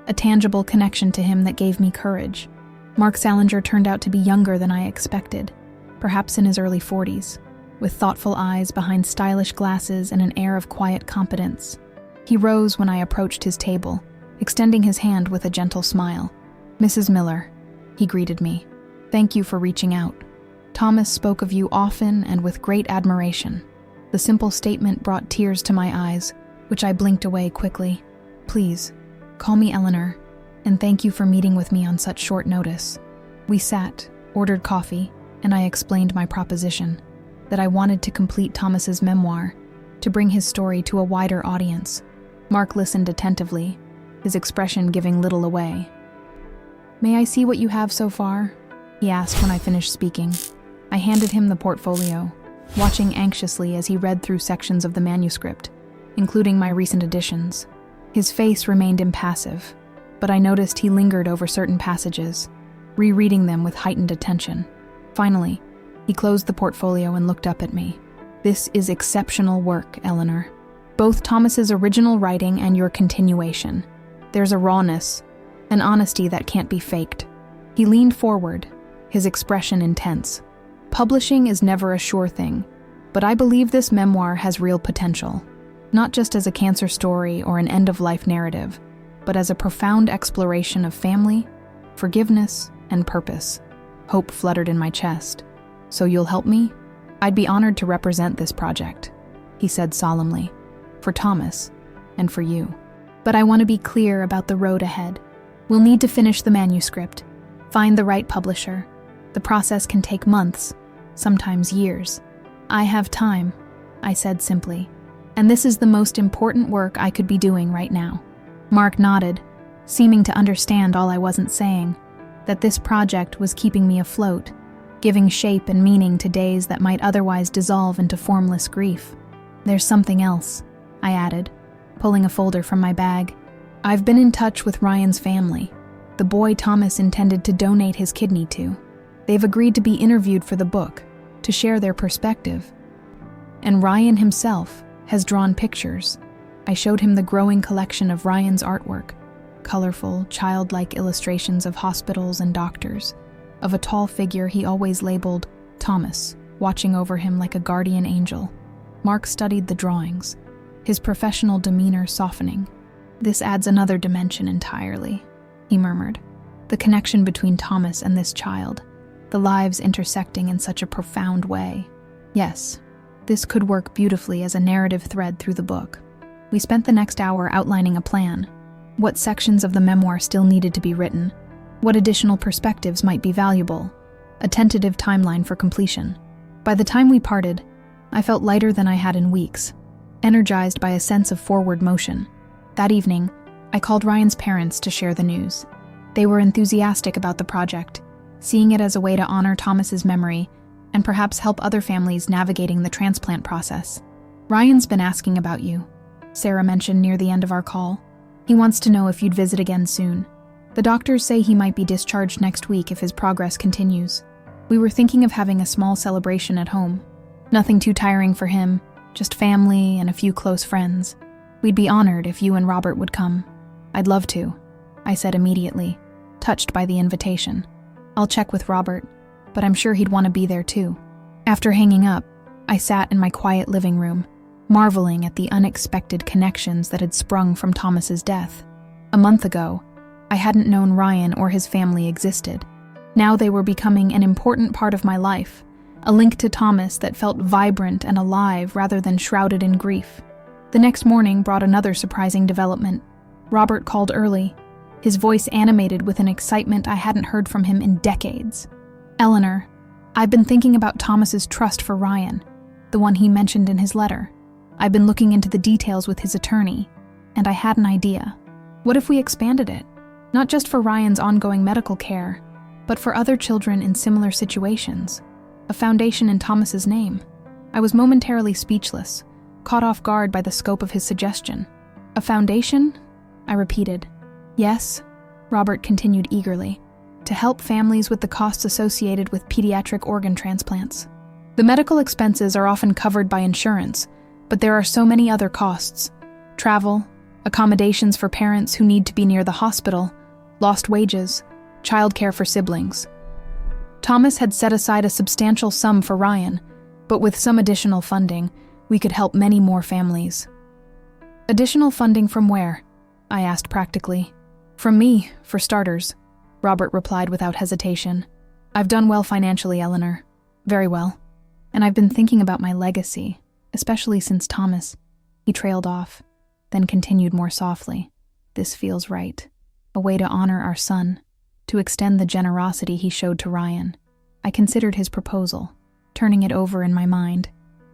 a tangible connection to him that gave me courage. Mark Salinger turned out to be younger than I expected, perhaps in his early 40s, with thoughtful eyes behind stylish glasses and an air of quiet competence. He rose when I approached his table, extending his hand with a gentle smile. "Mrs. Miller," he greeted me. "Thank you for reaching out. Thomas spoke of you often and with great admiration. The simple statement brought tears to my eyes, which I blinked away quickly. Please, call me Eleanor, and thank you for meeting with me on such short notice. We sat, ordered coffee, and I explained my proposition, that I wanted to complete Thomas's memoir, to bring his story to a wider audience. Mark listened attentively, his expression giving little away. May I see what you have so far? He asked when I finished speaking. I handed him the portfolio, watching anxiously as he read through sections of the manuscript, including my recent additions. His face remained impassive, but I noticed he lingered over certain passages, rereading them with heightened attention. Finally, he closed the portfolio and looked up at me. This is exceptional work, Eleanor. Both Thomas's original writing and your continuation. There's a rawness, an honesty that can't be faked. He leaned forward, his expression intense. Publishing is never a sure thing, but I believe this memoir has real potential, not just as a cancer story or an end-of-life narrative, but as a profound exploration of family, forgiveness, and purpose. Hope fluttered in my chest. So you'll help me? I'd be honored to represent this project, he said solemnly, for Thomas and for you. But I want to be clear about the road ahead. We'll need to finish the manuscript, find the right publisher. The process can take months, sometimes years. I have time, I said simply, and this is the most important work I could be doing right now. Mark nodded, seeming to understand all I wasn't saying, that this project was keeping me afloat, giving shape and meaning to days that might otherwise dissolve into formless grief. There's something else, I added, pulling a folder from my bag. I've been in touch with Ryan's family, the boy Thomas intended to donate his kidney to. They've agreed to be interviewed for the book, to share their perspective. And Ryan himself has drawn pictures. I showed him the growing collection of Ryan's artwork, colorful, childlike illustrations of hospitals and doctors, of a tall figure he always labeled Thomas, watching over him like a guardian angel. Mark studied the drawings, his professional demeanor softening. This adds another dimension entirely, he murmured. The connection between Thomas and this child, the lives intersecting in such a profound way. Yes, this could work beautifully as a narrative thread through the book. We spent the next hour outlining a plan, what sections of the memoir still needed to be written, what additional perspectives might be valuable, a tentative timeline for completion. By the time we parted, I felt lighter than I had in weeks, energized by a sense of forward motion. That evening, I called Ryan's parents to share the news. They were enthusiastic about the project, seeing it as a way to honor Thomas's memory and perhaps help other families navigating the transplant process. Ryan's been asking about you, Sarah mentioned near the end of our call. He wants to know if you'd visit again soon. The doctors say he might be discharged next week if his progress continues. We were thinking of having a small celebration at home. Nothing too tiring for him, just family and a few close friends. We'd be honored if you and Robert would come. I'd love to, I said immediately, touched by the invitation. I'll check with Robert, but I'm sure he'd want to be there too. After hanging up, I sat in my quiet living room, marveling at the unexpected connections that had sprung from Thomas's death. A month ago, I hadn't known Ryan or his family existed. Now they were becoming an important part of my life, a link to Thomas that felt vibrant and alive rather than shrouded in grief. The next morning brought another surprising development. Robert called early, his voice animated with an excitement I hadn't heard from him in decades. Eleanor, I've been thinking about Thomas's trust for Ryan, the one he mentioned in his letter. I've been looking into the details with his attorney, and I had an idea. What if we expanded it? Not just for Ryan's ongoing medical care, but for other children in similar situations. A foundation in Thomas's name. I was momentarily speechless, caught off guard by the scope of his suggestion. A foundation? I repeated. Yes, Robert continued eagerly, to help families with the costs associated with pediatric organ transplants. The medical expenses are often covered by insurance, but there are so many other costs. Travel, accommodations for parents who need to be near the hospital, lost wages, childcare for siblings. Thomas had set aside a substantial sum for Ryan, but with some additional funding, we could help many more families. Additional funding from where? I asked practically. From me, for starters, Robert replied without hesitation. I've done well financially, Eleanor. Very well. And I've been thinking about my legacy. especially since Thomas." He trailed off, then continued more softly. "This feels right. A way to honor our son, to extend the generosity he showed to Ryan." I considered his proposal, turning it over in my mind.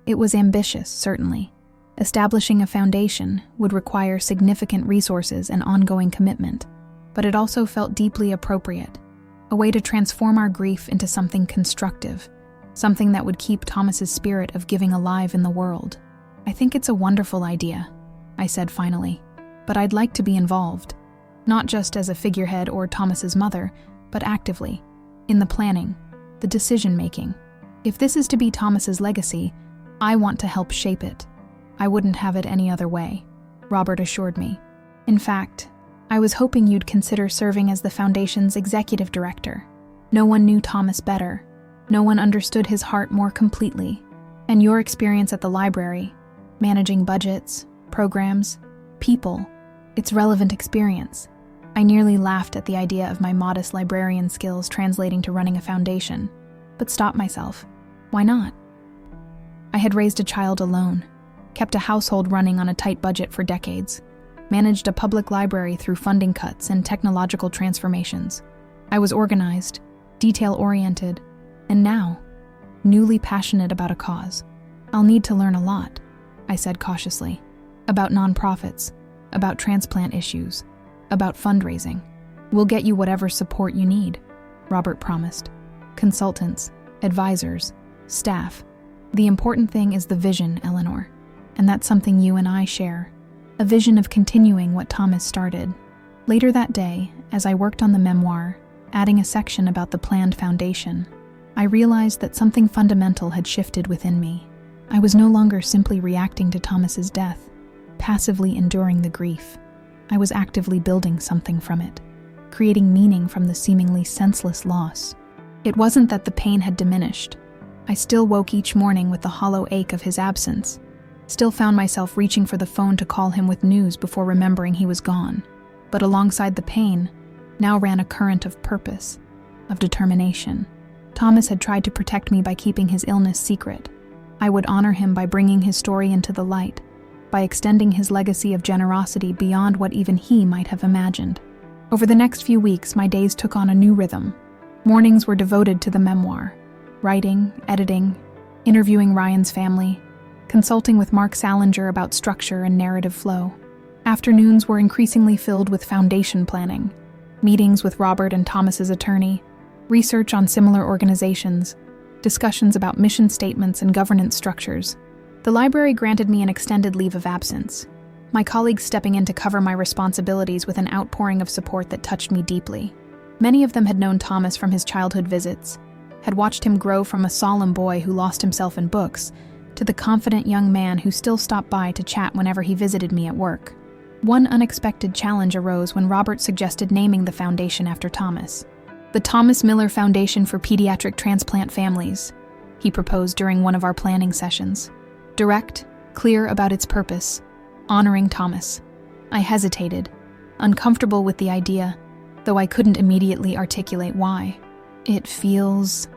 It was ambitious, certainly. Establishing a foundation would require significant resources and ongoing commitment, but it also felt deeply appropriate, a way to transform our grief into something constructive, something that would keep Thomas's spirit of giving alive in the world. "I think it's a wonderful idea," I said finally, "but I'd like to be involved, not just as a figurehead or Thomas's mother, but actively, in the planning, the decision-making. If this is to be Thomas's legacy, I want to help shape it. I wouldn't have it any other way," Robert assured me. "In fact, I was hoping you'd consider serving as the Foundation's executive director. No one knew Thomas better. No one understood his heart more completely. And your experience at the library, managing budgets, programs, people, it's relevant experience." I nearly laughed at the idea of my modest librarian skills translating to running a foundation, but stopped myself. Why not? I had raised a child alone, kept a household running on a tight budget for decades, managed a public library through funding cuts and technological transformations. I was organized, detail-oriented, and now, newly passionate about a cause. "I'll need to learn a lot," I said cautiously, "about nonprofits, about transplant issues, about fundraising. We'll get you whatever support you need," Robert promised. "Consultants, advisors, staff. The important thing is the vision, Eleanor, and that's something you and I share. A vision of continuing what Thomas started." Later that day, as I worked on the memoir, adding a section about the planned foundation, I realized that something fundamental had shifted within me. I was no longer simply reacting to Thomas's death, passively enduring the grief. I was actively building something from it, creating meaning from the seemingly senseless loss. It wasn't that the pain had diminished. I still woke each morning with the hollow ache of his absence, still found myself reaching for the phone to call him with news before remembering he was gone. But alongside the pain, now ran a current of purpose, of determination. Thomas had tried to protect me by keeping his illness secret. I would honor him by bringing his story into the light, by extending his legacy of generosity beyond what even he might have imagined. Over the next few weeks, my days took on a new rhythm. Mornings were devoted to the memoir, writing, editing, interviewing Ryan's family, consulting with Mark Salinger about structure and narrative flow. Afternoons were increasingly filled with foundation planning, meetings with Robert and Thomas's attorney, research on similar organizations, discussions about mission statements and governance structures. The library granted me an extended leave of absence, my colleagues stepping in to cover my responsibilities with an outpouring of support that touched me deeply. Many of them had known Thomas from his childhood visits, had watched him grow from a solemn boy who lost himself in books to the confident young man who still stopped by to chat whenever he visited me at work. One unexpected challenge arose when Robert suggested naming the foundation after Thomas. "The Thomas Miller Foundation for Pediatric Transplant Families," he proposed during one of our planning sessions. Direct, clear about its purpose, honoring Thomas. I hesitated, uncomfortable with the idea, though I couldn't immediately articulate why. "It feels,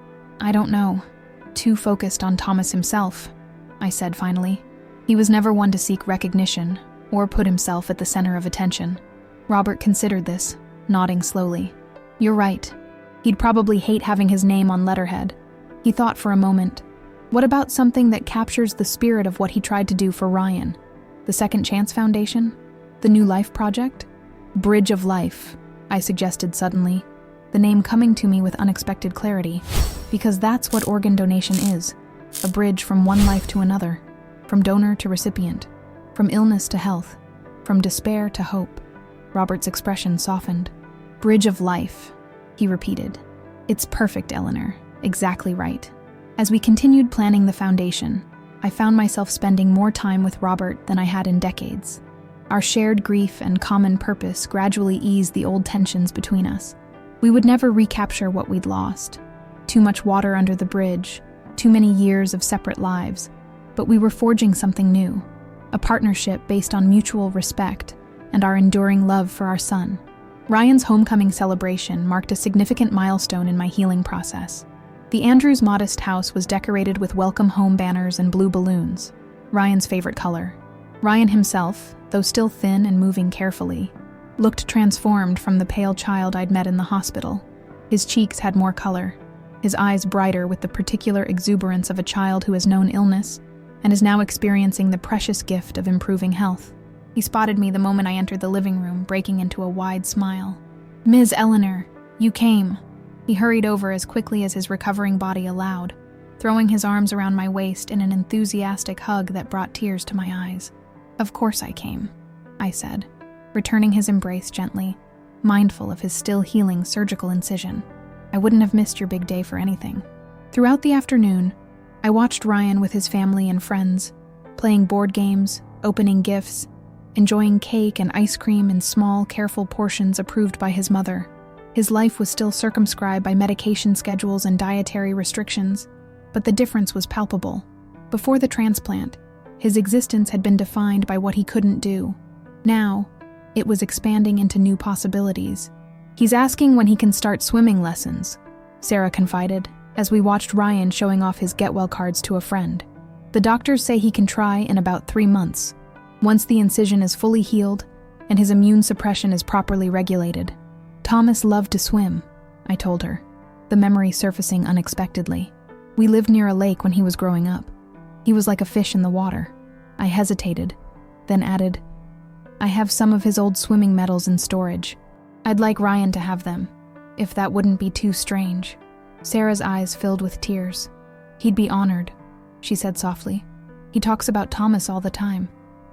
I don't know, too focused on Thomas himself," I said finally. "He was never one to seek recognition or put himself at the center of attention." Robert considered this, nodding slowly. "You're right. He'd probably hate having his name on letterhead." He thought for a moment. "What about something that captures the spirit of what he tried to do for Ryan? The Second Chance Foundation? The New Life Project?" "Bridge of Life," I suggested suddenly, the name coming to me with unexpected clarity, because that's what organ donation is, a bridge from one life to another, from donor to recipient, from illness to health, from despair to hope. Robert's expression softened. "Bridge of Life," he repeated. "It's perfect, Eleanor. Exactly right." As we continued planning the foundation, I found myself spending more time with Robert than I had in decades. Our shared grief and common purpose gradually eased the old tensions between us. We would never recapture what we'd lost. Too much water under the bridge, too many years of separate lives. But we were forging something new, a partnership based on mutual respect and our enduring love for our son. Ryan's homecoming celebration marked a significant milestone in my healing process. The Andrews' modest house was decorated with welcome home banners and blue balloons. Ryan's favorite color. Ryan himself, though still thin and moving carefully, looked transformed from the pale child I'd met in the hospital. His cheeks had more color, his eyes brighter with the particular exuberance of a child who has known illness and is now experiencing the precious gift of improving health. He spotted me the moment I entered the living room, breaking into a wide smile. "Ms. Eleanor, you came." He hurried over as quickly as his recovering body allowed, throwing his arms around my waist in an enthusiastic hug that brought tears to my eyes. "Of course I came," I said, returning his embrace gently, mindful of his still healing surgical incision. "I wouldn't have missed your big day for anything." Throughout the afternoon, I watched Ryan with his family and friends, playing board games, opening gifts, enjoying cake and ice cream in small, careful portions approved by his mother. His life was still circumscribed by medication schedules and dietary restrictions, but the difference was palpable. Before the transplant, his existence had been defined by what he couldn't do. Now, it was expanding into new possibilities. "He's asking when he can start swimming lessons," Sarah confided, as we watched Ryan showing off his get-well cards to a friend. "The doctors say he can try in about 3 months, once the incision is fully healed and his immune suppression is properly regulated." "Thomas loved to swim," I told her, the memory surfacing unexpectedly. "We lived near a lake when he was growing up. He was like a fish in the water." I hesitated, then added, "I have some of his old swimming medals in storage. I'd like Ryan to have them, if that wouldn't be too strange." Sarah's eyes filled with tears. "He'd be honored," she said softly. "He talks about Thomas all the time,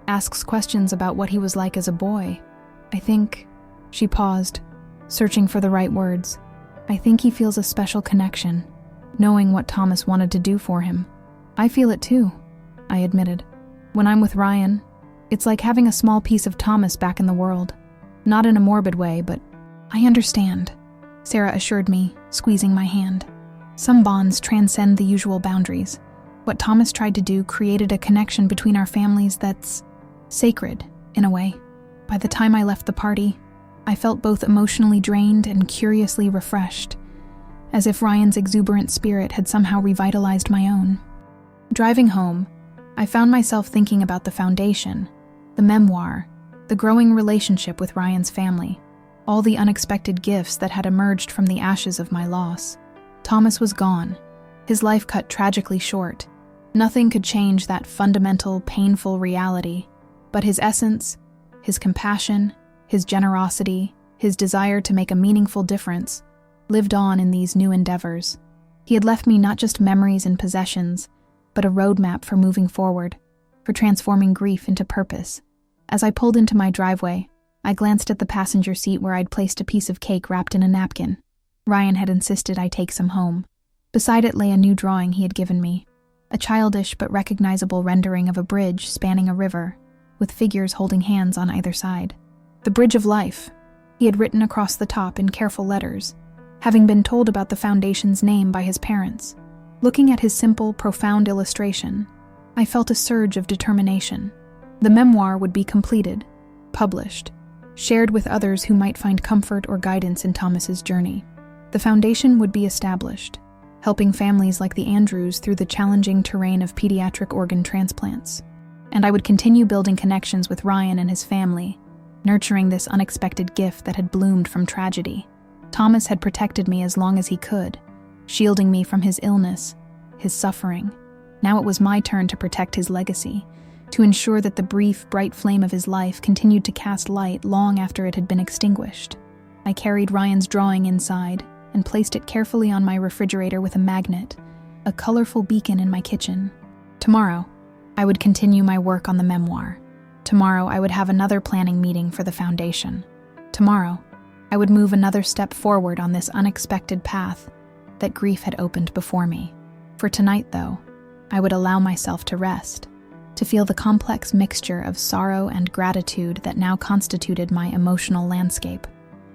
asks questions about what he was like as a boy. I think," she paused, searching for the right words, "I think he feels a special connection, knowing what Thomas wanted to do for him." "I feel it too," I admitted. "When I'm with Ryan, it's like having a small piece of Thomas back in the world. Not in a morbid way, but I understand," Sarah assured me, squeezing my hand. "Some bonds transcend the usual boundaries. What Thomas tried to do created a connection between our families that's sacred, in a way." By the time I left the party, I felt both emotionally drained and curiously refreshed, as if Ryan's exuberant spirit had somehow revitalized my own. Driving home, I found myself thinking about the foundation, the memoir, the growing relationship with Ryan's family, all the unexpected gifts that had emerged from the ashes of my loss. Thomas was gone, his life cut tragically short. Nothing could change that fundamental, painful reality, but his essence, his compassion, his generosity, his desire to make a meaningful difference, lived on in these new endeavors. He had left me not just memories and possessions, but a roadmap for moving forward, for transforming grief into purpose. As I pulled into my driveway, I glanced at the passenger seat where I'd placed a piece of cake wrapped in a napkin. Ryan had insisted I take some home. Beside it lay a new drawing he had given me, a childish but recognizable rendering of a bridge spanning a river, with figures holding hands on either side. "The Bridge of Life," he had written across the top in careful letters, having been told about the foundation's name by his parents. Looking at his simple, profound illustration, I felt a surge of determination. The memoir would be completed, published, shared with others who might find comfort or guidance in Thomas's journey. The foundation would be established, helping families like the Andrews through the challenging terrain of pediatric organ transplants. And I would continue building connections with Ryan and his family, nurturing this unexpected gift that had bloomed from tragedy. Thomas had protected me as long as he could, shielding me from his illness, his suffering. Now it was my turn to protect his legacy, to ensure that the brief, bright flame of his life continued to cast light long after it had been extinguished. I carried Ryan's drawing inside and placed it carefully on my refrigerator with a magnet, a colorful beacon in my kitchen. Tomorrow, I would continue my work on the memoir. Tomorrow, I would have another planning meeting for the foundation. Tomorrow, I would move another step forward on this unexpected path that grief had opened before me. For tonight, though, I would allow myself to rest, to feel the complex mixture of sorrow and gratitude that now constituted my emotional landscape.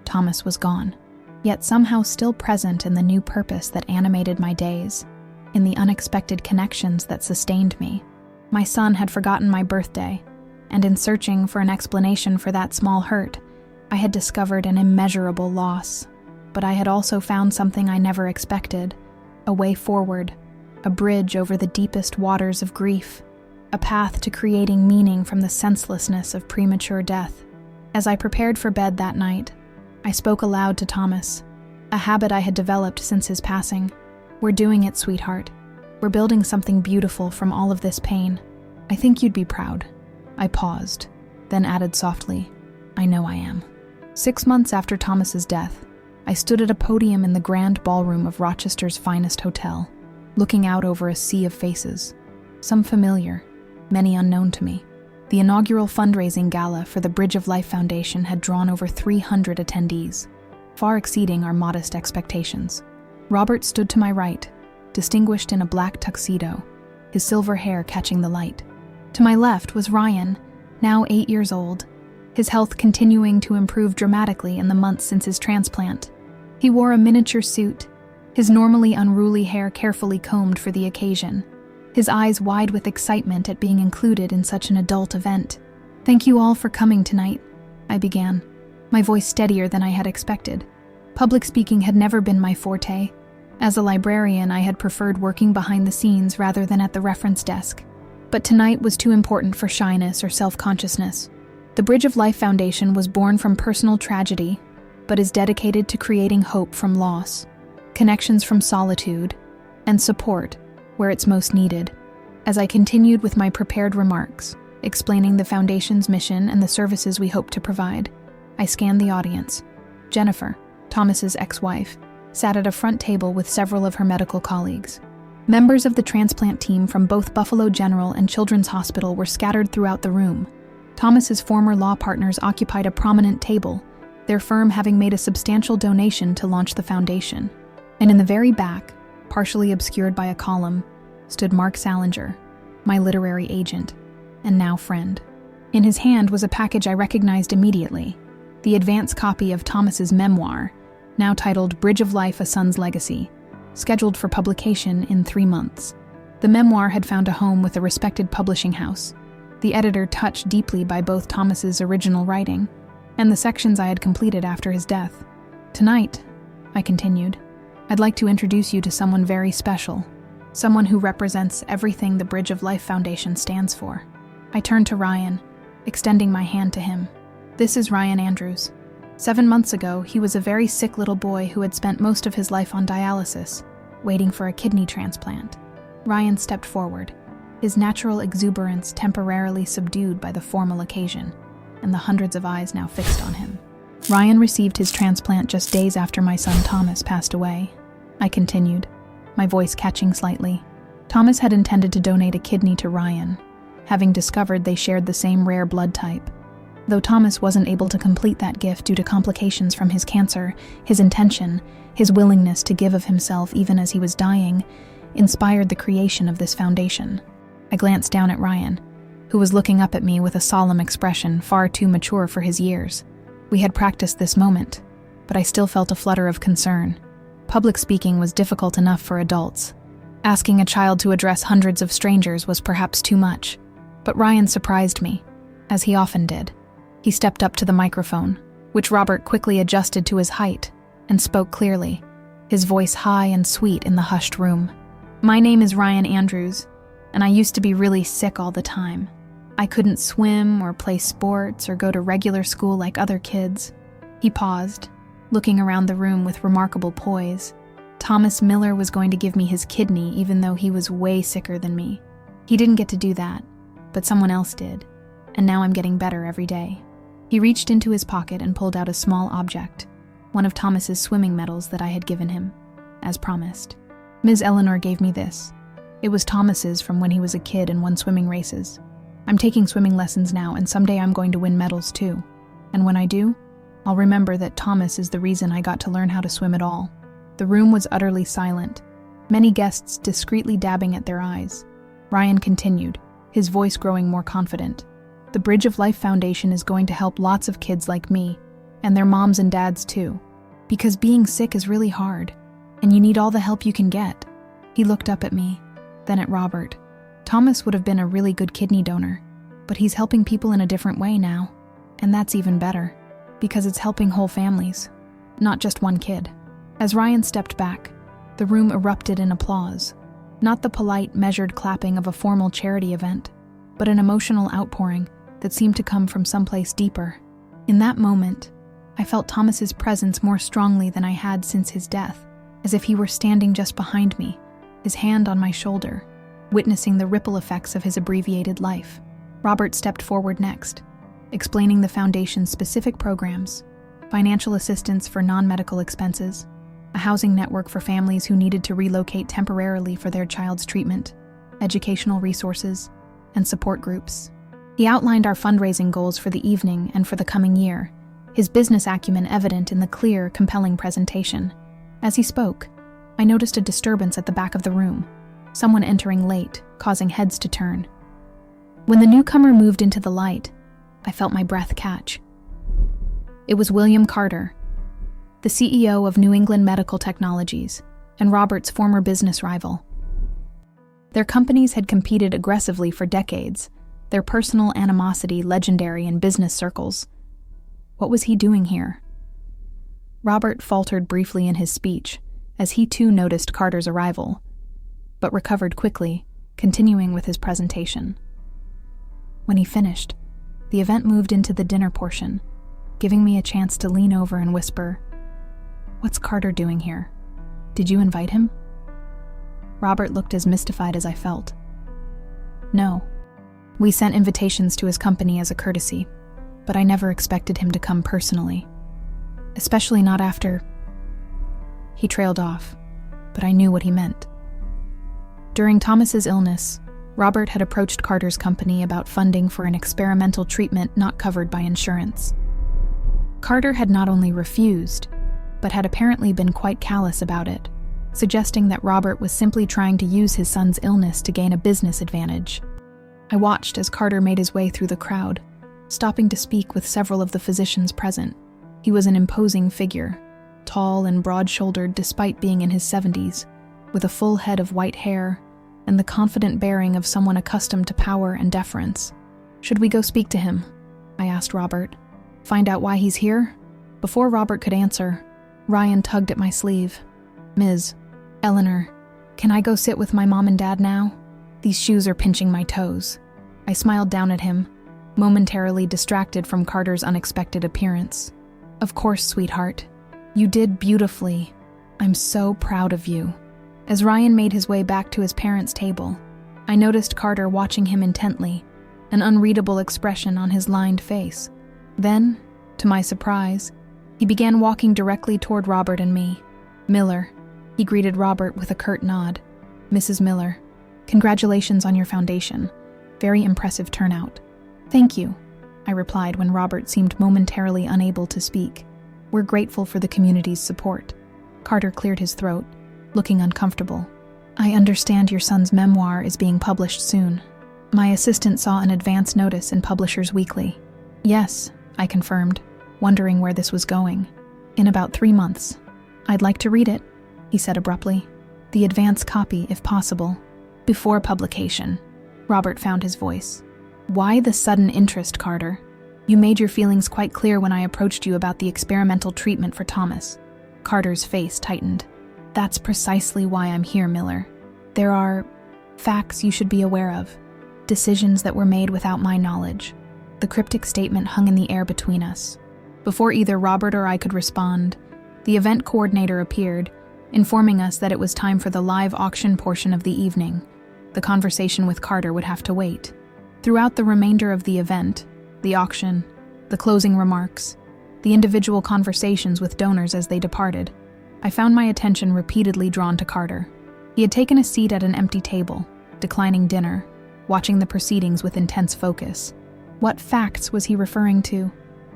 Thomas was gone, yet somehow still present in the new purpose that animated my days, in the unexpected connections that sustained me. My son had forgotten my birthday, and in searching for an explanation for that small hurt, I had discovered an immeasurable loss. But I had also found something I never expected, a way forward, a bridge over the deepest waters of grief. a path to creating meaning from the senselessness of premature death. As I prepared for bed that night, I spoke aloud to Thomas, a habit I had developed since his passing. "We're doing it, sweetheart. We're building something beautiful from all of this pain. I think you'd be proud." I paused, then added softly, "I know I am." 6 months after Thomas's death, I stood at a podium in the grand ballroom of Rochester's finest hotel, looking out over a sea of faces, some familiar, many unknown to me. The inaugural fundraising gala for the Bridge of Life Foundation had drawn over 300 attendees, far exceeding our modest expectations. Robert stood to my right, distinguished in a black tuxedo, his silver hair catching the light. To my left was Ryan, now 8 years old, his health continuing to improve dramatically in the months since his transplant. He wore a miniature suit, his normally unruly hair carefully combed for the occasion, his eyes wide with excitement at being included in such an adult event. "Thank you all for coming tonight," I began, my voice steadier than I had expected. Public speaking had never been my forte. As a librarian, I had preferred working behind the scenes rather than at the reference desk. But tonight was too important for shyness or self-consciousness. The Bridge of Life Foundation was born from personal tragedy, but is dedicated to creating hope from loss, connections from solitude, and support where it's most needed. As I continued with my prepared remarks, explaining the Foundation's mission and the services we hope to provide, I scanned the audience. Jennifer, Thomas's ex-wife, sat at a front table with several of her medical colleagues. Members of the transplant team from both Buffalo General and Children's Hospital were scattered throughout the room. Thomas's former law partners occupied a prominent table, their firm having made a substantial donation to launch the foundation. And in the very back, partially obscured by a column, stood Mark Salinger, my literary agent, and now friend. In his hand was a package I recognized immediately, the advance copy of Thomas's memoir, now titled Bridge of Life: A Son's Legacy, scheduled for publication in 3 months. The memoir had found a home with a respected publishing house, the editor touched deeply by both Thomas's original writing and the sections I had completed after his death. "Tonight," I continued, "I'd like to introduce you to someone very special, someone who represents everything the Bridge of Life Foundation stands for." I turned to Ryan, extending my hand to him. "This is Ryan Andrews. 7 months ago, he was a very sick little boy who had spent most of his life on dialysis, waiting for a kidney transplant." Ryan stepped forward, his natural exuberance temporarily subdued by the formal occasion, and the hundreds of eyes now fixed on him. "Ryan received his transplant just days after my son Thomas passed away," I continued, my voice catching slightly. Thomas had intended to donate a kidney to Ryan, having discovered they shared the same rare blood type. Though Thomas wasn't able to complete that gift due to complications from his cancer, his intention, his willingness to give of himself even as he was dying, inspired the creation of this foundation. I glanced down at Ryan, who was looking up at me with a solemn expression far too mature for his years. We had practiced this moment, but I still felt a flutter of concern. Public speaking was difficult enough for adults. Asking a child to address hundreds of strangers was perhaps too much. But Ryan surprised me, as he often did. He stepped up to the microphone, which Robert quickly adjusted to his height, and spoke clearly, his voice high and sweet in the hushed room. "My name is Ryan Andrews, and I used to be really sick all the time. I couldn't swim or play sports or go to regular school like other kids." He paused, looking around the room with remarkable poise. "Thomas Miller was going to give me his kidney even though he was way sicker than me. He didn't get to do that, but someone else did, and now I'm getting better every day." He reached into his pocket and pulled out a small object, one of Thomas's swimming medals that I had given him, as promised. "Ms. Eleanor gave me this. It was Thomas's from when he was a kid and won swimming races. I'm taking swimming lessons now, and someday I'm going to win medals too. And when I do, I'll remember that Thomas is the reason I got to learn how to swim at all." The room was utterly silent, many guests discreetly dabbing at their eyes. Ryan continued, his voice growing more confident. "The Bridge of Life Foundation is going to help lots of kids like me, and their moms and dads too, because being sick is really hard, and you need all the help you can get." He looked up at me, then at Robert. "Thomas would have been a really good kidney donor, but he's helping people in a different way now, and that's even better, because it's helping whole families, not just one kid." As Ryan stepped back, the room erupted in applause, not the polite, measured clapping of a formal charity event, but an emotional outpouring that seemed to come from someplace deeper. In that moment, I felt Thomas's presence more strongly than I had since his death, as if he were standing just behind me, his hand on my shoulder, witnessing the ripple effects of his abbreviated life. Robert stepped forward next, explaining the Foundation's specific programs: financial assistance for non-medical expenses, a housing network for families who needed to relocate temporarily for their child's treatment, educational resources, and support groups. He outlined our fundraising goals for the evening and for the coming year, his business acumen evident in the clear, compelling presentation. As he spoke, I noticed a disturbance at the back of the room, someone entering late, causing heads to turn. When the newcomer moved into the light, I felt my breath catch. It was William Carter, the CEO of New England Medical Technologies, and Robert's former business rival. Their companies had competed aggressively for decades, their personal animosity legendary in business circles. What was he doing here? Robert faltered briefly in his speech, as he too noticed Carter's arrival, but recovered quickly, continuing with his presentation. When he finished, the event moved into the dinner portion, giving me a chance to lean over and whisper, "What's Carter doing here? Did you invite him?" Robert looked as mystified as I felt. "No. We sent invitations to his company as a courtesy, but I never expected him to come personally. Especially not after..." He trailed off, but I knew what he meant. During Thomas's illness, Robert had approached Carter's company about funding for an experimental treatment not covered by insurance. Carter had not only refused, but had apparently been quite callous about it, suggesting that Robert was simply trying to use his son's illness to gain a business advantage. I watched as Carter made his way through the crowd, stopping to speak with several of the physicians present. He was an imposing figure, tall and broad-shouldered despite being in his 70s, with a full head of white hair and the confident bearing of someone accustomed to power and deference. "Should we go speak to him?" I asked Robert. "Find out why he's here?" Before Robert could answer, Ryan tugged at my sleeve. "Ms. Eleanor, can I go sit with my mom and dad now? These shoes are pinching my toes." I smiled down at him, momentarily distracted from Carter's unexpected appearance. "Of course, sweetheart. You did beautifully. I'm so proud of you." As Ryan made his way back to his parents' table, I noticed Carter watching him intently, an unreadable expression on his lined face. Then, to my surprise, he began walking directly toward Robert and me. "Miller," he greeted Robert with a curt nod. "Mrs. Miller, congratulations on your foundation. Very impressive turnout." "Thank you," I replied when Robert seemed momentarily unable to speak. "We're grateful for the community's support." Carter cleared his throat, looking uncomfortable. "I understand your son's memoir is being published soon. My assistant saw an advance notice in Publishers Weekly." "Yes," I confirmed, wondering where this was going. "In about 3 months. I'd like to read it," he said abruptly. "The advance copy, if possible. Before publication." Robert found his voice. "Why the sudden interest, Carter? You made your feelings quite clear when I approached you about the experimental treatment for Thomas." Carter's face tightened. "That's precisely why I'm here, Miller. There are facts you should be aware of, decisions that were made without my knowledge." The cryptic statement hung in the air between us. Before either Robert or I could respond, the event coordinator appeared, informing us that it was time for the live auction portion of the evening. The conversation with Carter would have to wait. Throughout the remainder of the event, the auction, the closing remarks, the individual conversations with donors as they departed, I found my attention repeatedly drawn to Carter. He had taken a seat at an empty table, declining dinner, watching the proceedings with intense focus. What facts was he referring to?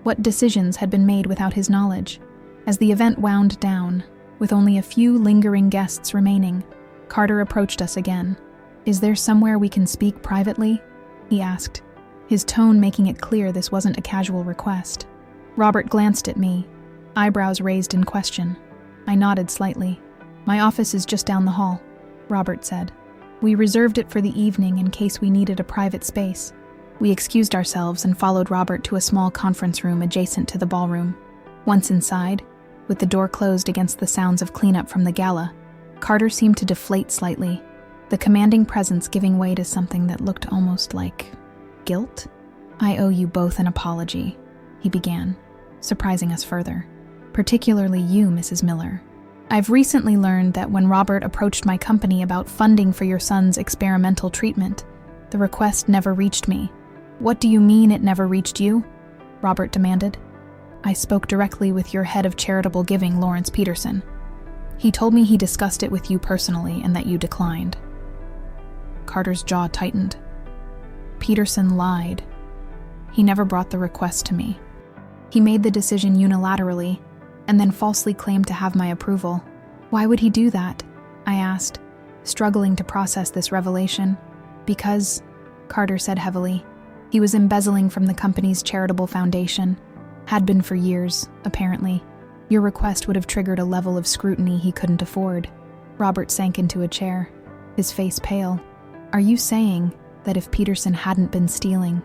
What decisions had been made without his knowledge? As the event wound down, with only a few lingering guests remaining, Carter approached us again. "Is there somewhere we can speak privately?" he asked, his tone making it clear this wasn't a casual request. Robert glanced at me, eyebrows raised in question. I nodded slightly. "My office is just down the hall," Robert said. "We reserved it for the evening in case we needed a private space." We excused ourselves and followed Robert to a small conference room adjacent to the ballroom. Once inside, with the door closed against the sounds of cleanup from the gala, Carter seemed to deflate slightly, the commanding presence giving way to something that looked almost like guilt? I owe you both an apology, he began, surprising us further. Particularly you, Mrs. Miller. I've recently learned that when Robert approached my company about funding for your son's experimental treatment, the request never reached me. What do you mean it never reached you? Robert demanded. I spoke directly with your head of charitable giving, Lawrence Peterson. He told me he discussed it with you personally and that you declined. Carter's jaw tightened. Peterson lied. He never brought the request to me. He made the decision unilaterally and then falsely claimed to have my approval. Why would he do that? I asked, struggling to process this revelation. Because, Carter said heavily, he was embezzling from the company's charitable foundation. Had been for years, apparently. Your request would have triggered a level of scrutiny he couldn't afford. Robert sank into a chair, his face pale. Are you saying that if Peterson hadn't been stealing,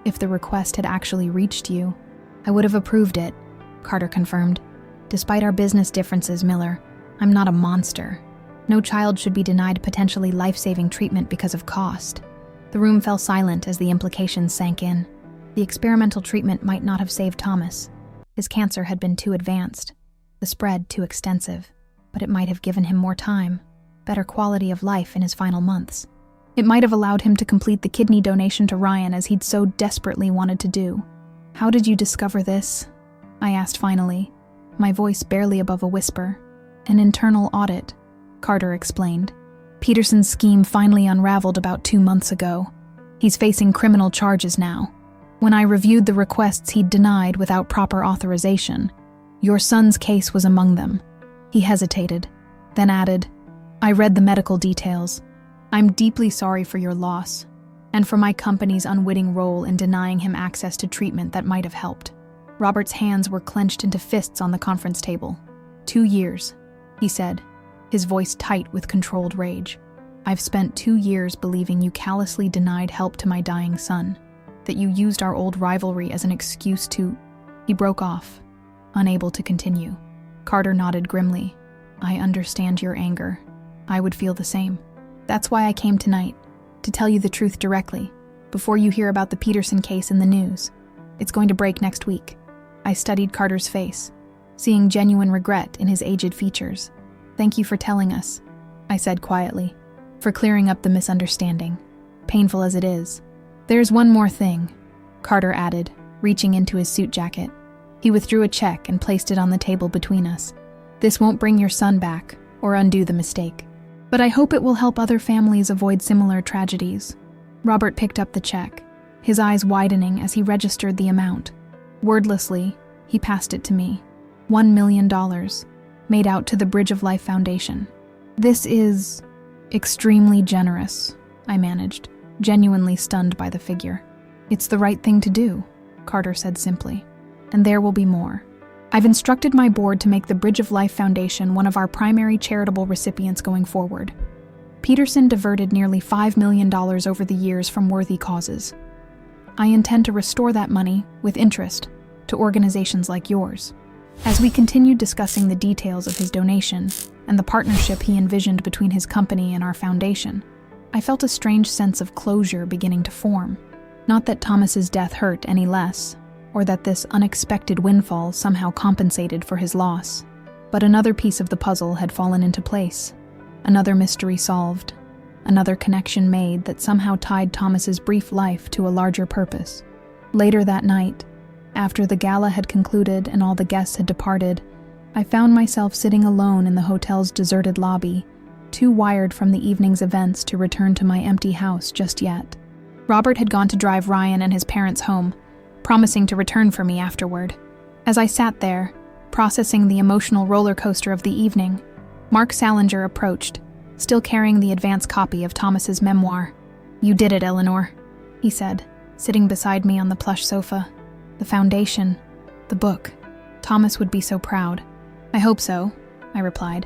if the request had actually reached you, I would have approved it? Carter confirmed. Despite our business differences, Miller, I'm not a monster. No child should be denied potentially life-saving treatment because of cost. The room fell silent as the implications sank in. The experimental treatment might not have saved Thomas. His cancer had been too advanced, the spread too extensive, but it might have given him more time, better quality of life in his final months. It might have allowed him to complete the kidney donation to Ryan as he'd so desperately wanted to do. How did you discover this? I asked finally, my voice barely above a whisper. An internal audit, Carter explained. Peterson's scheme finally unraveled about 2 months ago. He's facing criminal charges now. When I reviewed the requests he'd denied without proper authorization, your son's case was among them. He hesitated, then added, I read the medical details. I'm deeply sorry for your loss, and for my company's unwitting role in denying him access to treatment that might have helped. Robert's hands were clenched into fists on the conference table. 2 years, he said, his voice tight with controlled rage. I've spent 2 years believing you callously denied help to my dying son, that you used our old rivalry as an excuse to... He broke off, unable to continue. Carter nodded grimly. I understand your anger. I would feel the same. That's why I came tonight, to tell you the truth directly, before you hear about the Peterson case in the news. It's going to break next week. I studied Carter's face, seeing genuine regret in his aged features. Thank you for telling us, I said quietly, for clearing up the misunderstanding, painful as it is. There's one more thing, Carter added, reaching into his suit jacket. He withdrew a check and placed it on the table between us. This won't bring your son back, or undo the mistake. But I hope it will help other families avoid similar tragedies. Robert picked up the check, his eyes widening as he registered the amount. Wordlessly, he passed it to me. $1 million, made out to the Bridge of Life Foundation. This is extremely generous, I managed, genuinely stunned by the figure. It's the right thing to do, Carter said simply. And there will be more. I've instructed my board to make the Bridge of Life Foundation one of our primary charitable recipients going forward. Peterson diverted nearly $5 million over the years from worthy causes. I intend to restore that money, with interest, to organizations like yours. As we continued discussing the details of his donation and the partnership he envisioned between his company and our foundation, I felt a strange sense of closure beginning to form. Not that Thomas's death hurt any less, or that this unexpected windfall somehow compensated for his loss, but another piece of the puzzle had fallen into place, another mystery solved, another connection made that somehow tied Thomas's brief life to a larger purpose. Later that night, after the gala had concluded and all the guests had departed, I found myself sitting alone in the hotel's deserted lobby, too wired from the evening's events to return to my empty house just yet. Robert had gone to drive Ryan and his parents home, promising to return for me afterward. As I sat there, processing the emotional roller coaster of the evening, Mark Salinger approached, still carrying the advance copy of Thomas's memoir. You did it, Eleanor, he said, sitting beside me on the plush sofa. The foundation, the book. Thomas would be so proud. I hope so, I replied,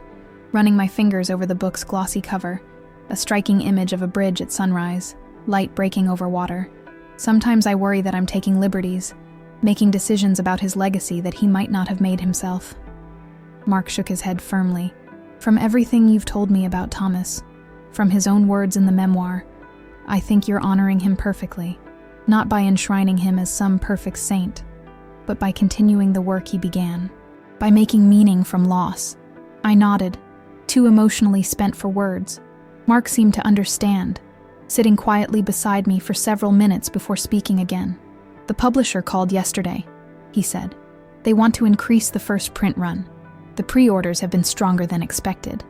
running my fingers over the book's glossy cover, a striking image of a bridge at sunrise, light breaking over water. Sometimes I worry that I'm taking liberties, making decisions about his legacy that he might not have made himself. Mark shook his head firmly. From everything you've told me about Thomas, from his own words in the memoir, I think you're honoring him perfectly. not by enshrining him as some perfect saint, but by continuing the work he began, by making meaning from loss. I nodded, too emotionally spent for words. Mark seemed to understand, sitting quietly beside me for several minutes before speaking again. "The publisher called yesterday," he said. "They want to increase the first print run. The pre-orders have been stronger than expected,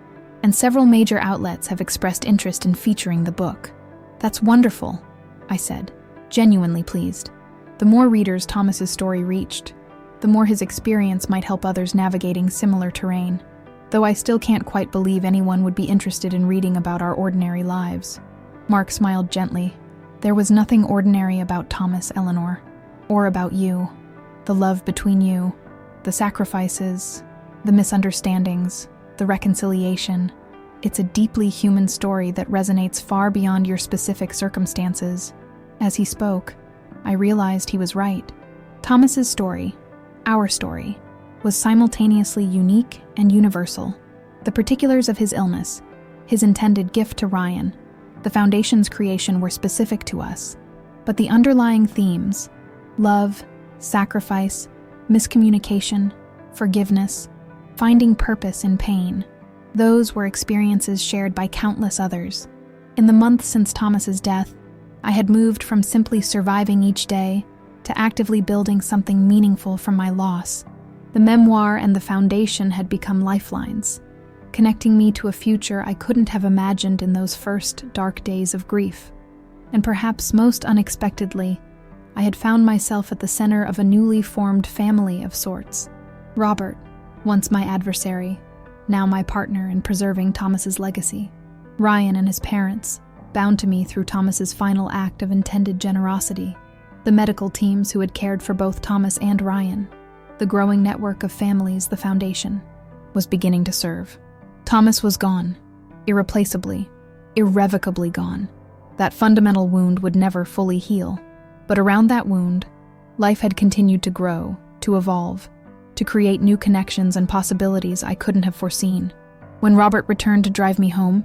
and several major outlets have expressed interest in featuring the book." "That's wonderful," I said, genuinely pleased. The more readers Thomas's story reached, the more his experience might help others navigating similar terrain, though I still can't quite believe anyone would be interested in reading about our ordinary lives. Mark smiled gently. "There was nothing ordinary about Thomas, Eleanor, or about you. The love between you, the sacrifices, the misunderstandings, the reconciliation. It's a deeply human story that resonates far beyond your specific circumstances." As he spoke, I realized he was right. Thomas's story, our story, was simultaneously unique and universal. The particulars of his illness, his intended gift to Ryan, the Foundation's creation were specific to us, but the underlying themes, love, sacrifice, miscommunication, forgiveness, finding purpose in pain, those were experiences shared by countless others. In the months since Thomas's death, I had moved from simply surviving each day to actively building something meaningful from my loss. The memoir and the Foundation had become lifelines, connecting me to a future I couldn't have imagined in those first dark days of grief. And perhaps most unexpectedly, I had found myself at the center of a newly formed family of sorts. Robert, once my adversary, now my partner in preserving Thomas's legacy. Ryan and his parents, bound to me through Thomas's final act of intended generosity. The medical teams who had cared for both Thomas and Ryan. The growing network of families the Foundation was beginning to serve. Thomas was gone, irreplaceably, irrevocably gone. That fundamental wound would never fully heal. But around that wound, life had continued to grow, to evolve, to create new connections and possibilities I couldn't have foreseen. When Robert returned to drive me home,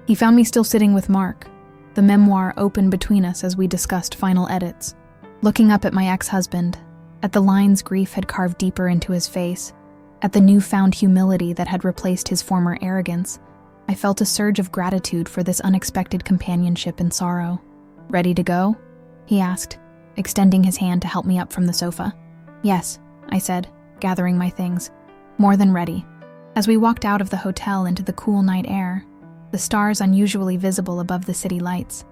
he found me still sitting with Mark, the memoir open between us as we discussed final edits. Looking up at my ex-husband, at the lines grief had carved deeper into his face, at the newfound humility that had replaced his former arrogance, I felt a surge of gratitude for this unexpected companionship in sorrow. "Ready to go?" he asked, extending his hand to help me up from the sofa. "Yes," I said, gathering my things. "More than ready." As we walked out of the hotel into the cool night air, the stars unusually visible above the city lights,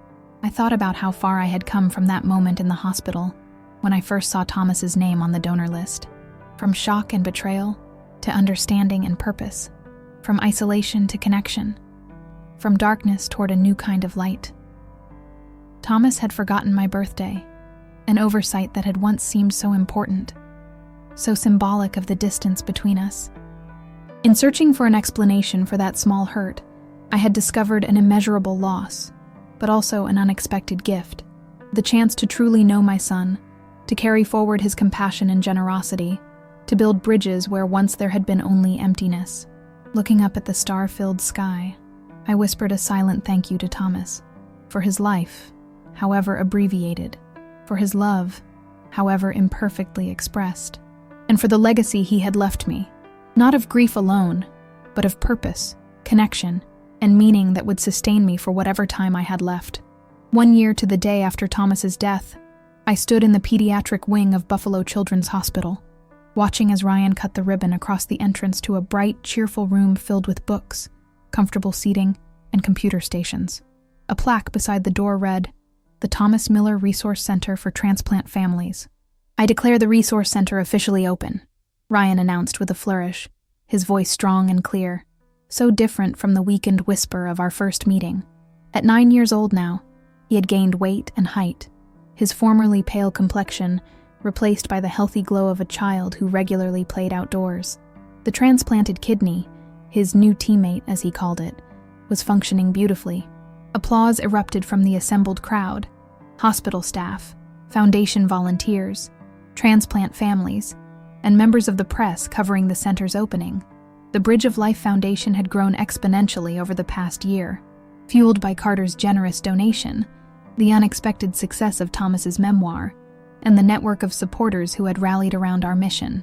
I thought about how far I had come from that moment in the hospital when I first saw Thomas's name on the donor list. From shock and betrayal to understanding and purpose. From isolation to connection. From darkness toward a new kind of light. Thomas had forgotten my birthday, an oversight that had once seemed so important, so symbolic of the distance between us. In searching for an explanation for that small hurt, I had discovered an immeasurable loss, but also an unexpected gift. The chance to truly know my son, to carry forward his compassion and generosity, to build bridges where once there had been only emptiness. Looking up at the star-filled sky, I whispered a silent thank you to Thomas, for his life, however abbreviated, for his love, however imperfectly expressed, and for the legacy he had left me, not of grief alone, but of purpose, connection, and meaning that would sustain me for whatever time I had left. 1 year to the day after Thomas's death, I stood in the pediatric wing of Buffalo Children's Hospital, watching as Ryan cut the ribbon across the entrance to a bright, cheerful room filled with books, comfortable seating, and computer stations. A plaque beside the door read, "The Thomas Miller Resource Center for Transplant Families." "I declare the Resource Center officially open," Ryan announced with a flourish, his voice strong and clear, so different from the weakened whisper of our first meeting. At 9 years old now, he had gained weight and height, his formerly pale complexion replaced by the healthy glow of a child who regularly played outdoors. The transplanted kidney, his new teammate as he called it, was functioning beautifully. Applause erupted from the assembled crowd, hospital staff, Foundation volunteers, transplant families, and members of the press covering the center's opening. The Bridge of Life Foundation had grown exponentially over the past year. Fueled by Carter's generous donation, the unexpected success of Thomas's memoir, and the network of supporters who had rallied around our mission.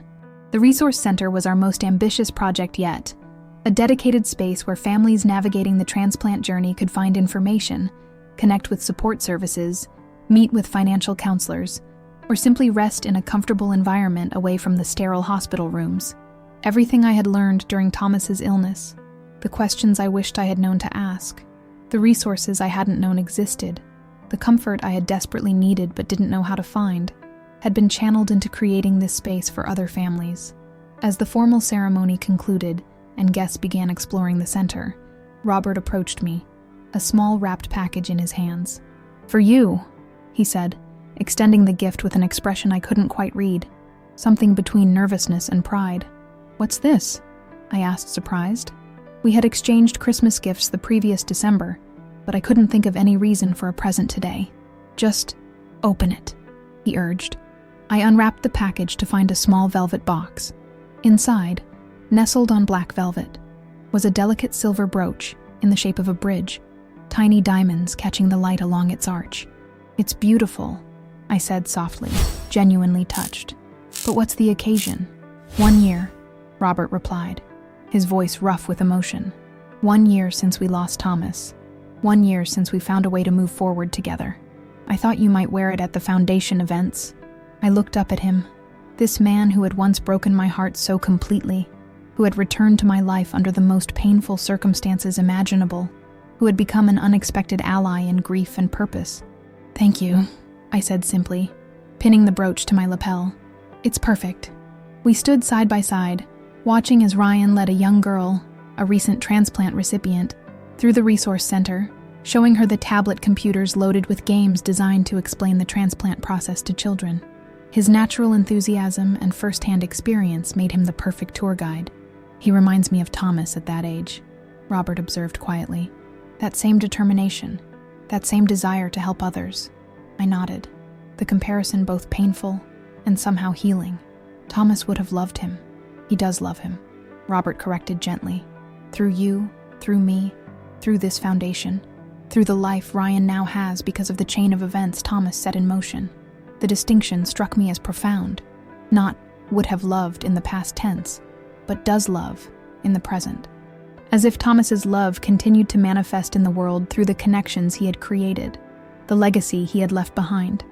The Resource Center was our most ambitious project yet, a dedicated space where families navigating the transplant journey could find information, connect with support services, meet with financial counselors, or simply rest in a comfortable environment away from the sterile hospital rooms. Everything I had learned during Thomas's illness, the questions I wished I had known to ask, the resources I hadn't known existed, the comfort I had desperately needed but didn't know how to find, had been channeled into creating this space for other families. As the formal ceremony concluded and guests began exploring the center, Robert approached me, a small wrapped package in his hands. "For you," he said, extending the gift with an expression I couldn't quite read, something between nervousness and pride. "What's this?" I asked, surprised. We had exchanged Christmas gifts the previous December, but I couldn't think of any reason for a present today. "Just open it," he urged. I unwrapped the package to find a small velvet box. Inside, nestled on black velvet, was a delicate silver brooch in the shape of a bridge, tiny diamonds catching the light along its arch. "It's beautiful," I said softly, genuinely touched. "But what's the occasion?" "1 year," Robert replied, his voice rough with emotion. 1 year since we lost Thomas. 1 year since we found a way to move forward together. "I thought you might wear it at the foundation events." I looked up at him. This man who had once broken my heart so completely, who had returned to my life under the most painful circumstances imaginable, who had become an unexpected ally in grief and purpose. "Thank you," I said simply, pinning the brooch to my lapel. "It's perfect." We stood side by side, watching as Ryan led a young girl, a recent transplant recipient, through the Resource Center, showing her the tablet computers loaded with games designed to explain the transplant process to children. His natural enthusiasm and first-hand experience made him the perfect tour guide. "He reminds me of Thomas at that age," Robert observed quietly. "That same determination, that same desire to help others." I nodded, the comparison both painful and somehow healing. "Thomas would have loved him." "He does love him," Robert corrected gently. "Through you, through me, through this foundation, through the life Ryan now has because of the chain of events Thomas set in motion." The distinction struck me as profound. Not "would have loved" in the past tense, but "does love" in the present. As if Thomas's love continued to manifest in the world through the connections he had created, the legacy he had left behind.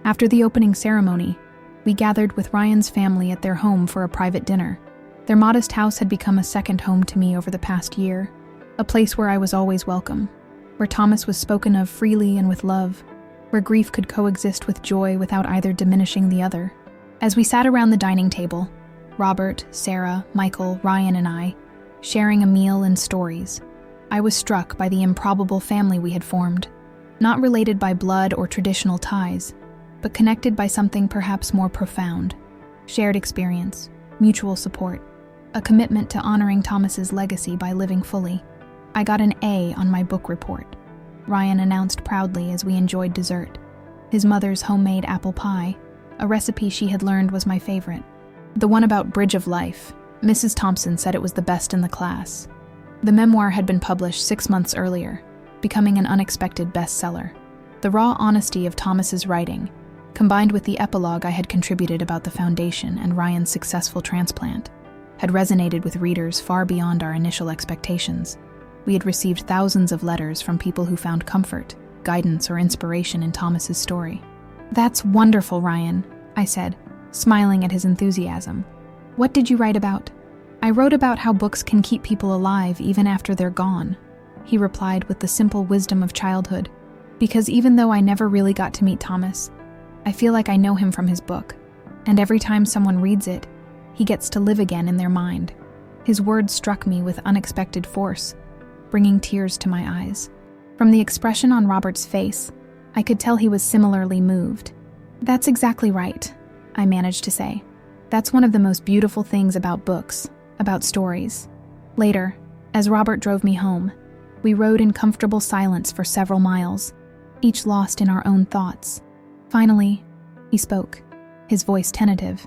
After the opening ceremony, we gathered with Ryan's family at their home for a private dinner. Their modest house had become a second home to me over the past year, a place where I was always welcome, where Thomas was spoken of freely and with love, where grief could coexist with joy without either diminishing the other. As we sat around the dining table, Robert, Sarah, Michael, Ryan, and I, sharing a meal and stories, I was struck by the improbable family we had formed, not related by blood or traditional ties, but connected by something perhaps more profound: shared experience, mutual support, a commitment to honoring Thomas's legacy by living fully. I got an A on my book report, Ryan announced proudly as we enjoyed dessert. His mother's homemade apple pie, a recipe she had learned was my favorite. The one about Bridge of Life, Mrs. Thompson said it was the best in the class. The memoir had been published 6 months earlier, becoming an unexpected bestseller. The raw honesty of Thomas's writing, combined with the epilogue I had contributed about the foundation and Ryan's successful transplant, had resonated with readers far beyond our initial expectations. We had received thousands of letters from people who found comfort, guidance, or inspiration in Thomas's story. "That's wonderful, Ryan," I said, smiling at his enthusiasm. "What did you write about?" "I wrote about how books can keep people alive even after they're gone," he replied with the simple wisdom of childhood. "Because even though I never really got to meet Thomas, I feel like I know him from his book, and every time someone reads it, he gets to live again in their mind." His words struck me with unexpected force, bringing tears to my eyes. From the expression on Robert's face, I could tell he was similarly moved. "That's exactly right," I managed to say. "That's one of the most beautiful things about books, about stories." Later, as Robert drove me home, we rode in comfortable silence for several miles, each lost in our own thoughts. Finally, he spoke, his voice tentative.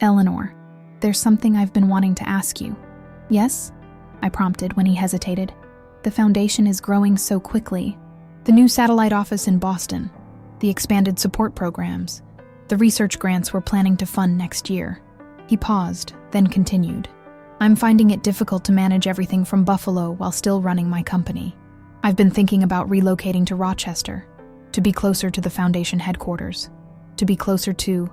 "Eleanor, there's something I've been wanting to ask you." "Yes?" I prompted when he hesitated. "The foundation is growing so quickly. The new satellite office in Boston, the expanded support programs, the research grants we're planning to fund next year. He paused, then continued. I'm finding it difficult to manage everything from Buffalo while still running my company. I've been thinking about relocating to Rochester, to be closer to the foundation headquarters, to be closer to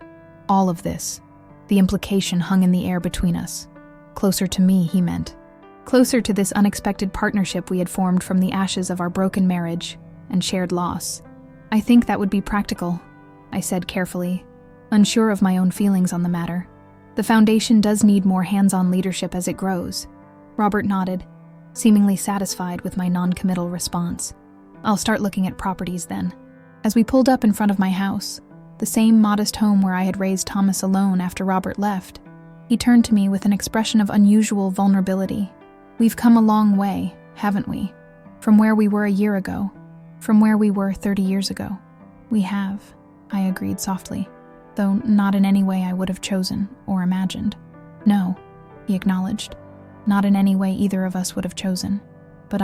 all of this. The implication hung in the air between us. Closer to me, he meant. Closer to this unexpected partnership we had formed from the ashes of our broken marriage and shared loss. I think that would be practical, I said carefully, unsure of my own feelings on the matter. The foundation does need more hands-on leadership as it grows. Robert nodded, seemingly satisfied with my non-committal response. I'll start looking at properties then. As we pulled up in front of my house, the same modest home where I had raised Thomas alone after Robert left, he turned to me with an expression of unusual vulnerability. We've come a long way, haven't we? From where we were a year ago, from where we were 30 years ago. We have, I agreed softly, though not in any way I would have chosen or imagined. No, he acknowledged, not in any way either of us would have chosen. But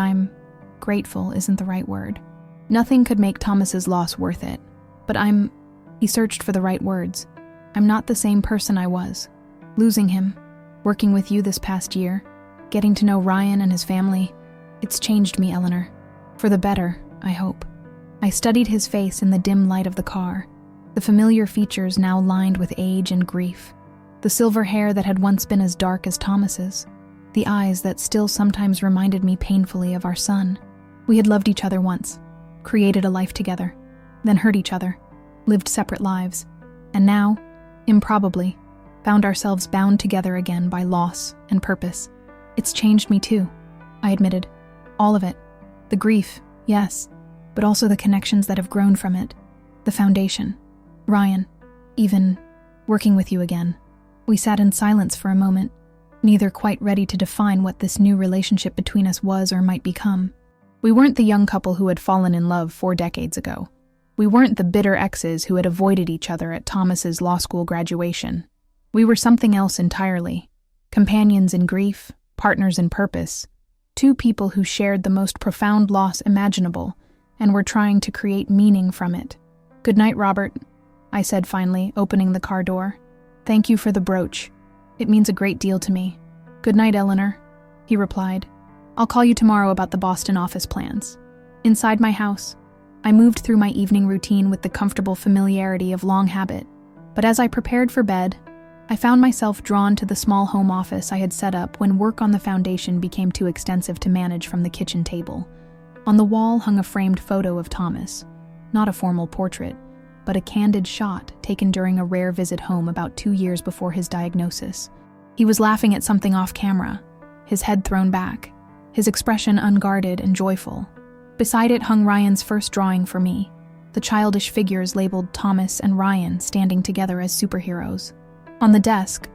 grateful isn't the right word. Nothing could make Thomas's loss worth it. But he searched for the right words. I'm not the same person I was. Losing him, working with you this past year, getting to know Ryan and his family, it's changed me, Eleanor. For the better, I hope. I studied his face in the dim light of the car, the familiar features now lined with age and grief, the silver hair that had once been as dark as Thomas's, the eyes that still sometimes reminded me painfully of our son. We had loved each other once, created a life together, then hurt each other, lived separate lives, and now, improbably, found ourselves bound together again by loss and purpose. It's changed me too, I admitted. All of it. The grief, yes, but also the connections that have grown from it. The foundation. Ryan. Even working with you again. We sat in silence for a moment, neither quite ready to define what this new relationship between us was or might become. We weren't the young couple who had fallen in love 4 decades ago. We weren't the bitter exes who had avoided each other at Thomas's law school graduation. We were something else entirely. Companions in grief, partners in purpose. 2 people who shared the most profound loss imaginable and were trying to create meaning from it. Good night, Robert, I said finally, opening the car door. Thank you for the brooch. It means a great deal to me. Good night, Eleanor, he replied. I'll call you tomorrow about the Boston office plans. Inside my house, I moved through my evening routine with the comfortable familiarity of long habit. But as I prepared for bed, I found myself drawn to the small home office I had set up when work on the foundation became too extensive to manage from the kitchen table. On the wall hung a framed photo of Thomas, not a formal portrait, but a candid shot taken during a rare visit home about 2 years before his diagnosis. He was laughing at something off camera, his head thrown back, his expression unguarded and joyful. Beside it hung Ryan's first drawing for me, the childish figures labeled Thomas and Ryan standing together as superheroes. On the desk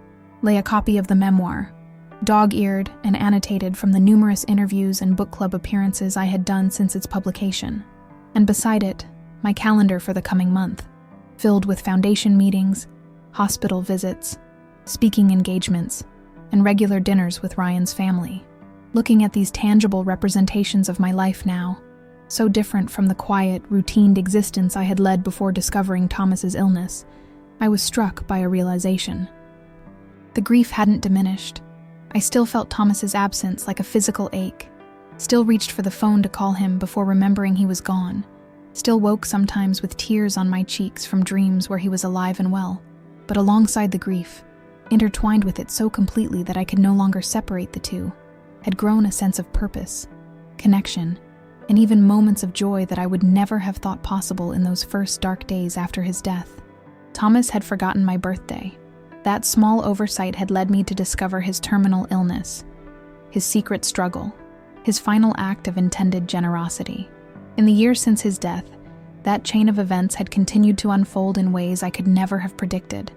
lay a copy of the memoir, dog-eared and annotated from the numerous interviews and book club appearances I had done since its publication. And beside it, my calendar for the coming month, filled with foundation meetings, hospital visits, speaking engagements, and regular dinners with Ryan's family. Looking at these tangible representations of my life now, so different from the quiet, routined existence I had led before discovering Thomas's illness, I was struck by a realization. The grief hadn't diminished. I still felt Thomas's absence like a physical ache, still reached for the phone to call him before remembering he was gone, still woke sometimes with tears on my cheeks from dreams where he was alive and well. But alongside the grief, intertwined with it so completely that I could no longer separate the two, had grown a sense of purpose, connection, and even moments of joy that I would never have thought possible in those first dark days after his death. Thomas had forgotten my birthday. That small oversight had led me to discover his terminal illness, his secret struggle, his final act of intended generosity. In the years since his death, that chain of events had continued to unfold in ways I could never have predicted.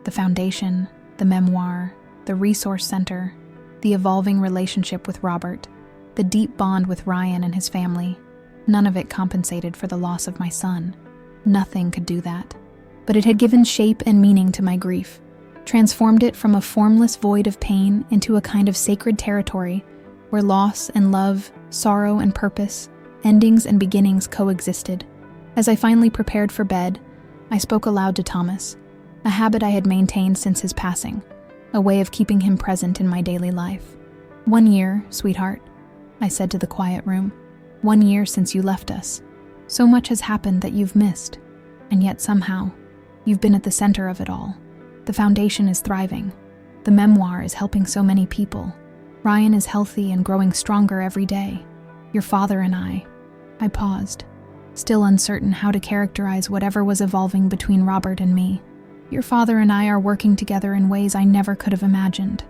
The foundation, the memoir, the resource center, the evolving relationship with Robert, the deep bond with Ryan and his family. None of it compensated for the loss of my son. Nothing could do that. But it had given shape and meaning to my grief, transformed it from a formless void of pain into a kind of sacred territory where loss and love, sorrow and purpose, endings and beginnings coexisted. As I finally prepared for bed, I spoke aloud to Thomas, a habit I had maintained since his passing, a way of keeping him present in my daily life. 1 year, sweetheart, I said to the quiet room. 1 year since you left us. So much has happened that you've missed, and yet somehow, you've been at the center of it all. The foundation is thriving. The memoir is helping so many people. Ryan is healthy and growing stronger every day. Your father and I paused, still uncertain how to characterize whatever was evolving between Robert and me. Your father and I are working together in ways I never could have imagined.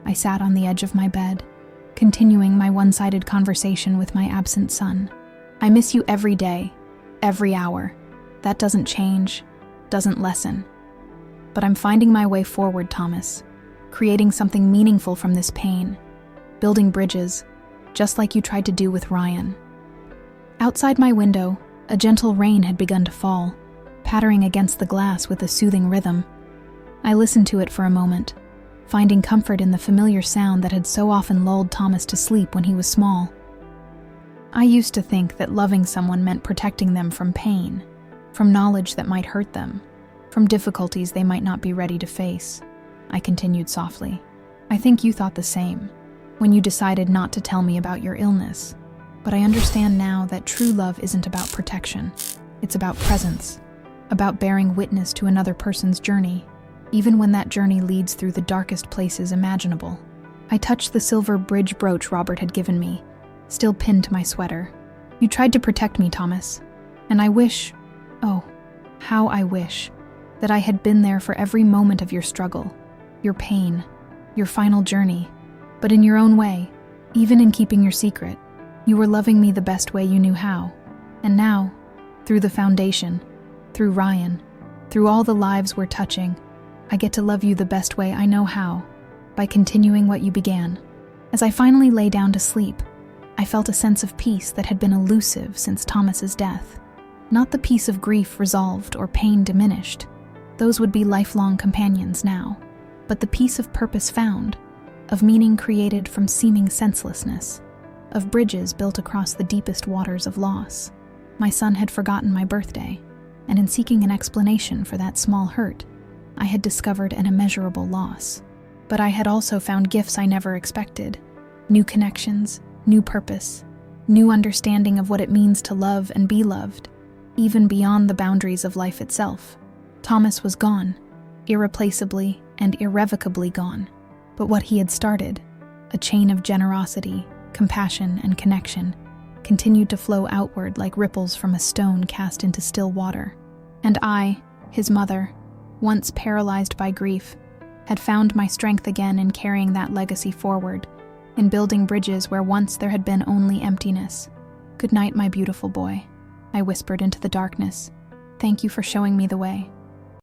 I sat on the edge of my bed, continuing my one-sided conversation with my absent son. I miss you every day, every hour. That doesn't change, doesn't lessen. But I'm finding my way forward, Thomas, creating something meaningful from this pain, building bridges, just like you tried to do with Ryan. Outside my window, a gentle rain had begun to fall, pattering against the glass with a soothing rhythm. I listened to it for a moment, finding comfort in the familiar sound that had so often lulled Thomas to sleep when he was small. I used to think that loving someone meant protecting them from pain, from knowledge that might hurt them, from difficulties they might not be ready to face. I continued softly. I think you thought the same when you decided not to tell me about your illness. But I understand now that true love isn't about protection. It's about presence, about bearing witness to another person's journey, even when that journey leads through the darkest places imaginable. I touched the silver bridge brooch Robert had given me, still pinned to my sweater. You tried to protect me, Thomas, and I wish, oh, how I wish, that I had been there for every moment of your struggle, your pain, your final journey. But in your own way, even in keeping your secret, you were loving me the best way you knew how. And now, through the foundation, through Ryan, through all the lives we're touching, I get to love you the best way I know how, by continuing what you began. As I finally lay down to sleep, I felt a sense of peace that had been elusive since Thomas's death. Not the peace of grief resolved or pain diminished. Those would be lifelong companions now. But the peace of purpose found, of meaning created from seeming senselessness, of bridges built across the deepest waters of loss. My son had forgotten my birthday, and in seeking an explanation for that small hurt, I had discovered an immeasurable loss. But I had also found gifts I never expected, new connections, new purpose, new understanding of what it means to love and be loved, even beyond the boundaries of life itself. Thomas was gone, irreplaceably and irrevocably gone. But what he had started, a chain of generosity, compassion, and connection, continued to flow outward like ripples from a stone cast into still water. And I, his mother, once paralyzed by grief, had found my strength again in carrying that legacy forward, in building bridges where once there had been only emptiness. "Good night, my beautiful boy," I whispered into the darkness. "Thank you for showing me the way."